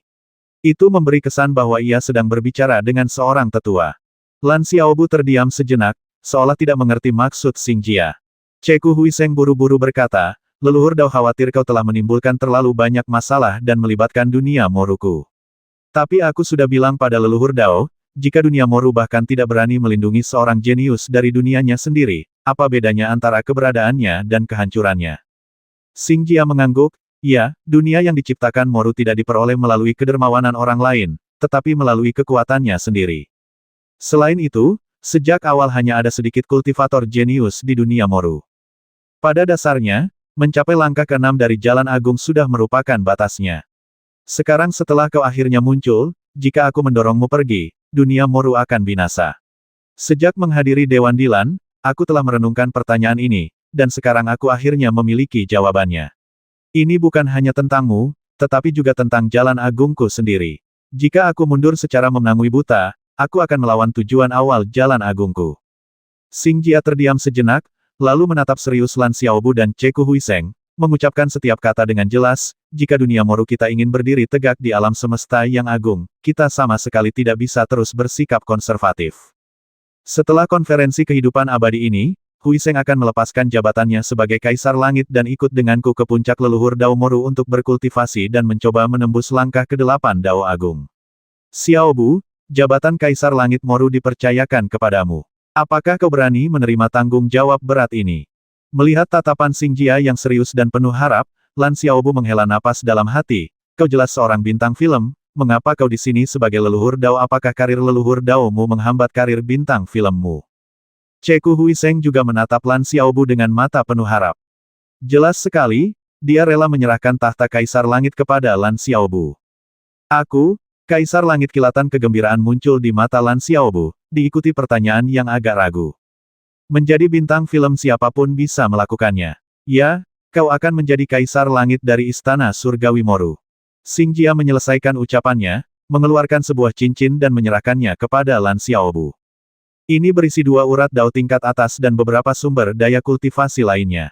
Itu memberi kesan bahwa ia sedang berbicara dengan seorang tetua. Lan Xiaobu terdiam sejenak, seolah tidak mengerti maksud Xing Jia. Ceku Huiseng buru-buru berkata, leluhur Dao khawatir kau telah menimbulkan terlalu banyak masalah dan melibatkan dunia Moruku. Tapi aku sudah bilang pada leluhur Dao, jika dunia Moru bahkan tidak berani melindungi seorang jenius dari dunianya sendiri, apa bedanya antara keberadaannya dan kehancurannya? Xing Jia mengangguk, ya, dunia yang diciptakan Moru tidak diperoleh melalui kedermawanan orang lain, tetapi melalui kekuatannya sendiri. Selain itu, sejak awal hanya ada sedikit kultivator jenius di dunia Moru. Pada dasarnya, mencapai langkah ke-6 dari Jalan Agung sudah merupakan batasnya. Sekarang setelah kau akhirnya muncul, jika aku mendorongmu pergi, dunia Moru akan binasa. Sejak menghadiri Dewan Dilan, aku telah merenungkan pertanyaan ini, dan sekarang aku akhirnya memiliki jawabannya. Ini bukan hanya tentangmu, tetapi juga tentang Jalan Agungku sendiri. Jika aku mundur secara memenangui buta, aku akan melawan tujuan awal Jalan Agungku. Xing Jia terdiam sejenak, lalu menatap serius Lan Xiaobu dan Ceku Huiseng, mengucapkan setiap kata dengan jelas, jika dunia Moru kita ingin berdiri tegak di alam semesta yang agung, kita sama sekali tidak bisa terus bersikap konservatif. Setelah konferensi kehidupan abadi ini, Huiseng akan melepaskan jabatannya sebagai Kaisar Langit dan ikut denganku ke puncak leluhur Dao Moru untuk berkultivasi dan mencoba menembus langkah ke-8 Dao Agung. Xiaobu, jabatan Kaisar Langit Moru dipercayakan kepadamu. Apakah kau berani menerima tanggung jawab berat ini? Melihat tatapan Xingjia yang serius dan penuh harap, Lan Xiaobu menghela napas dalam hati. Kau jelas seorang bintang film, mengapa kau di sini sebagai leluhur Dao? Apakah karir leluhur Daomu menghambat karir bintang filmmu? Ceku Huiseng juga menatap Lan Xiaobu dengan mata penuh harap. Jelas sekali, dia rela menyerahkan tahta Kaisar Langit kepada Lan Xiaobu. Aku, Kaisar Langit. Kilatan kegembiraan muncul di mata Lan Xiaobu, diikuti pertanyaan yang agak ragu. Menjadi bintang film siapapun bisa melakukannya. Ya, kau akan menjadi Kaisar Langit dari Istana Surgawi Moru. Xingjia menyelesaikan ucapannya, mengeluarkan sebuah cincin dan menyerahkannya kepada Lan Xiaobu. Ini berisi 2 urat Dao tingkat atas dan beberapa sumber daya kultivasi lainnya.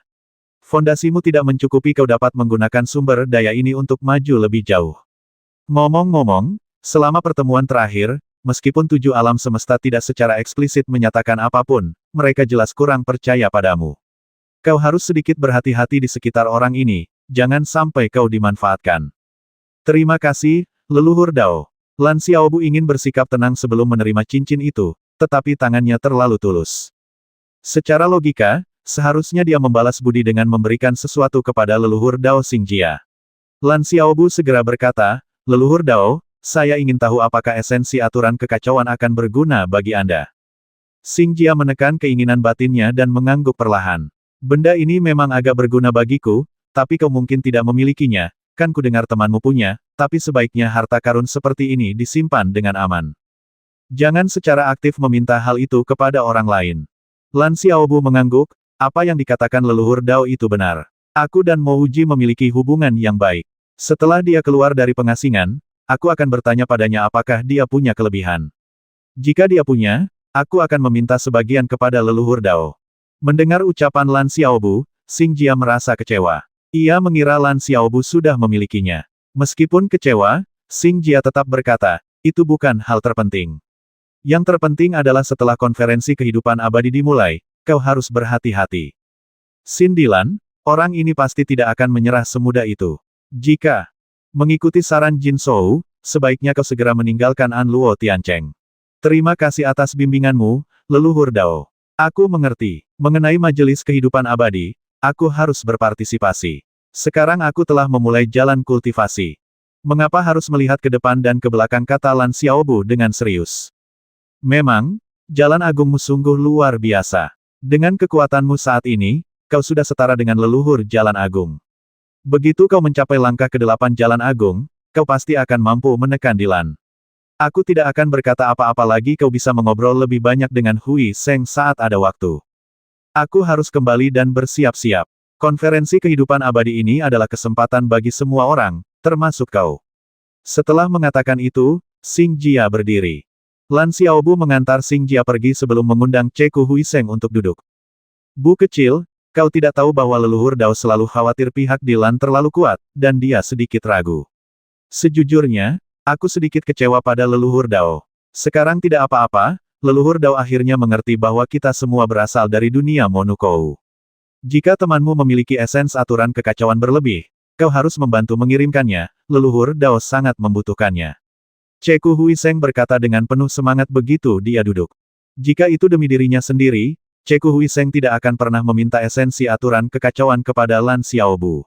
Fondasimu tidak mencukupi, kau dapat menggunakan sumber daya ini untuk maju lebih jauh. Ngomong-ngomong, selama pertemuan terakhir, meskipun 7 alam semesta tidak secara eksplisit menyatakan apapun, mereka jelas kurang percaya padamu. Kau harus sedikit berhati-hati di sekitar orang ini, jangan sampai kau dimanfaatkan. Terima kasih, leluhur Dao. Lan Xiaobu ingin bersikap tenang sebelum menerima cincin itu, tetapi tangannya terlalu tulus. Secara logika, seharusnya dia membalas budi dengan memberikan sesuatu kepada leluhur Dao Xingjia. Lan Xiaobu segera berkata, leluhur Dao, saya ingin tahu apakah esensi aturan kekacauan akan berguna bagi Anda. Xingjia menekan keinginan batinnya dan mengangguk perlahan. Benda ini memang agak berguna bagiku, tapi kau mungkin tidak memilikinya, kan ku dengar temanmu punya, tapi sebaiknya harta karun seperti ini disimpan dengan aman. Jangan secara aktif meminta hal itu kepada orang lain. Lan Xiaobu mengangguk, apa yang dikatakan leluhur Dao itu benar. Aku dan Mo Wuji memiliki hubungan yang baik. Setelah dia keluar dari pengasingan, aku akan bertanya padanya apakah dia punya kelebihan. Jika dia punya, aku akan meminta sebagian kepada leluhur Dao. Mendengar ucapan Lan Xiaobu, Xingjia merasa kecewa. Ia mengira Lan Xiaobu sudah memilikinya. Meskipun kecewa, Xingjia tetap berkata, itu bukan hal terpenting. Yang terpenting adalah setelah konferensi kehidupan abadi dimulai, kau harus berhati-hati. Sindilan, orang ini pasti tidak akan menyerah semudah itu. Jika mengikuti saran Jin Shou, sebaiknya kau segera meninggalkan An Luo Tiancheng. Terima kasih atas bimbinganmu, leluhur Dao. Aku mengerti. Mengenai majelis kehidupan abadi, aku harus berpartisipasi. Sekarang aku telah memulai jalan kultivasi. Mengapa harus melihat ke depan dan ke belakang, kata Lan Xiaobu dengan serius. Memang, jalan agungmu sungguh luar biasa. Dengan kekuatanmu saat ini, kau sudah setara dengan leluhur jalan agung. Begitu kau mencapai langkah ke-8 jalan agung, kau pasti akan mampu menekan Dilan. Aku tidak akan berkata apa-apa lagi, kau bisa mengobrol lebih banyak dengan Hui Seng saat ada waktu. Aku harus kembali dan bersiap-siap. Konferensi kehidupan abadi ini adalah kesempatan bagi semua orang, termasuk kau. Setelah mengatakan itu, Xingjia berdiri. Lan Xiaobu mengantar Xingjia pergi sebelum mengundang Ceku Huiseng untuk duduk. Bu kecil, kau tidak tahu bahwa leluhur Dao selalu khawatir pihak Dilan terlalu kuat, dan dia sedikit ragu. Sejujurnya, aku sedikit kecewa pada leluhur Dao. Sekarang tidak apa-apa, leluhur Dao akhirnya mengerti bahwa kita semua berasal dari dunia Monukou. Jika temanmu memiliki esens aturan kekacauan berlebih, kau harus membantu mengirimkannya, leluhur Dao sangat membutuhkannya. Ceku Huiseng berkata dengan penuh semangat begitu dia duduk. Jika itu demi dirinya sendiri, Ceku Huiseng tidak akan pernah meminta esensi aturan kekacauan kepada Lan Xiaobu.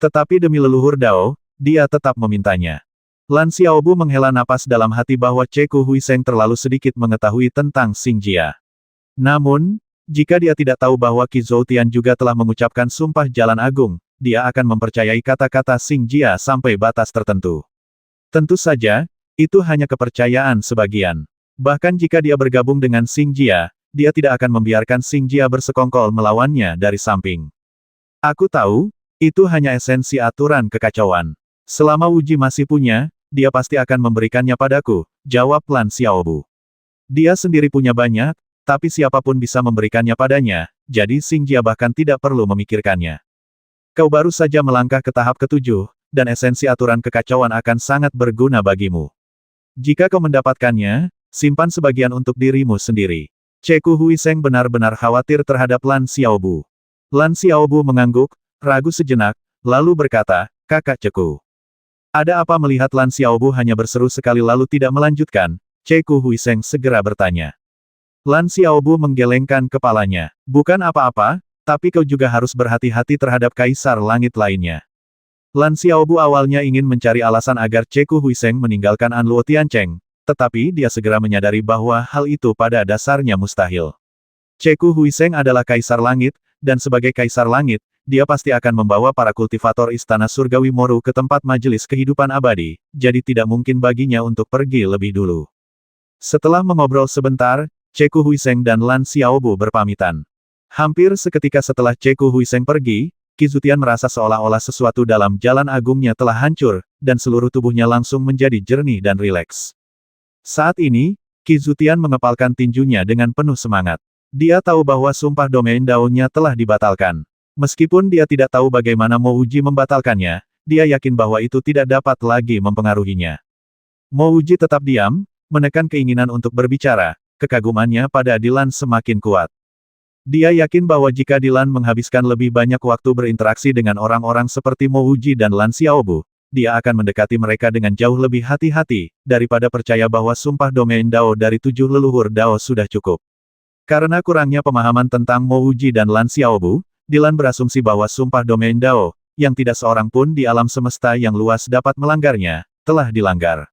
Tetapi demi leluhur Dao, dia tetap memintanya. Lan Xiaobu menghela napas dalam hati bahwa Ceku Huiseng terlalu sedikit mengetahui tentang Xingjia. Namun, jika dia tidak tahu bahwa Qi Zhoutian juga telah mengucapkan sumpah jalan agung, dia akan mempercayai kata-kata Xingjia sampai batas tertentu. Tentu saja, itu hanya kepercayaan sebagian. Bahkan jika dia bergabung dengan Xingjia, dia tidak akan membiarkan Xingjia bersekongkol melawannya dari samping. Aku tahu, itu hanya esensi aturan kekacauan. Selama Wuji masih punya, dia pasti akan memberikannya padaku, jawab Lan Xiaobu. Dia sendiri punya banyak, tapi siapapun bisa memberikannya padanya, jadi Xingjia bahkan tidak perlu memikirkannya. Kau baru saja melangkah ke tahap ke-7, dan esensi aturan kekacauan akan sangat berguna bagimu. Jika kau mendapatkannya, simpan sebagian untuk dirimu sendiri. Ceku Huiseng benar-benar khawatir terhadap Lan Xiaobu. Lan Xiaobu mengangguk, ragu sejenak, lalu berkata, Kakak Ceku. Ada apa? Melihat Lan Xiaobu hanya berseru sekali lalu tidak melanjutkan, Ceku Huiseng segera bertanya. Lan Xiaobu menggelengkan kepalanya. Bukan apa-apa, tapi kau juga harus berhati-hati terhadap kaisar langit lainnya. Lan Xiaobu awalnya ingin mencari alasan agar Ceku Huiseng meninggalkan Anluo Tiancheng, tetapi dia segera menyadari bahwa hal itu pada dasarnya mustahil. Ceku Huiseng adalah kaisar langit, dan sebagai kaisar langit, dia pasti akan membawa para kultivator istana surgawi Moru ke tempat majelis kehidupan abadi, jadi tidak mungkin baginya untuk pergi lebih dulu. Setelah mengobrol sebentar, Ceku Huiseng dan Lan Xiaobu berpamitan. Hampir seketika setelah Ceku Huiseng pergi, Qi Zutian merasa seolah-olah sesuatu dalam jalan agungnya telah hancur, dan seluruh tubuhnya langsung menjadi jernih dan rileks. Saat ini, Qi Zutian mengepalkan tinjunya dengan penuh semangat. Dia tahu bahwa sumpah domain Dao-nya telah dibatalkan. Meskipun dia tidak tahu bagaimana Mo Wuji membatalkannya, dia yakin bahwa itu tidak dapat lagi mempengaruhinya. Mo Wuji tetap diam, menekan keinginan untuk berbicara, kekagumannya pada Dilan semakin kuat. Dia yakin bahwa jika Dilan menghabiskan lebih banyak waktu berinteraksi dengan orang-orang seperti Mo Wuji dan Lan Xiaobu, dia akan mendekati mereka dengan jauh lebih hati-hati, daripada percaya bahwa sumpah domain Dao dari 7 leluhur Dao sudah cukup. Karena kurangnya pemahaman tentang Mo Wuji dan Lan Xiaobu, Dilan berasumsi bahwa sumpah domain Dao, yang tidak seorang pun di alam semesta yang luas dapat melanggarnya, telah dilanggar.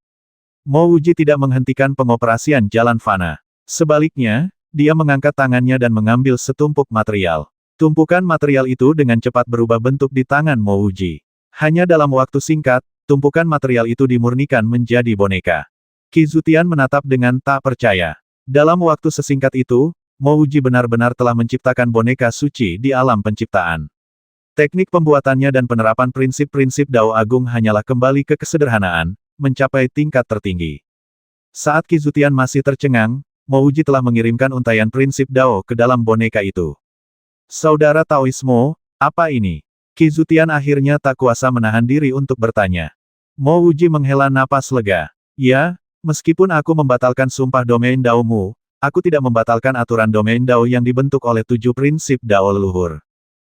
Mo Wuji tidak menghentikan pengoperasian jalan fana. Sebaliknya, dia mengangkat tangannya dan mengambil setumpuk material. Tumpukan material itu dengan cepat berubah bentuk di tangan Mo Wuji. Hanya dalam waktu singkat, tumpukan material itu dimurnikan menjadi boneka. Qi Zutian menatap dengan tak percaya. Dalam waktu sesingkat itu, Mo Wuji benar-benar telah menciptakan boneka suci di alam penciptaan. Teknik pembuatannya dan penerapan prinsip-prinsip Dao Agung hanyalah kembali ke kesederhanaan, mencapai tingkat tertinggi. Saat Qi Zutian masih tercengang, Mo Wuji telah mengirimkan untaian prinsip Dao ke dalam boneka itu. Saudara Taoismo, apa ini? Qi Zutian akhirnya tak kuasa menahan diri untuk bertanya. Mo Wuji menghela napas lega. Ya, meskipun aku membatalkan sumpah domain Dao-mu, aku tidak membatalkan aturan domain Dao yang dibentuk oleh 7 prinsip Dao leluhur.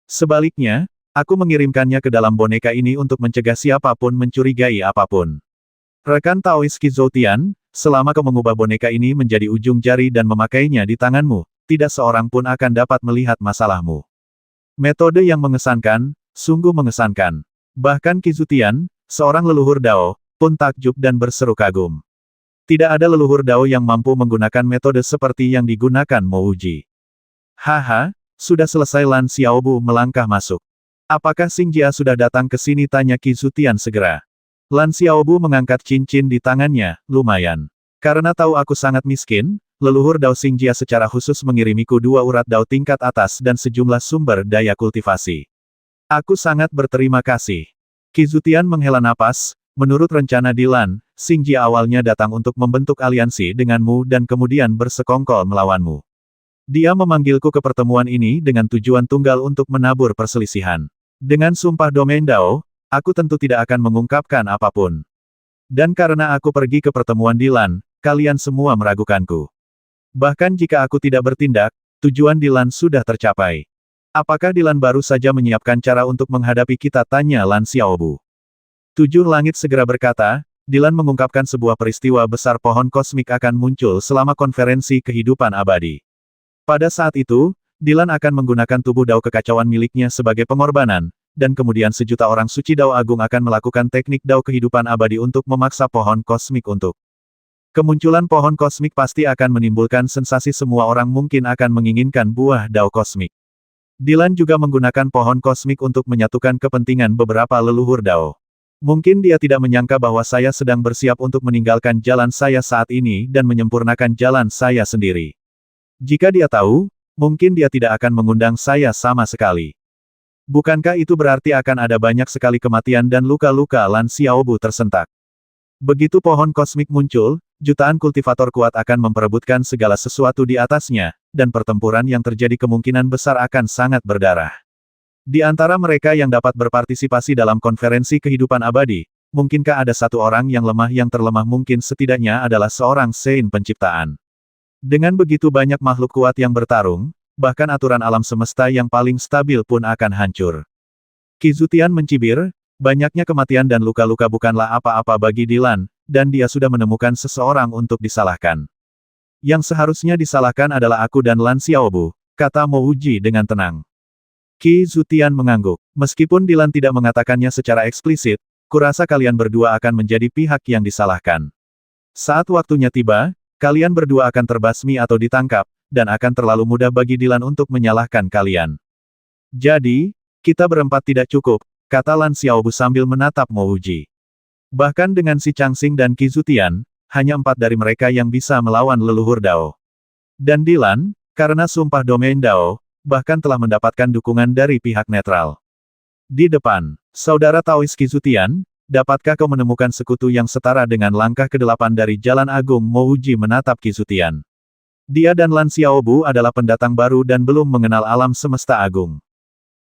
Sebaliknya, aku mengirimkannya ke dalam boneka ini untuk mencegah siapapun mencurigai apapun. Rekan Taois Qi Zutian, selama kau mengubah boneka ini menjadi ujung jari dan memakainya di tanganmu, tidak seorang pun akan dapat melihat masalahmu. Metode yang mengesankan, sungguh mengesankan. Bahkan Qi Zutian, seorang leluhur Dao, pun takjub dan berseru kagum. Tidak ada leluhur Dao yang mampu menggunakan metode seperti yang digunakan Mo Wuji. Haha, sudah selesai. Lan Xiaobu melangkah masuk. Apakah Xingjia sudah datang ke sini? Tanya Qi Zutian segera. Lan Xiaobu mengangkat cincin di tangannya, lumayan. Karena tahu aku sangat miskin, leluhur Dao Xingjia secara khusus mengirimiku 2 urat Dao tingkat atas dan sejumlah sumber daya kultivasi. Aku sangat berterima kasih. Qi Zutian menghela napas, menurut rencana Dilan, Xingjia awalnya datang untuk membentuk aliansi denganmu dan kemudian bersekongkol melawanmu. Dia memanggilku ke pertemuan ini dengan tujuan tunggal untuk menabur perselisihan. Dengan sumpah domain Dao, aku tentu tidak akan mengungkapkan apapun. Dan karena aku pergi ke pertemuan Dilan, kalian semua meragukanku. Bahkan jika aku tidak bertindak, tujuan Dilan sudah tercapai. Apakah Dilan baru saja menyiapkan cara untuk menghadapi kita? Tanya Lan Xiaobu. 7 langit segera berkata, Dilan mengungkapkan sebuah peristiwa besar pohon kosmik akan muncul selama konferensi kehidupan abadi. Pada saat itu, Dilan akan menggunakan tubuh Dao kekacauan miliknya sebagai pengorbanan, dan kemudian sejuta orang suci Dao Agung akan melakukan teknik Dao kehidupan abadi untuk memaksa pohon kosmik untuk. Kemunculan pohon kosmik pasti akan menimbulkan sensasi. Semua orang mungkin akan menginginkan buah Dao kosmik. Dilan juga menggunakan pohon kosmik untuk menyatukan kepentingan beberapa leluhur Dao. Mungkin dia tidak menyangka bahwa saya sedang bersiap untuk meninggalkan jalan saya saat ini dan menyempurnakan jalan saya sendiri. Jika dia tahu, mungkin dia tidak akan mengundang saya sama sekali. Bukankah itu berarti akan ada banyak sekali kematian dan luka-luka? Lan Xiaobu tersentak. Begitu pohon kosmik muncul, jutaan kultivator kuat akan memperebutkan segala sesuatu di atasnya, dan pertempuran yang terjadi kemungkinan besar akan sangat berdarah. Di antara mereka yang dapat berpartisipasi dalam konferensi kehidupan abadi, mungkinkah ada satu orang yang lemah? Yang terlemah mungkin setidaknya adalah seorang Sein penciptaan. Dengan begitu banyak makhluk kuat yang bertarung, bahkan aturan alam semesta yang paling stabil pun akan hancur. Qi Zutian mencibir, banyaknya kematian dan luka-luka bukanlah apa-apa bagi Dilan, dan dia sudah menemukan seseorang untuk disalahkan. Yang seharusnya disalahkan adalah aku dan Lan Xiaobu, kata Mo Wuji dengan tenang. Qi Zutian mengangguk. Meskipun Dilan tidak mengatakannya secara eksplisit, kurasa kalian berdua akan menjadi pihak yang disalahkan. Saat waktunya tiba, kalian berdua akan terbasmi atau ditangkap, dan akan terlalu mudah bagi Dilan untuk menyalahkan kalian. Jadi, kita berempat tidak cukup, kata Lan Xiaobu sambil menatap Mo Wuji. Bahkan dengan si Changxing dan Qi Zutian, hanya 4 dari mereka yang bisa melawan leluhur Dao. Dan Dilan, karena sumpah domain Dao, bahkan telah mendapatkan dukungan dari pihak netral. Di depan, saudara Taois Qi Zutian, dapatkah kau menemukan sekutu yang setara dengan langkah ke-8 dari Jalan Agung? Mo Wuji menatap Qi Zutian. Dia dan Lan Xiaobu adalah pendatang baru dan belum mengenal alam semesta agung.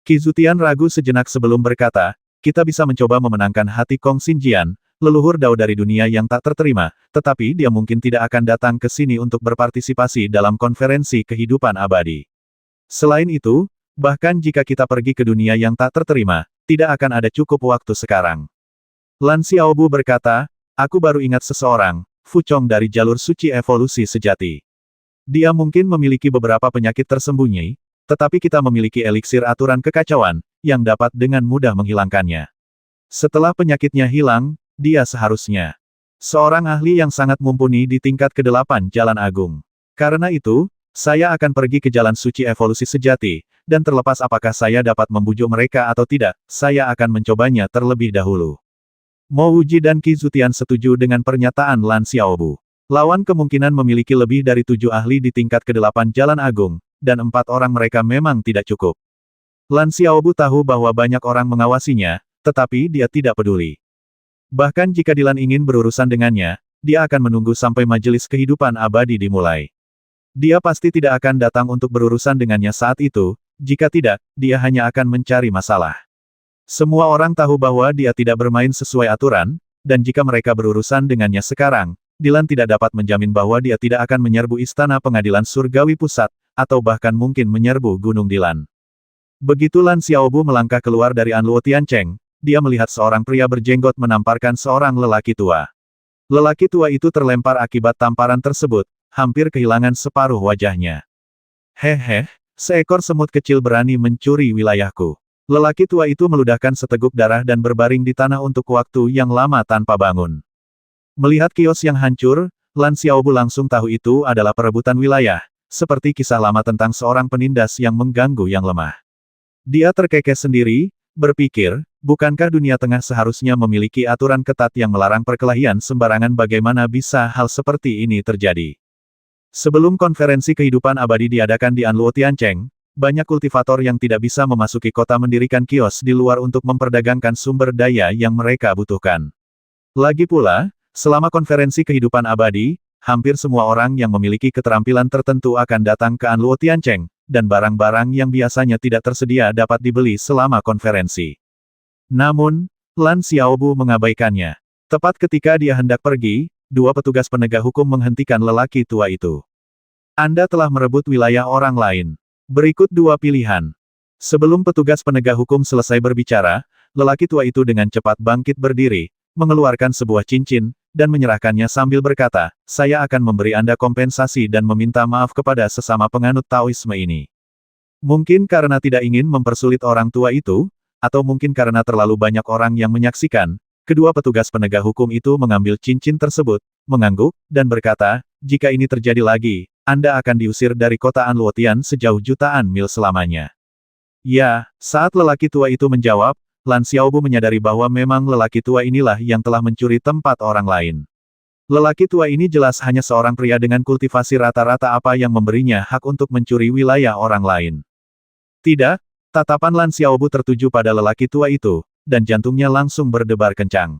Qi Zutian ragu sejenak sebelum berkata, kita bisa mencoba memenangkan hati Kong Xinjian, leluhur Dao dari dunia yang tak terterima, tetapi dia mungkin tidak akan datang ke sini untuk berpartisipasi dalam konferensi kehidupan abadi. Selain itu, bahkan jika kita pergi ke dunia yang tak terterima, tidak akan ada cukup waktu sekarang. Lan Xiaobu berkata, aku baru ingat seseorang, Fu Chong dari jalur suci evolusi sejati. Dia mungkin memiliki beberapa penyakit tersembunyi, tetapi kita memiliki eliksir aturan kekacauan, yang dapat dengan mudah menghilangkannya. Setelah penyakitnya hilang, dia seharusnya seorang ahli yang sangat mumpuni di tingkat ke-8 Jalan Agung. Karena itu, saya akan pergi ke jalan suci evolusi sejati, dan terlepas apakah saya dapat membujuk mereka atau tidak, saya akan mencobanya terlebih dahulu. Mo Wuji dan Qi Zutian setuju dengan pernyataan Lan Xiaobu. Lawan kemungkinan memiliki lebih dari 7 ahli di tingkat ke-8 Jalan Agung, dan 4 orang mereka memang tidak cukup. Lan Xiaobu tahu bahwa banyak orang mengawasinya, tetapi dia tidak peduli. Bahkan jika Dilan ingin berurusan dengannya, dia akan menunggu sampai majelis kehidupan abadi dimulai. Dia pasti tidak akan datang untuk berurusan dengannya saat itu, jika tidak, dia hanya akan mencari masalah. Semua orang tahu bahwa dia tidak bermain sesuai aturan, dan jika mereka berurusan dengannya sekarang, Dilan tidak dapat menjamin bahwa dia tidak akan menyerbu Istana Pengadilan Surgawi Pusat, atau bahkan mungkin menyerbu Gunung Dilan. Begitu Lan Xiaobu melangkah keluar dari Anluo Tiancheng, dia melihat seorang pria berjenggot menamparkan seorang lelaki tua. Lelaki tua itu terlempar akibat tamparan tersebut, hampir kehilangan separuh wajahnya. Hehe, seekor semut kecil berani mencuri wilayahku. Lelaki tua itu meludahkan seteguk darah dan berbaring di tanah untuk waktu yang lama tanpa bangun. Melihat kios yang hancur, Lan Xiaobu langsung tahu itu adalah perebutan wilayah, seperti kisah lama tentang seorang penindas yang mengganggu yang lemah. Dia terkekeh sendiri, berpikir, bukankah dunia tengah seharusnya memiliki aturan ketat yang melarang perkelahian sembarangan? Bagaimana bisa hal seperti ini terjadi? Sebelum konferensi kehidupan abadi diadakan di Anluo Tiancheng, banyak kultivator yang tidak bisa memasuki kota mendirikan kios di luar untuk memperdagangkan sumber daya yang mereka butuhkan. Lagi pula, selama konferensi kehidupan abadi, hampir semua orang yang memiliki keterampilan tertentu akan datang ke Anluo Tiancheng, dan barang-barang yang biasanya tidak tersedia dapat dibeli selama konferensi. Namun, Lan Xiaobu mengabaikannya. Tepat ketika dia hendak pergi, 2 petugas penegak hukum menghentikan lelaki tua itu. Anda telah merebut wilayah orang lain. Berikut 2 pilihan. Sebelum petugas penegak hukum selesai berbicara, lelaki tua itu dengan cepat bangkit berdiri, mengeluarkan sebuah cincin, dan menyerahkannya sambil berkata, saya akan memberi Anda kompensasi dan meminta maaf kepada sesama penganut Taoisme ini. Mungkin karena tidak ingin mempersulit orang tua itu, atau mungkin karena terlalu banyak orang yang menyaksikan, kedua petugas penegak hukum itu mengambil cincin tersebut, mengangguk, dan berkata, jika ini terjadi lagi, Anda akan diusir dari kota Anluo Tian sejauh jutaan mil selamanya. Ya, saat lelaki tua itu menjawab, Lan Xiaobu menyadari bahwa memang lelaki tua inilah yang telah mencuri tempat orang lain. Lelaki tua ini jelas hanya seorang pria dengan kultivasi rata-rata apa yang memberinya hak untuk mencuri wilayah orang lain. Tidak, tatapan Lan Xiaobu tertuju pada lelaki tua itu, dan jantungnya langsung berdebar kencang.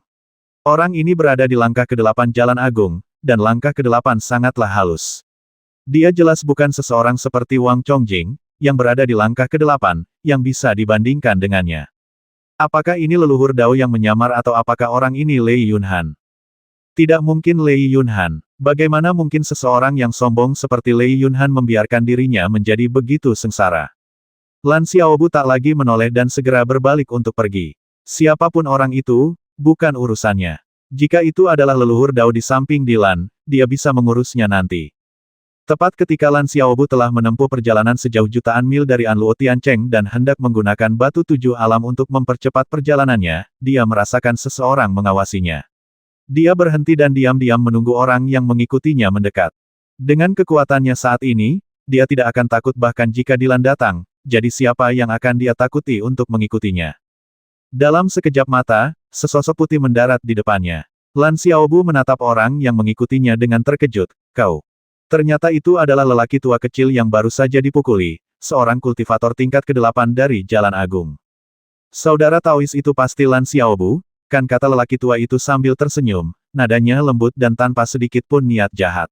Orang ini berada di langkah ke-8 Jalan Agung, dan langkah ke-8 sangatlah halus. Dia jelas bukan seseorang seperti Wang Chongjing, yang berada di langkah ke-8, yang bisa dibandingkan dengannya. Apakah ini leluhur Dao yang menyamar atau apakah orang ini Lei Yunhan? Tidak mungkin Lei Yunhan. Bagaimana mungkin seseorang yang sombong seperti Lei Yunhan membiarkan dirinya menjadi begitu sengsara? Lan Xiaobu tak lagi menoleh dan segera berbalik untuk pergi. Siapapun orang itu, bukan urusannya. Jika itu adalah leluhur Dao di samping Dilan, dia bisa mengurusnya nanti. Tepat ketika Lan Xiaobu telah menempuh perjalanan sejauh jutaan mil dari Anluo Tiancheng dan hendak menggunakan batu tujuh alam untuk mempercepat perjalanannya, dia merasakan seseorang mengawasinya. Dia berhenti dan diam-diam menunggu orang yang mengikutinya mendekat. Dengan kekuatannya saat ini, dia tidak akan takut bahkan jika Dilan datang, jadi siapa yang akan dia takuti untuk mengikutinya. Dalam sekejap mata, sesosok putih mendarat di depannya. Lan Xiaobu menatap orang yang mengikutinya dengan terkejut. Kau. Ternyata itu adalah lelaki tua kecil yang baru saja dipukuli, seorang kultivator tingkat ke-8 dari Jalan Agung. Saudara Taois itu pasti Lan Xiaobu, kan, kata lelaki tua itu sambil tersenyum, nadanya lembut dan tanpa sedikit pun niat jahat.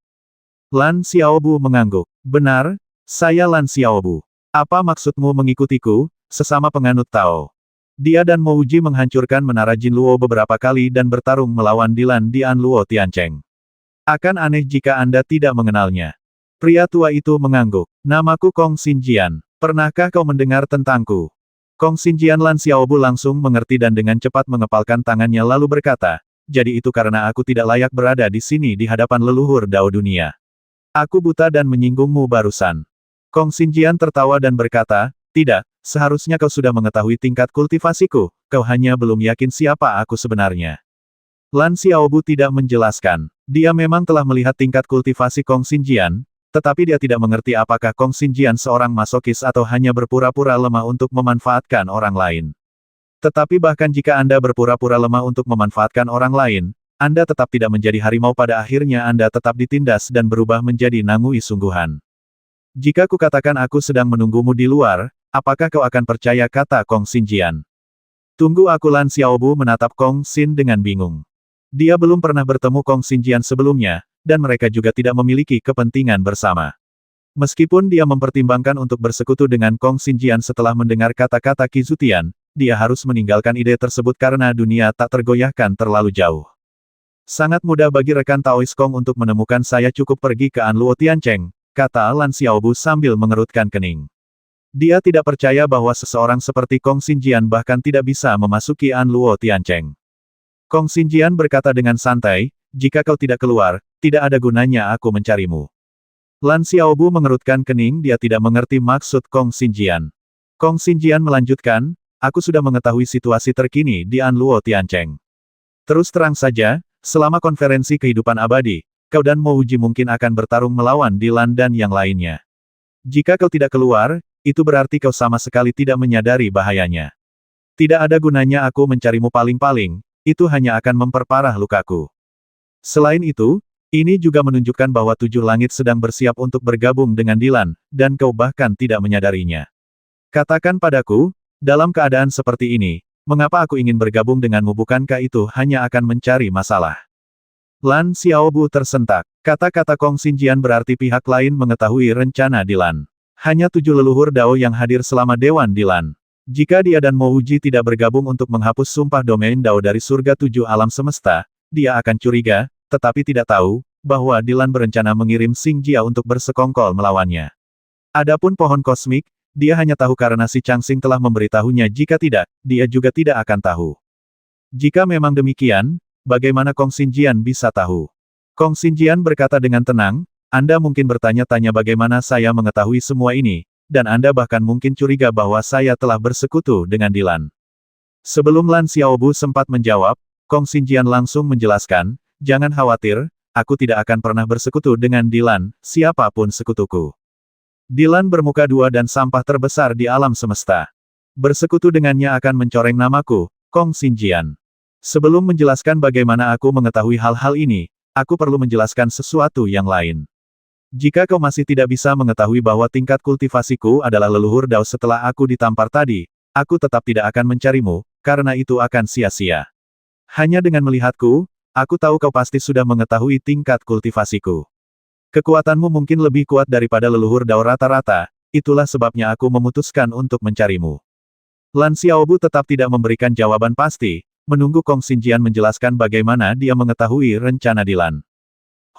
Lan Xiaobu mengangguk. Benar, saya Lan Xiaobu. Apa maksudmu mengikutiku, sesama penganut Tao? Dia dan Mouji menghancurkan menara Jinluo beberapa kali dan bertarung melawan Dilan di Anluo Tiancheng. Akan aneh jika Anda tidak mengenalnya. Pria tua itu mengangguk. Namaku Kong Xinjian. Pernahkah kau mendengar tentangku? Kong Xinjian. Lan Xiaobu langsung mengerti dan dengan cepat mengepalkan tangannya lalu berkata, jadi itu karena aku tidak layak berada di sini di hadapan leluhur Dao dunia. Aku buta dan menyinggungmu barusan. Kong Xinjian tertawa dan berkata, tidak, seharusnya kau sudah mengetahui tingkat kultivasiku, kau hanya belum yakin siapa aku sebenarnya. Lan Xiaobu tidak menjelaskan. Dia memang telah melihat tingkat kultivasi Kong Xinjian, tetapi dia tidak mengerti apakah Kong Xinjian seorang masokis atau hanya berpura-pura lemah untuk memanfaatkan orang lain. Tetapi bahkan jika Anda berpura-pura lemah untuk memanfaatkan orang lain, Anda tetap tidak menjadi harimau, pada akhirnya Anda tetap ditindas dan berubah menjadi nangui sungguhan. Jika kukatakan aku sedang menunggumu di luar, apakah kau akan percaya, kata Kong Xinjian. Tunggu aku. Lan Xiaobu menatap Kong Xin dengan bingung. Dia belum pernah bertemu Kong Xinjian sebelumnya, dan mereka juga tidak memiliki kepentingan bersama. Meskipun dia mempertimbangkan untuk bersekutu dengan Kong Xinjian setelah mendengar kata-kata Qi Zutian, dia harus meninggalkan ide tersebut karena dunia tak tergoyahkan terlalu jauh. Sangat mudah bagi rekan Taois Kong untuk menemukan saya, cukup pergi ke Anluo Tiancheng, kata Lan Xiaobu sambil mengerutkan kening. Dia tidak percaya bahwa seseorang seperti Kong Xinjian bahkan tidak bisa memasuki Anluo Tiancheng. Kong Xinjian berkata dengan santai, jika kau tidak keluar, tidak ada gunanya aku mencarimu. Lan Xiaobu mengerutkan kening, dia tidak mengerti maksud Kong Xinjian. Kong Xinjian melanjutkan, aku sudah mengetahui situasi terkini di Anluo Tiancheng. Terus terang saja, selama konferensi kehidupan abadi, kau dan Mouji mungkin akan bertarung melawan Dilan dan yang lainnya. Jika kau tidak keluar, itu berarti kau sama sekali tidak menyadari bahayanya. Tidak ada gunanya aku mencarimu, paling-paling itu hanya akan memperparah lukaku. Selain itu, ini juga menunjukkan bahwa tujuh langit sedang bersiap untuk bergabung dengan Dilan, dan kau bahkan tidak menyadarinya. Katakan padaku, dalam keadaan seperti ini, mengapa aku ingin bergabung denganmu? Bukankah itu hanya akan mencari masalah? Lan Xiaobu tersentak. Kata-kata Kong Xinjian berarti pihak lain mengetahui rencana Dilan. Hanya 7 leluhur Dao yang hadir selama Dewan Dilan. Jika dia dan Mouji tidak bergabung untuk menghapus sumpah domain Dao dari surga 7 alam semesta, dia akan curiga, tetapi tidak tahu, bahwa Dilan berencana mengirim Xingjia untuk bersekongkol melawannya. Adapun pohon kosmik, dia hanya tahu karena si Changxing telah memberitahunya, jika tidak, dia juga tidak akan tahu. Jika memang demikian, bagaimana Kong Xinjian bisa tahu? Kong Xinjian berkata dengan tenang, Anda mungkin bertanya-tanya bagaimana saya mengetahui semua ini, dan Anda bahkan mungkin curiga bahwa saya telah bersekutu dengan Dilan. Sebelum Lan Xiaobu sempat menjawab, Kong Xinjian langsung menjelaskan, jangan khawatir, aku tidak akan pernah bersekutu dengan Dilan, siapapun sekutuku. Dilan bermuka dua dan sampah terbesar di alam semesta. Bersekutu dengannya akan mencoreng namaku, Kong Xinjian. Sebelum menjelaskan bagaimana aku mengetahui hal-hal ini, aku perlu menjelaskan sesuatu yang lain. Jika kau masih tidak bisa mengetahui bahwa tingkat kultivasiku adalah leluhur Dao setelah aku ditampar tadi, aku tetap tidak akan mencarimu, karena itu akan sia-sia. Hanya dengan melihatku, aku tahu kau pasti sudah mengetahui tingkat kultivasiku. Kekuatanmu mungkin lebih kuat daripada leluhur Dao rata-rata, itulah sebabnya aku memutuskan untuk mencarimu. Lan Xiaobu tetap tidak memberikan jawaban pasti, menunggu Kong Xinjian menjelaskan bagaimana dia mengetahui rencana Dilan.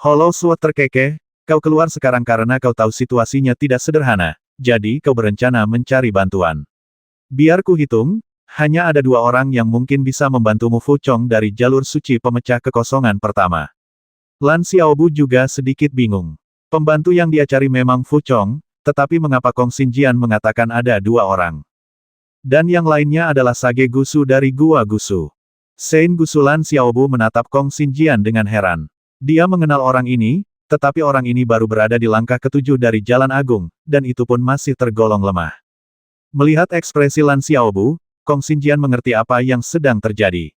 Hollow Sword terkekeh, kau keluar sekarang karena kau tahu situasinya tidak sederhana, jadi kau berencana mencari bantuan. Biar ku hitung, hanya ada 2 orang yang mungkin bisa membantumu. Fu Chong dari jalur suci pemecah kekosongan pertama. Lan Xiaobu juga sedikit bingung. Pembantu yang dia cari memang Fu Chong, tetapi mengapa Kong Xinjian mengatakan ada 2 orang? Dan yang lainnya adalah Sage Gusu dari Gua Gusu. Sein Gusu Lan Xiaobu menatap Kong Xinjian dengan heran. Dia mengenal orang ini, tetapi orang ini baru berada di langkah ke-7 dari Jalan Agung, dan itu pun masih tergolong lemah. Melihat ekspresi Lan Xiaobu, Kong Xinjian mengerti apa yang sedang terjadi.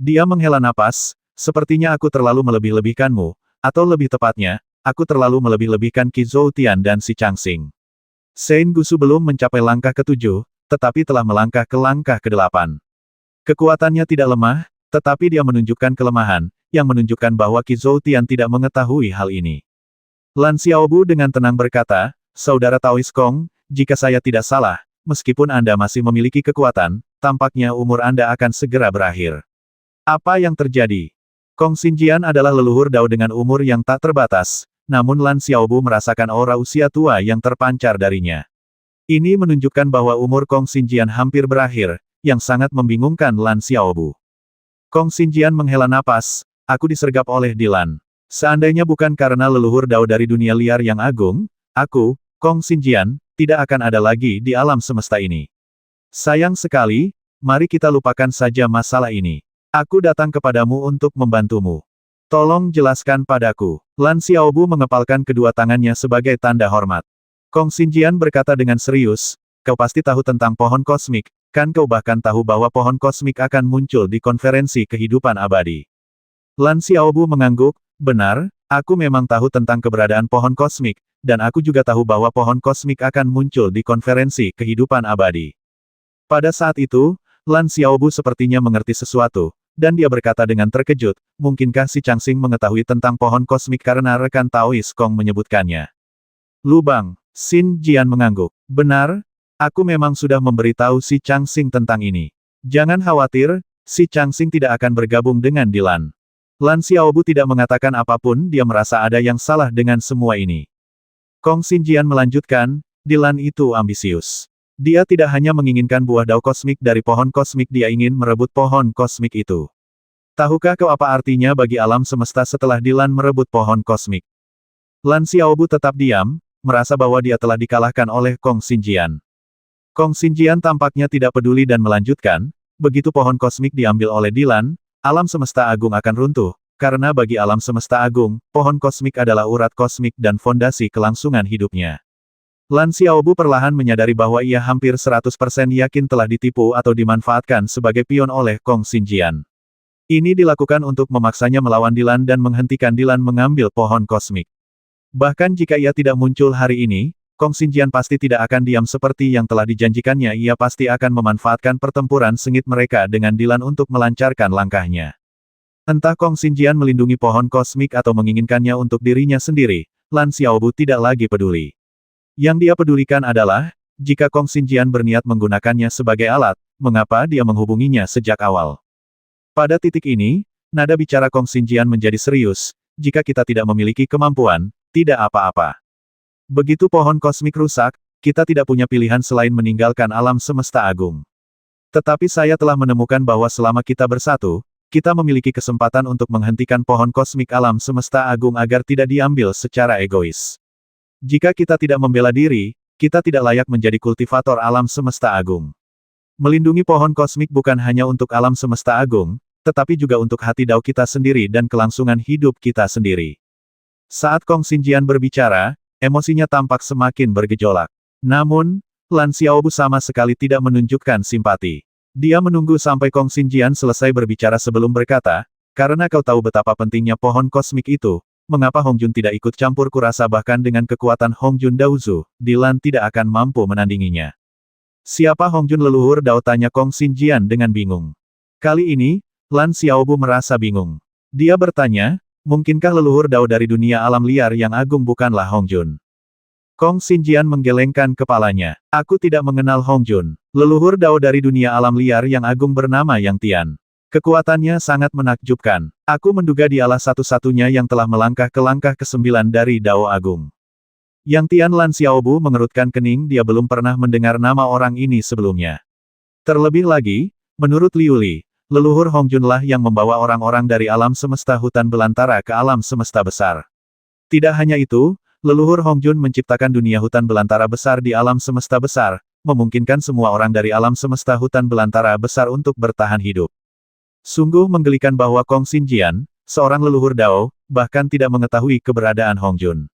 Dia menghela napas, sepertinya aku terlalu melebih-lebihkanmu, atau lebih tepatnya, aku terlalu melebih-lebihkan Qi Zhoutian dan si Changxing. Sein Gusu belum mencapai langkah ke-7, tetapi telah melangkah ke langkah ke-8. Kekuatannya tidak lemah, tetapi dia menunjukkan kelemahan, yang menunjukkan bahwa Qi Zhoutian tidak mengetahui hal ini. Lan Xiaobu dengan tenang berkata, Saudara Taoist Kong, jika saya tidak salah, meskipun Anda masih memiliki kekuatan, tampaknya umur Anda akan segera berakhir. Apa yang terjadi? Kong Xinjian adalah leluhur Dao dengan umur yang tak terbatas, namun Lan Xiaobu merasakan aura usia tua yang terpancar darinya. Ini menunjukkan bahwa umur Kong Xinjian hampir berakhir, yang sangat membingungkan Lan Xiaobu. Kong Xinjian menghela napas, aku disergap oleh Dilan. Seandainya bukan karena leluhur Dao dari dunia liar yang agung, aku, Kong Xinjian, tidak akan ada lagi di alam semesta ini. Sayang sekali, mari kita lupakan saja masalah ini. Aku datang kepadamu untuk membantumu. Tolong jelaskan padaku. Lan Xiaobu mengepalkan kedua tangannya sebagai tanda hormat. Kong Xinjian berkata dengan serius, kau pasti tahu tentang pohon kosmik, kan kau bahkan tahu bahwa pohon kosmik akan muncul di konferensi kehidupan abadi. Lan Xiaobu mengangguk, benar, aku memang tahu tentang keberadaan pohon kosmik, dan aku juga tahu bahwa pohon kosmik akan muncul di konferensi kehidupan abadi. Pada saat itu, Lan Xiaobu sepertinya mengerti sesuatu, dan dia berkata dengan terkejut, mungkinkah si Changxing mengetahui tentang pohon kosmik karena rekan Taoist Kong menyebutkannya? Lubang, Xin Jian mengangguk. Benar, aku memang sudah memberitahu si Changxing tentang ini. Jangan khawatir, si Changxing tidak akan bergabung dengan Dilan. Lan Xiaobu tidak mengatakan apapun, dia merasa ada yang salah dengan semua ini. Kong Xinjian melanjutkan, Dilan itu ambisius. Dia tidak hanya menginginkan buah dao kosmik dari pohon kosmik, dia ingin merebut pohon kosmik itu. Tahukah kau apa artinya bagi alam semesta setelah Dilan merebut pohon kosmik? Lan Xiaobu tetap diam, merasa bahwa dia telah dikalahkan oleh Kong Xinjian. Kong Xinjian tampaknya tidak peduli dan melanjutkan, begitu pohon kosmik diambil oleh Dilan, alam semesta agung akan runtuh, karena bagi alam semesta agung, pohon kosmik adalah urat kosmik dan fondasi kelangsungan hidupnya. Lan Xiaobu perlahan menyadari bahwa ia hampir 100% yakin telah ditipu atau dimanfaatkan sebagai pion oleh Kong Xinjian. Ini dilakukan untuk memaksanya melawan Dilan dan menghentikan Dilan mengambil pohon kosmik. Bahkan jika ia tidak muncul hari ini, Kong Xinjian pasti tidak akan diam seperti yang telah dijanjikannya, ia pasti akan memanfaatkan pertempuran sengit mereka dengan Dilan untuk melancarkan langkahnya. Entah Kong Xinjian melindungi pohon kosmik atau menginginkannya untuk dirinya sendiri, Lan Xiaobu tidak lagi peduli. Yang dia pedulikan adalah, jika Kong Xinjian berniat menggunakannya sebagai alat, mengapa dia menghubunginya sejak awal. Pada titik ini, nada bicara Kong Xinjian menjadi serius, jika kita tidak memiliki kemampuan, tidak apa-apa. Begitu pohon kosmik rusak, kita tidak punya pilihan selain meninggalkan alam semesta agung. Tetapi saya telah menemukan bahwa selama kita bersatu, kita memiliki kesempatan untuk menghentikan pohon kosmik alam semesta agung agar tidak diambil secara egois. Jika kita tidak membela diri, kita tidak layak menjadi kultivator alam semesta agung. Melindungi pohon kosmik bukan hanya untuk alam semesta agung, tetapi juga untuk hati dao kita sendiri dan kelangsungan hidup kita sendiri. Saat Kong Xinjian berbicara, emosinya tampak semakin bergejolak. Namun, Lan Xiaobu sama sekali tidak menunjukkan simpati. Dia menunggu sampai Kong Xinjian selesai berbicara sebelum berkata, karena kau tahu betapa pentingnya pohon kosmik itu, mengapa Hong Jun tidak ikut campur? Kurasa bahkan dengan kekuatan Hong Jun Daozu, Dilan tidak akan mampu menandinginya. Siapa Hong Jun leluhur Dao? Tanya Kong Xinjian dengan bingung. Kali ini, Lan Xiaobu merasa bingung. Dia bertanya, mungkinkah leluhur Dao dari dunia alam liar yang agung bukanlah Hong Jun? Kong Xinjian menggelengkan kepalanya. Aku tidak mengenal Hong Jun. Leluhur Dao dari dunia alam liar yang agung bernama Yang Tian. Kekuatannya sangat menakjubkan. Aku menduga dialah satu-satunya yang telah melangkah ke langkah ke-9 dari Dao Agung. Yang Tian. Lan Xiaobu mengerutkan kening, dia belum pernah mendengar nama orang ini sebelumnya. Terlebih lagi, menurut Liu Li, leluhur Hong Junlah yang membawa orang-orang dari alam semesta hutan belantara ke alam semesta besar. Tidak hanya itu, Leluhur Hongjun menciptakan dunia hutan belantara besar di alam semesta besar, memungkinkan semua orang dari alam semesta hutan belantara besar untuk bertahan hidup. Sungguh menggelikan bahwa Kong Xinjian, seorang leluhur Dao, bahkan tidak mengetahui keberadaan Hongjun.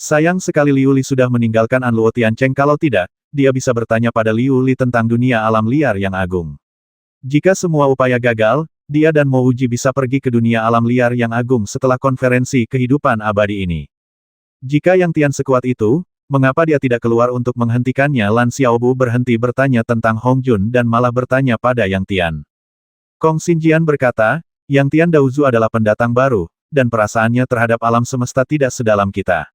Sayang sekali Liu Li sudah meninggalkan An Luo Tiancheng, kalau tidak, dia bisa bertanya pada Liu Li tentang dunia alam liar yang agung. Jika semua upaya gagal, dia dan Mo Wuji bisa pergi ke dunia alam liar yang agung setelah konferensi kehidupan abadi ini. Jika Yang Tian sekuat itu, mengapa dia tidak keluar untuk menghentikannya? Lan Xiaobu berhenti bertanya tentang Hongjun dan malah bertanya pada Yang Tian. Kong Xinjian berkata, Yang Tian Daozu adalah pendatang baru, dan perasaannya terhadap alam semesta tidak sedalam kita.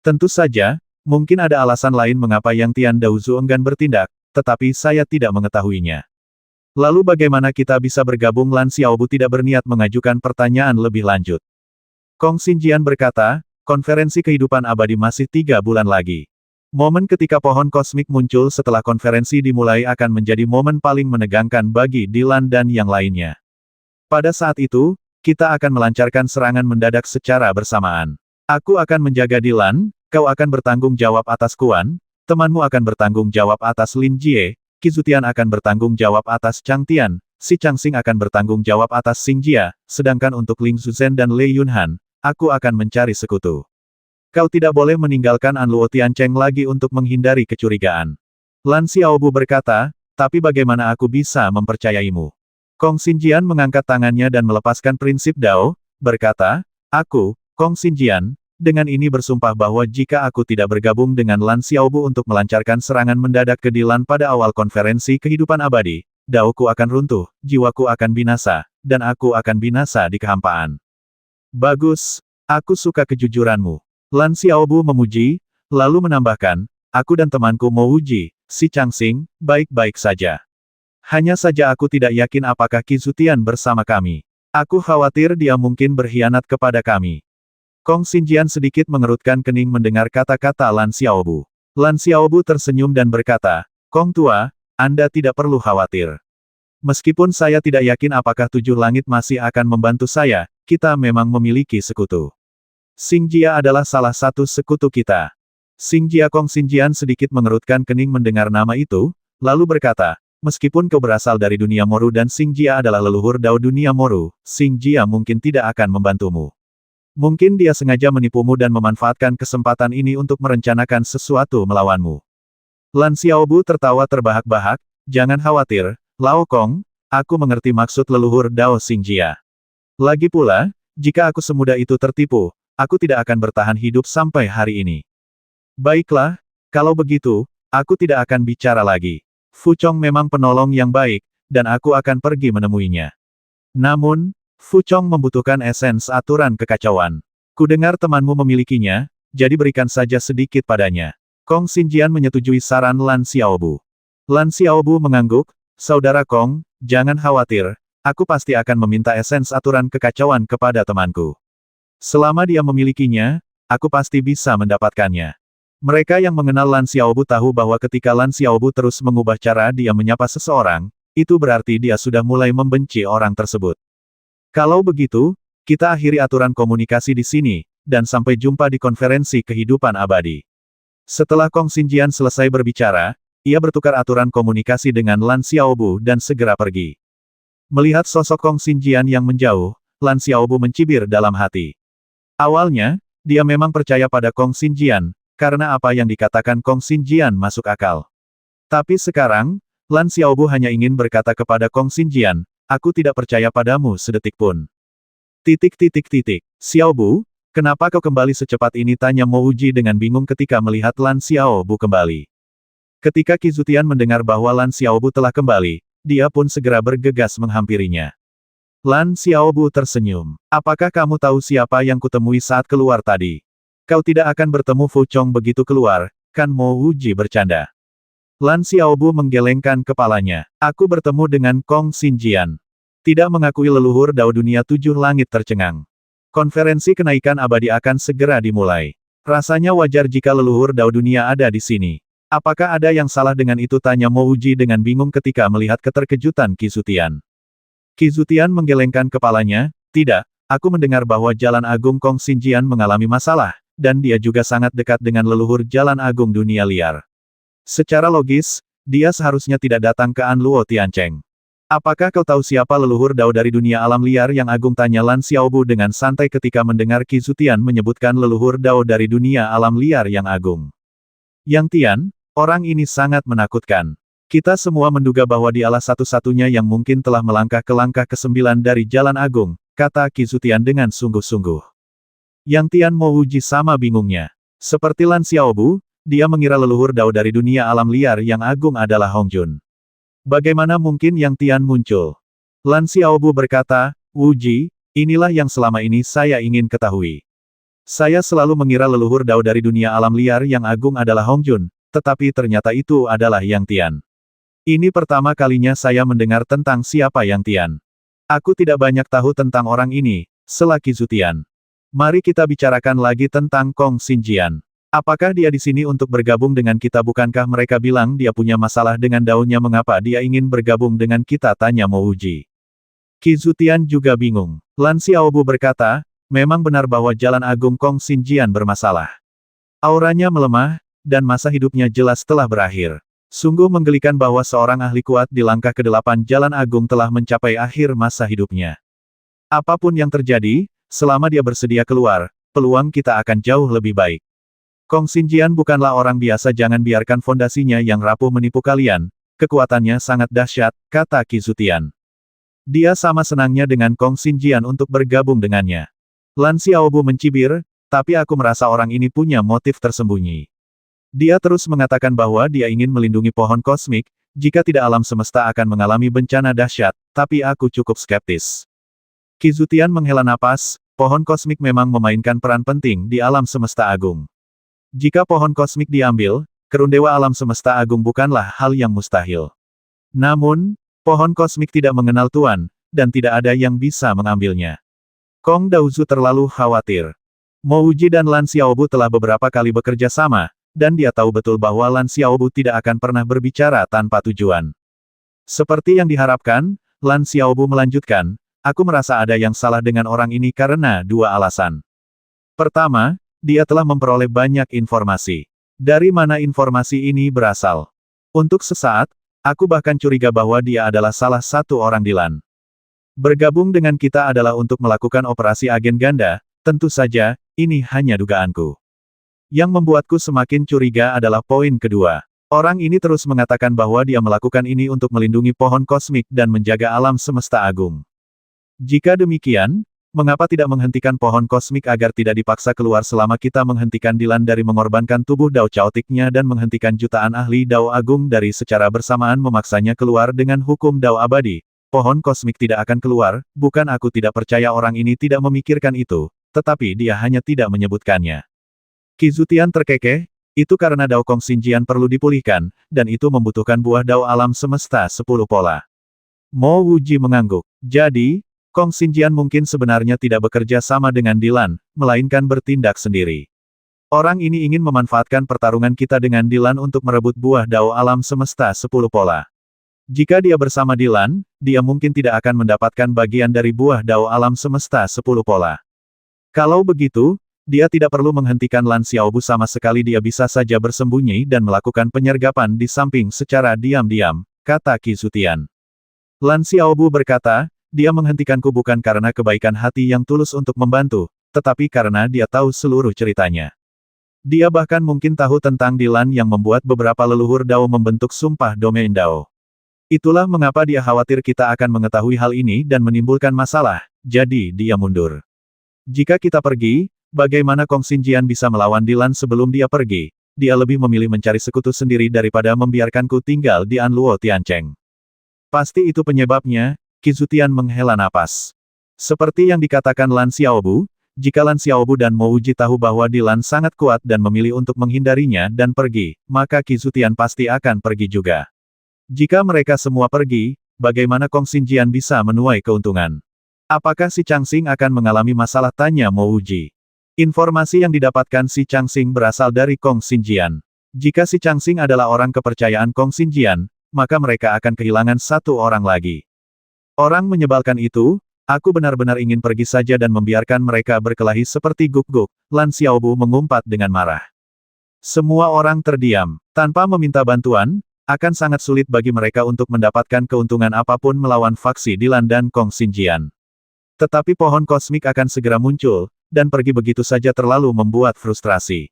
Tentu saja, mungkin ada alasan lain mengapa Yang Tian Daozu enggan bertindak, tetapi saya tidak mengetahuinya. Lalu bagaimana kita bisa bergabung? Lan Xiaobu tidak berniat mengajukan pertanyaan lebih lanjut. Kong Xinjian berkata, konferensi kehidupan abadi masih 3 bulan lagi. Momen ketika pohon kosmik muncul setelah konferensi dimulai akan menjadi momen paling menegangkan bagi Dilan dan yang lainnya. Pada saat itu, kita akan melancarkan serangan mendadak secara bersamaan. Aku akan menjaga Dilan, kau akan bertanggung jawab atas Kuan, temanmu akan bertanggung jawab atas Lin Jie, Qizutian akan bertanggung jawab atas Chang Tian, si Changxing akan bertanggung jawab atas Xing Jia, sedangkan untuk Ling Zuzhen dan Lei Yunhan, aku akan mencari sekutu. Kau tidak boleh meninggalkan An Luo Tiancheng lagi untuk menghindari kecurigaan. Lan Xiaobu berkata, tapi bagaimana aku bisa mempercayaimu? Kong Xinjian mengangkat tangannya dan melepaskan prinsip Dao, berkata, aku, Kong Xinjian, dengan ini bersumpah bahwa jika aku tidak bergabung dengan Lan Xiaobu untuk melancarkan serangan mendadak ke Dilan pada awal konferensi kehidupan abadi, Daoku akan runtuh, jiwaku akan binasa, dan aku akan binasa di kehampaan. Bagus, aku suka kejujuranmu. Lan Xiaobu memuji, lalu menambahkan, aku dan temanku Mo Wuji, si Changxing, baik-baik saja. Hanya saja aku tidak yakin apakah Qizutian bersama kami. Aku khawatir dia mungkin berkhianat kepada kami. Kong Xinjian sedikit mengerutkan kening mendengar kata-kata Lan Xiaobu. Lan Xiaobu tersenyum dan berkata, Kong Tua, Anda tidak perlu khawatir. Meskipun saya tidak yakin apakah 7 langit masih akan membantu saya, kita memang memiliki sekutu. Xing Jia adalah salah satu sekutu kita. Xing Jia. Kong Xinjian sedikit mengerutkan kening mendengar nama itu, lalu berkata, meskipun kau berasal dari dunia Moru dan Xing Jia adalah leluhur Dao dunia Moru, Xing Jia mungkin tidak akan membantumu. Mungkin dia sengaja menipumu dan memanfaatkan kesempatan ini untuk merencanakan sesuatu melawanmu. Lan Xiaobu tertawa terbahak-bahak, jangan khawatir, Lao Kong, aku mengerti maksud leluhur Dao Xing Jia. Lagi pula, jika aku semudah itu tertipu, aku tidak akan bertahan hidup sampai hari ini. Baiklah, kalau begitu, aku tidak akan bicara lagi. Fu Chong memang penolong yang baik, dan aku akan pergi menemuinya. Namun, Fu Chong membutuhkan esens aturan kekacauan. Kudengar temanmu memilikinya, jadi berikan saja sedikit padanya. Kong Xinjian menyetujui saran Lan Xiaobu. Lan Xiaobu mengangguk, saudara Kong, jangan khawatir, aku pasti akan meminta esens aturan kekacauan kepada temanku. Selama dia memilikinya, aku pasti bisa mendapatkannya. Mereka yang mengenal Lan Xiaobu tahu bahwa ketika Lan Xiaobu terus mengubah cara dia menyapa seseorang, itu berarti dia sudah mulai membenci orang tersebut. Kalau begitu, kita akhiri aturan komunikasi di sini, dan sampai jumpa di konferensi kehidupan abadi. Setelah Kong Xinjian selesai berbicara, ia bertukar aturan komunikasi dengan Lan Xiaobu dan segera pergi. Melihat sosok Kong Xinjian yang menjauh, Lan Xiaobu mencibir dalam hati. Awalnya, dia memang percaya pada Kong Xinjian, karena apa yang dikatakan Kong Xinjian masuk akal. Tapi sekarang, Lan Xiaobu hanya ingin berkata kepada Kong Xinjian, aku tidak percaya padamu sedetik pun. Xiaobu, kenapa kau kembali secepat ini? Tanya Mo Wuji dengan bingung ketika melihat Lan Xiaobu kembali. Ketika Qizutian mendengar bahwa Lan Xiaobu telah kembali, dia pun segera bergegas menghampirinya. Lan Xiaobu tersenyum. Apakah kamu tahu siapa yang kutemui saat keluar tadi? Kau tidak akan bertemu Fu Chong begitu keluar, kan? Mo Wuji bercanda. Lan Xiaobu menggelengkan kepalanya. Aku bertemu dengan Kong Xinjian. Tidak mengakui leluhur Dao dunia 7 langit tercengang. Konferensi kenaikan abadi akan segera dimulai. Rasanya wajar jika leluhur Dao dunia ada di sini. Apakah ada yang salah dengan itu? Tanya Mo Wuji dengan bingung ketika melihat keterkejutan Qizutian. Qizutian menggelengkan kepalanya, tidak, aku mendengar bahwa Jalan Agung Kong Xinjian mengalami masalah, dan dia juga sangat dekat dengan leluhur Jalan Agung Dunia Liar. Secara logis, dia seharusnya tidak datang ke Anluo Tiancheng. Apakah kau tahu siapa leluhur Dao dari dunia alam liar yang agung, tanya Lan Xiaobu dengan santai ketika mendengar Qi Zutian menyebutkan leluhur Dao dari dunia alam liar yang agung. Yang Tian, orang ini sangat menakutkan. Kita semua menduga bahwa dialah satu-satunya yang mungkin telah melangkah ke langkah ke-9 dari Jalan Agung, kata Qi Zutian dengan sungguh-sungguh. Yang Tian Mouji sama bingungnya. Seperti Lan Xiaobu, dia mengira leluhur Dao dari dunia alam liar yang agung adalah Hongjun. Bagaimana mungkin Yang Tian muncul? Lan Xiaobu berkata, Wuji, inilah yang selama ini saya ingin ketahui. Saya selalu mengira leluhur Dao dari dunia alam liar yang agung adalah Hongjun, tetapi ternyata itu adalah Yang Tian. Ini pertama kalinya saya mendengar tentang siapa Yang Tian. Aku tidak banyak tahu tentang orang ini, sela Qi Zutian. Mari kita bicarakan lagi tentang Kong Xinjian. Apakah dia di sini untuk bergabung dengan kita? Bukankah mereka bilang dia punya masalah dengan daunnya? Mengapa dia ingin bergabung dengan kita? Tanya Mouji. Qi Zutian juga bingung. Lan Xiaobu berkata, memang benar bahwa Jalan Agung Kong Xinjian bermasalah. Auranya melemah, dan masa hidupnya jelas telah berakhir. Sungguh menggelikan bahwa seorang ahli kuat di langkah ke-8 Jalan Agung telah mencapai akhir masa hidupnya. Apapun yang terjadi, selama dia bersedia keluar, peluang kita akan jauh lebih baik. Kong Xinjian bukanlah orang biasa, jangan biarkan fondasinya yang rapuh menipu kalian, kekuatannya sangat dahsyat, kata Qi Zutian. Dia sama senangnya dengan Kong Xinjian untuk bergabung dengannya. Lan Xiaobu mencibir, tapi aku merasa orang ini punya motif tersembunyi. Dia terus mengatakan bahwa dia ingin melindungi pohon kosmik, jika tidak alam semesta akan mengalami bencana dahsyat, tapi aku cukup skeptis. Qi Zutian menghela napas, pohon kosmik memang memainkan peran penting di alam semesta agung. Jika pohon kosmik diambil, kerundewa alam semesta agung bukanlah hal yang mustahil. Namun, pohon kosmik tidak mengenal tuan, dan tidak ada yang bisa mengambilnya. Kong Daozu terlalu khawatir. Mouji dan Lan Xiaobu telah beberapa kali bekerja sama, dan dia tahu betul bahwa Lan Xiaobu tidak akan pernah berbicara tanpa tujuan. Seperti yang diharapkan, Lan Xiaobu melanjutkan, aku merasa ada yang salah dengan orang ini karena dua alasan. Pertama, dia telah memperoleh banyak informasi. Dari mana informasi ini berasal? Untuk sesaat, aku bahkan curiga bahwa dia adalah salah satu orang di LAN. Bergabung dengan kita adalah untuk melakukan operasi agen ganda, tentu saja, ini hanya dugaanku. Yang membuatku semakin curiga adalah poin kedua. Orang ini terus mengatakan bahwa dia melakukan ini untuk melindungi pohon kosmik dan menjaga alam semesta agung. Jika demikian, mengapa tidak menghentikan pohon kosmik agar tidak dipaksa keluar selama kita menghentikan Dilan dari mengorbankan tubuh Dao Chaotiknya dan menghentikan jutaan ahli Dao Agung dari secara bersamaan memaksanya keluar dengan hukum Dao abadi? Pohon kosmik tidak akan keluar, bukan aku tidak percaya orang ini tidak memikirkan itu, tetapi dia hanya tidak menyebutkannya. Qi Zutian terkekeh, itu karena Dao Kong Xinjian perlu dipulihkan, dan itu membutuhkan buah Dao alam semesta 10 pola. Mo Wuji mengangguk. Jadi, Kong Xinjian mungkin sebenarnya tidak bekerja sama dengan Dilan, melainkan bertindak sendiri. Orang ini ingin memanfaatkan pertarungan kita dengan Dilan untuk merebut buah Dao alam semesta 10 pola. Jika dia bersama Dilan, dia mungkin tidak akan mendapatkan bagian dari buah Dao alam semesta 10 pola. Kalau begitu, dia tidak perlu menghentikan Lan Xiaobu sama sekali, dia bisa saja bersembunyi dan melakukan penyergapan di samping secara diam-diam, kata Qi Zutian. Lan Xiaobu berkata, dia menghentikanku bukan karena kebaikan hati yang tulus untuk membantu, tetapi karena dia tahu seluruh ceritanya. Dia bahkan mungkin tahu tentang Dilan yang membuat beberapa leluhur Dao membentuk sumpah domain Dao. Itulah mengapa dia khawatir kita akan mengetahui hal ini dan menimbulkan masalah, jadi dia mundur. Jika kita pergi, bagaimana Kong Xinjian bisa melawan Dilan sebelum dia pergi? Dia lebih memilih mencari sekutu sendiri daripada membiarkanku tinggal di Anluo Tiancheng. Pasti itu penyebabnya, Qi Zutian menghela napas. Seperti yang dikatakan Lan Xiaobu, jika Lan Xiaobu dan Mo Wuji tahu bahwa Dilan sangat kuat dan memilih untuk menghindarinya dan pergi, maka Qi Zutian pasti akan pergi juga. Jika mereka semua pergi, bagaimana Kong Xinjian bisa menuai keuntungan? Apakah si Changxing akan mengalami masalah? Tanya Mo Wuji. Informasi yang didapatkan si Changxing berasal dari Kong Xinjian. Jika si Changxing adalah orang kepercayaan Kong Xinjian, maka mereka akan kehilangan satu orang lagi. Orang menyebalkan itu, Aku benar-benar ingin pergi saja dan membiarkan mereka berkelahi seperti guk-guk, Lan Xiaobu mengumpat dengan marah. Semua orang terdiam. Tanpa meminta bantuan, akan sangat sulit bagi mereka untuk mendapatkan keuntungan apapun melawan faksi Dilan dan Kong Xinjian. Tetapi pohon kosmik akan segera muncul, dan pergi begitu saja terlalu membuat frustrasi.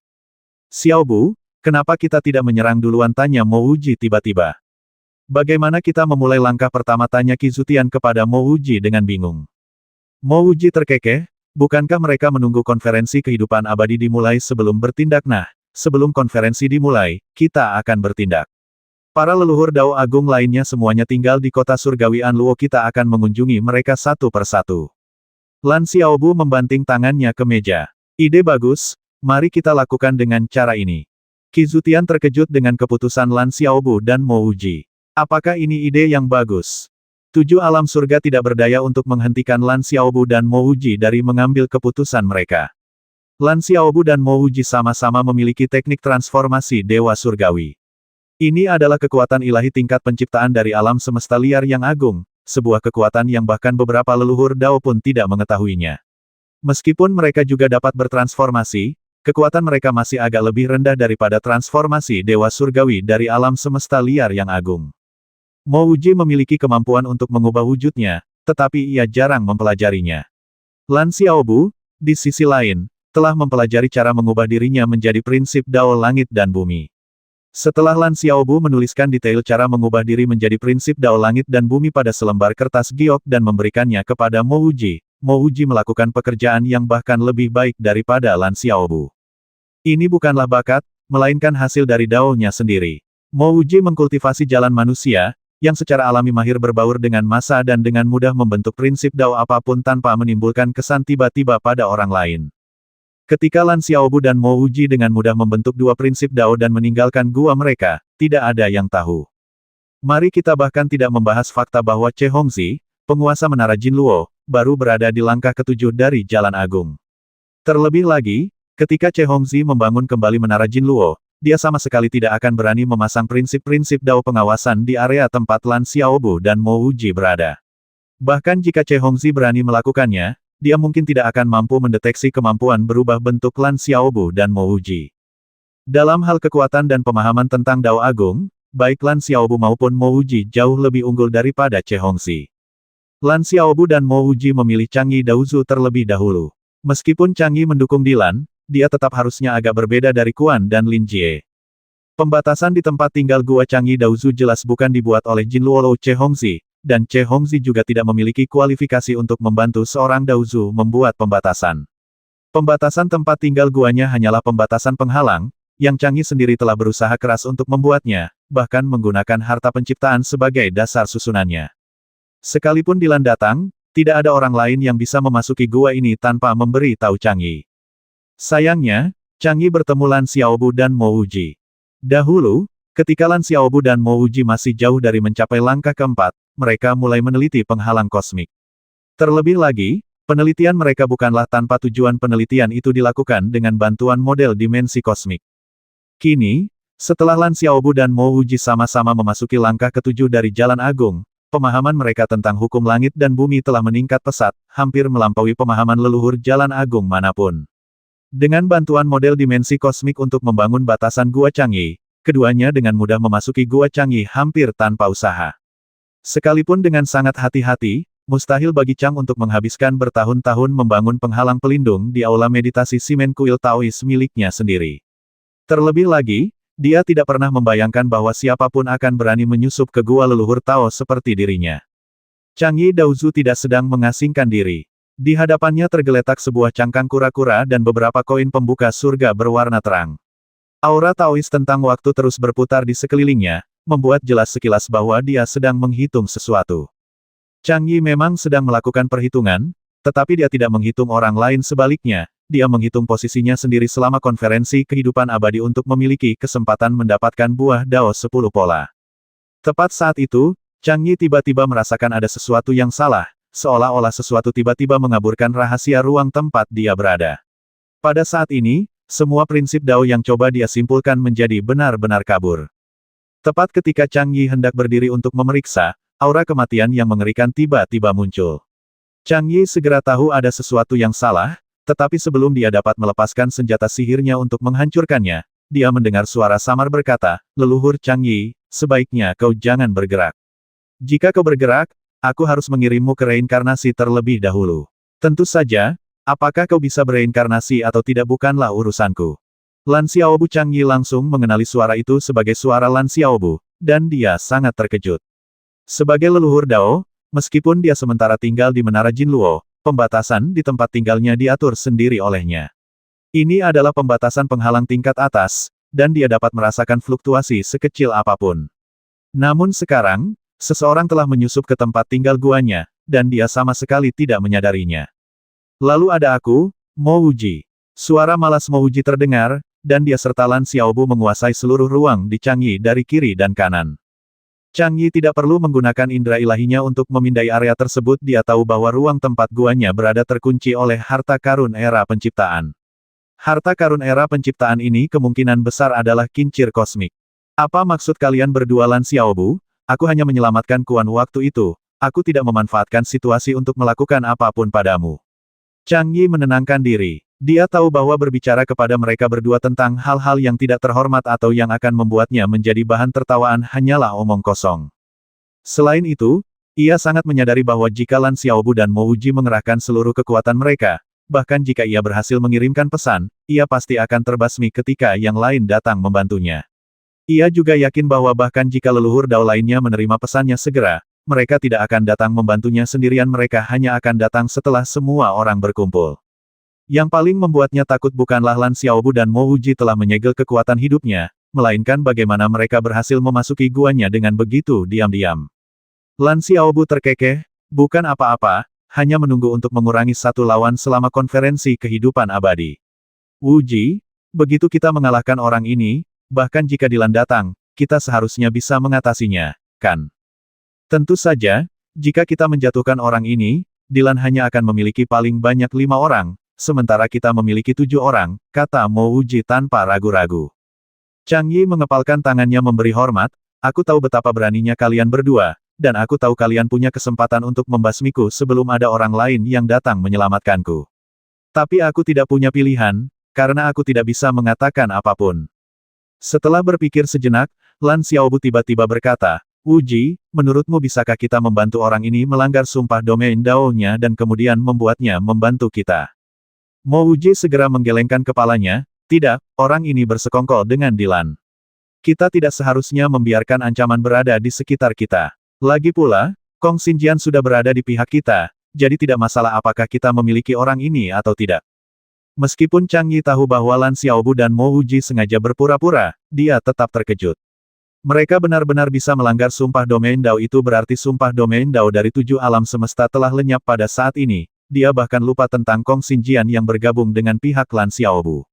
Xiaobu, kenapa kita tidak menyerang duluan, tanya Mo Wuji tiba-tiba. Bagaimana kita memulai langkah pertama, tanya Qi Zutian kepada Mo Wuji dengan bingung. Mo Wuji terkekeh, bukankah mereka menunggu konferensi kehidupan abadi dimulai sebelum bertindak? Nah, sebelum konferensi dimulai, kita akan bertindak. Para leluhur Dao Agung lainnya semuanya tinggal di kota surgawi Anluo, kita akan mengunjungi mereka satu persatu. Lan Xiaobu membanting tangannya ke meja. Ide bagus, mari kita lakukan dengan cara ini. Qi Zutian terkejut dengan keputusan Lan Xiaobu dan Mo Wuji. Apakah ini ide yang bagus? 7 alam surga tidak berdaya untuk menghentikan Lan Xiaobu dan Mo Wuji dari mengambil keputusan mereka. Lan Xiaobu dan Mo Wuji sama-sama memiliki teknik transformasi dewa surgawi. Ini adalah kekuatan ilahi tingkat penciptaan dari alam semesta liar yang agung, sebuah kekuatan yang bahkan beberapa leluhur Dao pun tidak mengetahuinya. Meskipun mereka juga dapat bertransformasi, kekuatan mereka masih agak lebih rendah daripada transformasi dewa surgawi dari alam semesta liar yang agung. Mo Wuji memiliki kemampuan untuk mengubah wujudnya, tetapi ia jarang mempelajarinya. Lan Xiaobu, di sisi lain, telah mempelajari cara mengubah dirinya menjadi prinsip Dao langit dan bumi. Setelah Lan Xiaobu menuliskan detail cara mengubah diri menjadi prinsip Dao langit dan bumi pada selembar kertas giok dan memberikannya kepada Mo Wuji melakukan pekerjaan yang bahkan lebih baik daripada Lan Xiaobu. Ini bukanlah bakat, melainkan hasil dari Dao-nya sendiri. Mo Wuji mengkultivasi jalan manusia, yang secara alami mahir berbaur dengan massa dan dengan mudah membentuk prinsip Dao apapun tanpa menimbulkan kesan tiba-tiba pada orang lain. Ketika Lan Xiaobu dan Mo Wuji dengan mudah membentuk dua prinsip Dao dan meninggalkan gua mereka, tidak ada yang tahu. Mari kita bahkan tidak membahas fakta bahwa Che Hongxi, penguasa menara Jinluo, baru berada di langkah ketujuh dari Jalan Agung. Terlebih lagi, ketika Che Hongxi membangun kembali menara Jinluo, dia sama sekali tidak akan berani memasang prinsip-prinsip Dao pengawasan di area tempat Lan Xiaobu dan Mo Wuji berada. Bahkan jika Che Hongxi berani melakukannya, dia mungkin tidak akan mampu mendeteksi kemampuan berubah bentuk Lan Xiaobu dan Mo Wuji. Dalam hal kekuatan dan pemahaman tentang Dao Agung, baik Lan Xiaobu maupun Mo Wuji jauh lebih unggul daripada Che Hongxi. Lan Xiaobu dan Mo Wuji memilih Chang'e Daozu terlebih dahulu. Meskipun Chang'e mendukung Dilan, dia tetap harusnya agak berbeda dari Quan dan Lin Jie. Pembatasan di tempat tinggal gua Chang'e Daozu jelas bukan dibuat oleh Jinluo Che Hongxi, dan Che Hongxi juga tidak memiliki kualifikasi untuk membantu seorang Daozu membuat pembatasan. Pembatasan tempat tinggal guanya hanyalah pembatasan penghalang, yang Chang'e sendiri telah berusaha keras untuk membuatnya, bahkan menggunakan harta penciptaan sebagai dasar susunannya. Sekalipun Dilan datang, tidak ada orang lain yang bisa memasuki gua ini tanpa memberi tahu Chang'e. Sayangnya, Chang'e bertemu Lan Xiaobu dan Mo Wuji. Dahulu, ketika Lan Xiaobu dan Mo Wuji masih jauh dari mencapai langkah keempat, mereka mulai meneliti penghalang kosmik. Terlebih lagi, penelitian mereka bukanlah tanpa tujuan, penelitian itu dilakukan dengan bantuan model dimensi kosmik. Kini, setelah Lan Xiaobu dan Mo Wuji sama-sama memasuki langkah ketujuh dari Jalan Agung, pemahaman mereka tentang hukum langit dan bumi telah meningkat pesat, hampir melampaui pemahaman leluhur Jalan Agung manapun. Dengan bantuan model dimensi kosmik untuk membangun batasan gua Chang'e, keduanya dengan mudah memasuki gua Chang'e hampir tanpa usaha. Sekalipun dengan sangat hati-hati, mustahil bagi Chang untuk menghabiskan bertahun-tahun membangun penghalang pelindung di aula meditasi Simen Kuil Taois miliknya sendiri. Terlebih lagi, dia tidak pernah membayangkan bahwa siapapun akan berani menyusup ke gua leluhur Tao seperti dirinya. Chang'e Daozu tidak sedang mengasingkan diri. Di hadapannya tergeletak sebuah cangkang kura-kura dan beberapa koin pembuka surga berwarna terang. Aura Taois tentang waktu terus berputar di sekelilingnya, membuat jelas sekilas bahwa dia sedang menghitung sesuatu. Chang'e memang sedang melakukan perhitungan, tetapi dia tidak menghitung orang lain, sebaliknya, dia menghitung posisinya sendiri selama konferensi kehidupan abadi untuk memiliki kesempatan mendapatkan buah Dao 10 pola. Tepat saat itu, Chang'e tiba-tiba merasakan ada sesuatu yang salah, seolah-olah sesuatu tiba-tiba mengaburkan rahasia ruang tempat dia berada. Pada saat ini, semua prinsip Dao yang coba dia simpulkan menjadi benar-benar kabur. Tepat ketika Chang'e hendak berdiri untuk memeriksa, aura kematian yang mengerikan tiba-tiba muncul. Chang Yi segera tahu ada sesuatu yang salah, tetapi sebelum dia dapat melepaskan senjata sihirnya untuk menghancurkannya, dia mendengar suara samar berkata, "Leluhur Chang Yi, sebaiknya kau jangan bergerak. Jika kau bergerak, aku harus mengirimmu ke reinkarnasi terlebih dahulu. Tentu saja, apakah kau bisa bereinkarnasi atau tidak bukanlah urusanku." Lan Xiaobu Chang Yi langsung mengenali suara itu sebagai suara Lan Xiaobu, dan dia sangat terkejut. Sebagai leluhur Dao, meskipun dia sementara tinggal di Menara Jinluo, pembatasan di tempat tinggalnya diatur sendiri olehnya. Ini adalah pembatasan penghalang tingkat atas, dan dia dapat merasakan fluktuasi sekecil apapun. Namun sekarang, seseorang telah menyusup ke tempat tinggal guanya, dan dia sama sekali tidak menyadarinya. Lalu ada aku, Mo Wuji. Suara malas Mo Wuji terdengar, dan dia serta Lan Xiaobu menguasai seluruh ruang di Chang Yi dari kiri dan kanan. Chang Yi tidak perlu menggunakan indera ilahinya untuk memindai area tersebut. Dia tahu bahwa ruang tempat guanya berada terkunci oleh harta karun era penciptaan. Harta karun era penciptaan ini kemungkinan besar adalah kincir kosmik. Apa maksud kalian berdua Lan Xiaobu? Aku hanya menyelamatkan Kuan waktu itu. Aku tidak memanfaatkan situasi untuk melakukan apapun padamu. Chang Yi menenangkan diri. Dia tahu bahwa berbicara kepada mereka berdua tentang hal-hal yang tidak terhormat atau yang akan membuatnya menjadi bahan tertawaan hanyalah omong kosong. Selain itu, ia sangat menyadari bahwa jika Lan Xiaobu dan Mo Wuji mengerahkan seluruh kekuatan mereka, bahkan jika ia berhasil mengirimkan pesan, ia pasti akan terbasmi ketika yang lain datang membantunya. Ia juga yakin bahwa bahkan jika leluhur Dao lainnya menerima pesannya segera, mereka tidak akan datang membantunya sendirian. Mereka hanya akan datang setelah semua orang berkumpul. Yang paling membuatnya takut bukanlah Lan Xiaobu dan Mo Wuji telah menyegel kekuatan hidupnya, melainkan bagaimana mereka berhasil memasuki guanya dengan begitu diam-diam. Lan Xiaobu terkekeh, bukan apa-apa, hanya menunggu untuk mengurangi satu lawan selama konferensi kehidupan abadi. Wuji, begitu kita mengalahkan orang ini, bahkan jika Dilan datang, kita seharusnya bisa mengatasinya, kan? Tentu saja, jika kita menjatuhkan orang ini, Dilan hanya akan memiliki paling banyak 5 orang, sementara kita memiliki 7 orang, kata Mo Wuji tanpa ragu-ragu. Chang Yi mengepalkan tangannya memberi hormat, aku tahu betapa beraninya kalian berdua, dan aku tahu kalian punya kesempatan untuk membasmiku sebelum ada orang lain yang datang menyelamatkanku. Tapi aku tidak punya pilihan, karena aku tidak bisa mengatakan apapun. Setelah berpikir sejenak, Lan Xiaobu tiba-tiba berkata, Wuji, menurutmu bisakah kita membantu orang ini melanggar sumpah domain Dao-nya dan kemudian membuatnya membantu kita? Mo Wuji segera menggelengkan kepalanya, tidak, orang ini bersekongkol dengan Dilan. Kita tidak seharusnya membiarkan ancaman berada di sekitar kita. Lagi pula, Kong Xinjian sudah berada di pihak kita, jadi tidak masalah apakah kita memiliki orang ini atau tidak. Meskipun Chang Yi tahu bahwa Lan Xiaobu dan Mo Wuji sengaja berpura-pura, dia tetap terkejut. Mereka benar-benar bisa melanggar sumpah domain Dao. Itu berarti sumpah domain Dao dari 7 alam semesta telah lenyap pada saat ini. Dia bahkan lupa tentang Kong Xinjian yang bergabung dengan pihak Lan Xiaobu.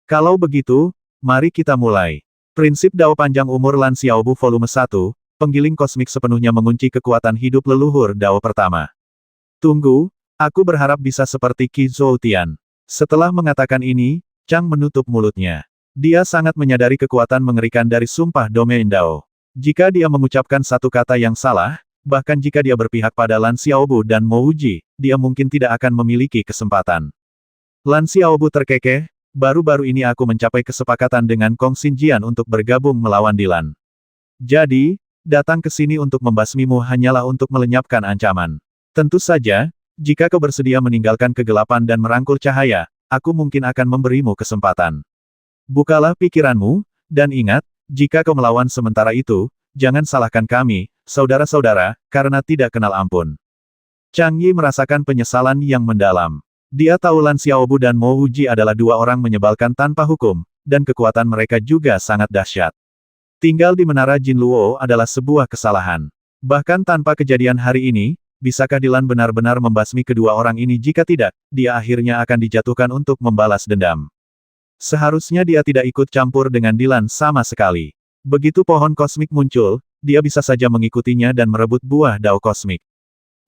Kalau begitu, mari kita mulai. Prinsip Dao Panjang Umur Lan Xiaobu Volume 1, Penggiling Kosmik sepenuhnya mengunci kekuatan hidup leluhur Dao pertama. Tunggu, aku berharap bisa seperti Qi Zhoutian. Setelah mengatakan ini, Chang menutup mulutnya. Dia sangat menyadari kekuatan mengerikan dari sumpah domain Dao. Jika dia mengucapkan satu kata yang salah, bahkan jika dia berpihak pada Lan Xiaobu dan Mo Wuji, dia mungkin tidak akan memiliki kesempatan. Lan Xiaobu terkekeh, baru-baru ini aku mencapai kesepakatan dengan Kong Xinjian untuk bergabung melawan Dilan. Jadi, datang ke sini untuk membasmimu hanyalah untuk melenyapkan ancaman. Tentu saja, jika kau bersedia meninggalkan kegelapan dan merangkul cahaya, aku mungkin akan memberimu kesempatan. Bukalah pikiranmu, dan ingat, jika kau melawan sementara itu, jangan salahkan kami, saudara-saudara, karena tidak kenal ampun. Chang Yi merasakan penyesalan yang mendalam. Dia tahu Lan Xiaobu dan Mo Wuji adalah 2 orang menyebalkan tanpa hukum, dan kekuatan mereka juga sangat dahsyat. Tinggal di Menara Jinluo adalah sebuah kesalahan. Bahkan tanpa kejadian hari ini, bisakah Dilan benar-benar membasmi kedua orang ini? Jika tidak, dia akhirnya akan dijatuhkan untuk membalas dendam. Seharusnya dia tidak ikut campur dengan Dilan sama sekali. Begitu pohon kosmik muncul, dia bisa saja mengikutinya dan merebut buah Dao kosmik.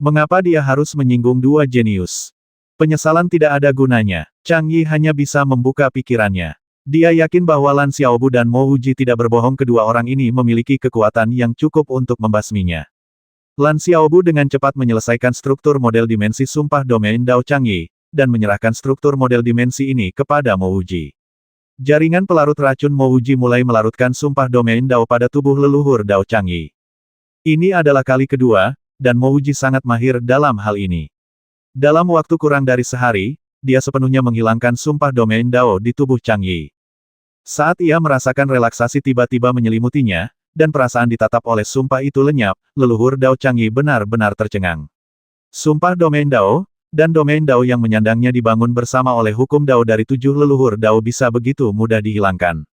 Mengapa dia harus menyinggung 2 jenius? Penyesalan tidak ada gunanya. Chang Yi hanya bisa membuka pikirannya. Dia yakin bahwa Lan Xiaobu dan Mo Wuji tidak berbohong. Kedua orang ini memiliki kekuatan yang cukup untuk membasminya. Lan Xiaobu dengan cepat menyelesaikan struktur model dimensi sumpah domain Dao Chang'e, dan menyerahkan struktur model dimensi ini kepada Mo Wuji. Jaringan pelarut racun Mo Wuji mulai melarutkan sumpah domain Dao pada tubuh leluhur Dao Chang'e. Ini adalah kali kedua, dan Mo Wuji sangat mahir dalam hal ini. Dalam waktu kurang dari sehari, dia sepenuhnya menghilangkan sumpah domain Dao di tubuh Chang'e. Saat ia merasakan relaksasi tiba-tiba menyelimutinya, dan perasaan ditatap oleh sumpah itu lenyap, leluhur Dao Chang'e benar-benar tercengang. Sumpah domain Dao, dan domain Dao yang menyandangnya dibangun bersama oleh hukum Dao dari 7 leluhur Dao bisa begitu mudah dihilangkan.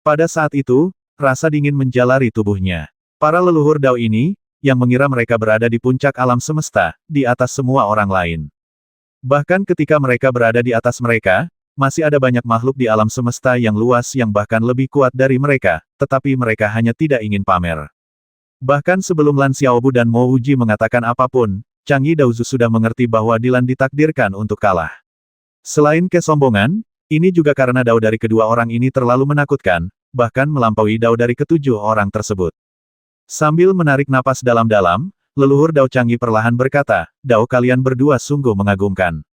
Pada saat itu, rasa dingin menjalari tubuhnya. Para leluhur Dao ini, yang mengira mereka berada di puncak alam semesta, di atas semua orang lain. Bahkan ketika mereka berada di atas mereka, masih ada banyak makhluk di alam semesta yang luas yang bahkan lebih kuat dari mereka, tetapi mereka hanya tidak ingin pamer. Bahkan sebelum Lan Xiaobu dan Mo Wuji mengatakan apapun, Chang'e Daozu sudah mengerti bahwa Dilan ditakdirkan untuk kalah. Selain kesombongan, ini juga karena Dao dari kedua orang ini terlalu menakutkan, bahkan melampaui Dao dari ketujuh orang tersebut. Sambil menarik napas dalam-dalam, leluhur Dao Chang'e perlahan berkata, "Dao kalian berdua sungguh mengagumkan.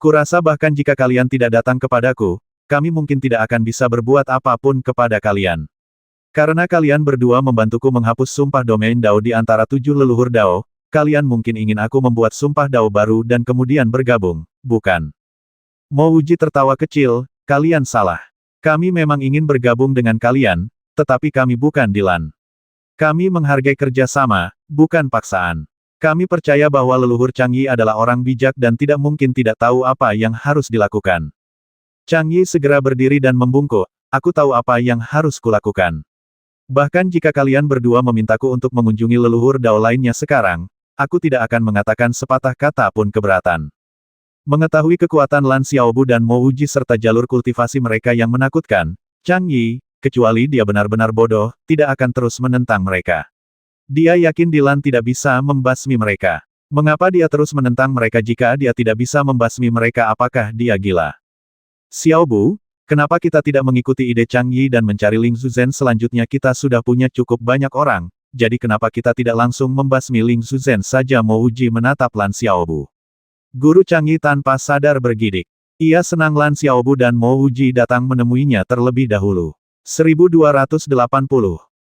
Kurasa bahkan jika kalian tidak datang kepadaku, kami mungkin tidak akan bisa berbuat apapun kepada kalian. Karena kalian berdua membantuku menghapus sumpah domain Dao di antara 7 leluhur Dao, kalian mungkin ingin aku membuat sumpah Dao baru dan kemudian bergabung, bukan?" Mo Wuji tertawa kecil, "Kalian salah. Kami memang ingin bergabung dengan kalian, tetapi kami bukan Dilan. Kami menghargai kerja sama, bukan paksaan. Kami percaya bahwa leluhur Chang'e adalah orang bijak dan tidak mungkin tidak tahu apa yang harus dilakukan." Chang'e segera berdiri dan membungkuk, "Aku tahu apa yang harus kulakukan. Bahkan jika kalian berdua memintaku untuk mengunjungi leluhur Dao lainnya sekarang, aku tidak akan mengatakan sepatah kata pun keberatan." Mengetahui kekuatan Lan Xiaobu dan Mo Wuji serta jalur kultivasi mereka yang menakutkan, Chang'e, kecuali dia benar-benar bodoh, tidak akan terus menentang mereka. Dia yakin Dilan tidak bisa membasmi mereka. Mengapa dia terus menentang mereka jika dia tidak bisa membasmi mereka? Apakah dia gila? "Xiaobu, kenapa kita tidak mengikuti ide Chang'e dan mencari Ling Zuzhen selanjutnya? Kita sudah punya cukup banyak orang, jadi kenapa kita tidak langsung membasmi Ling Zuzhen saja?" Mo Wuji menatap Lan Xiaobu. Guru Chang'e tanpa sadar bergidik. Ia senang Lan Xiaobu dan Mo Wuji datang menemuinya terlebih dahulu. 1280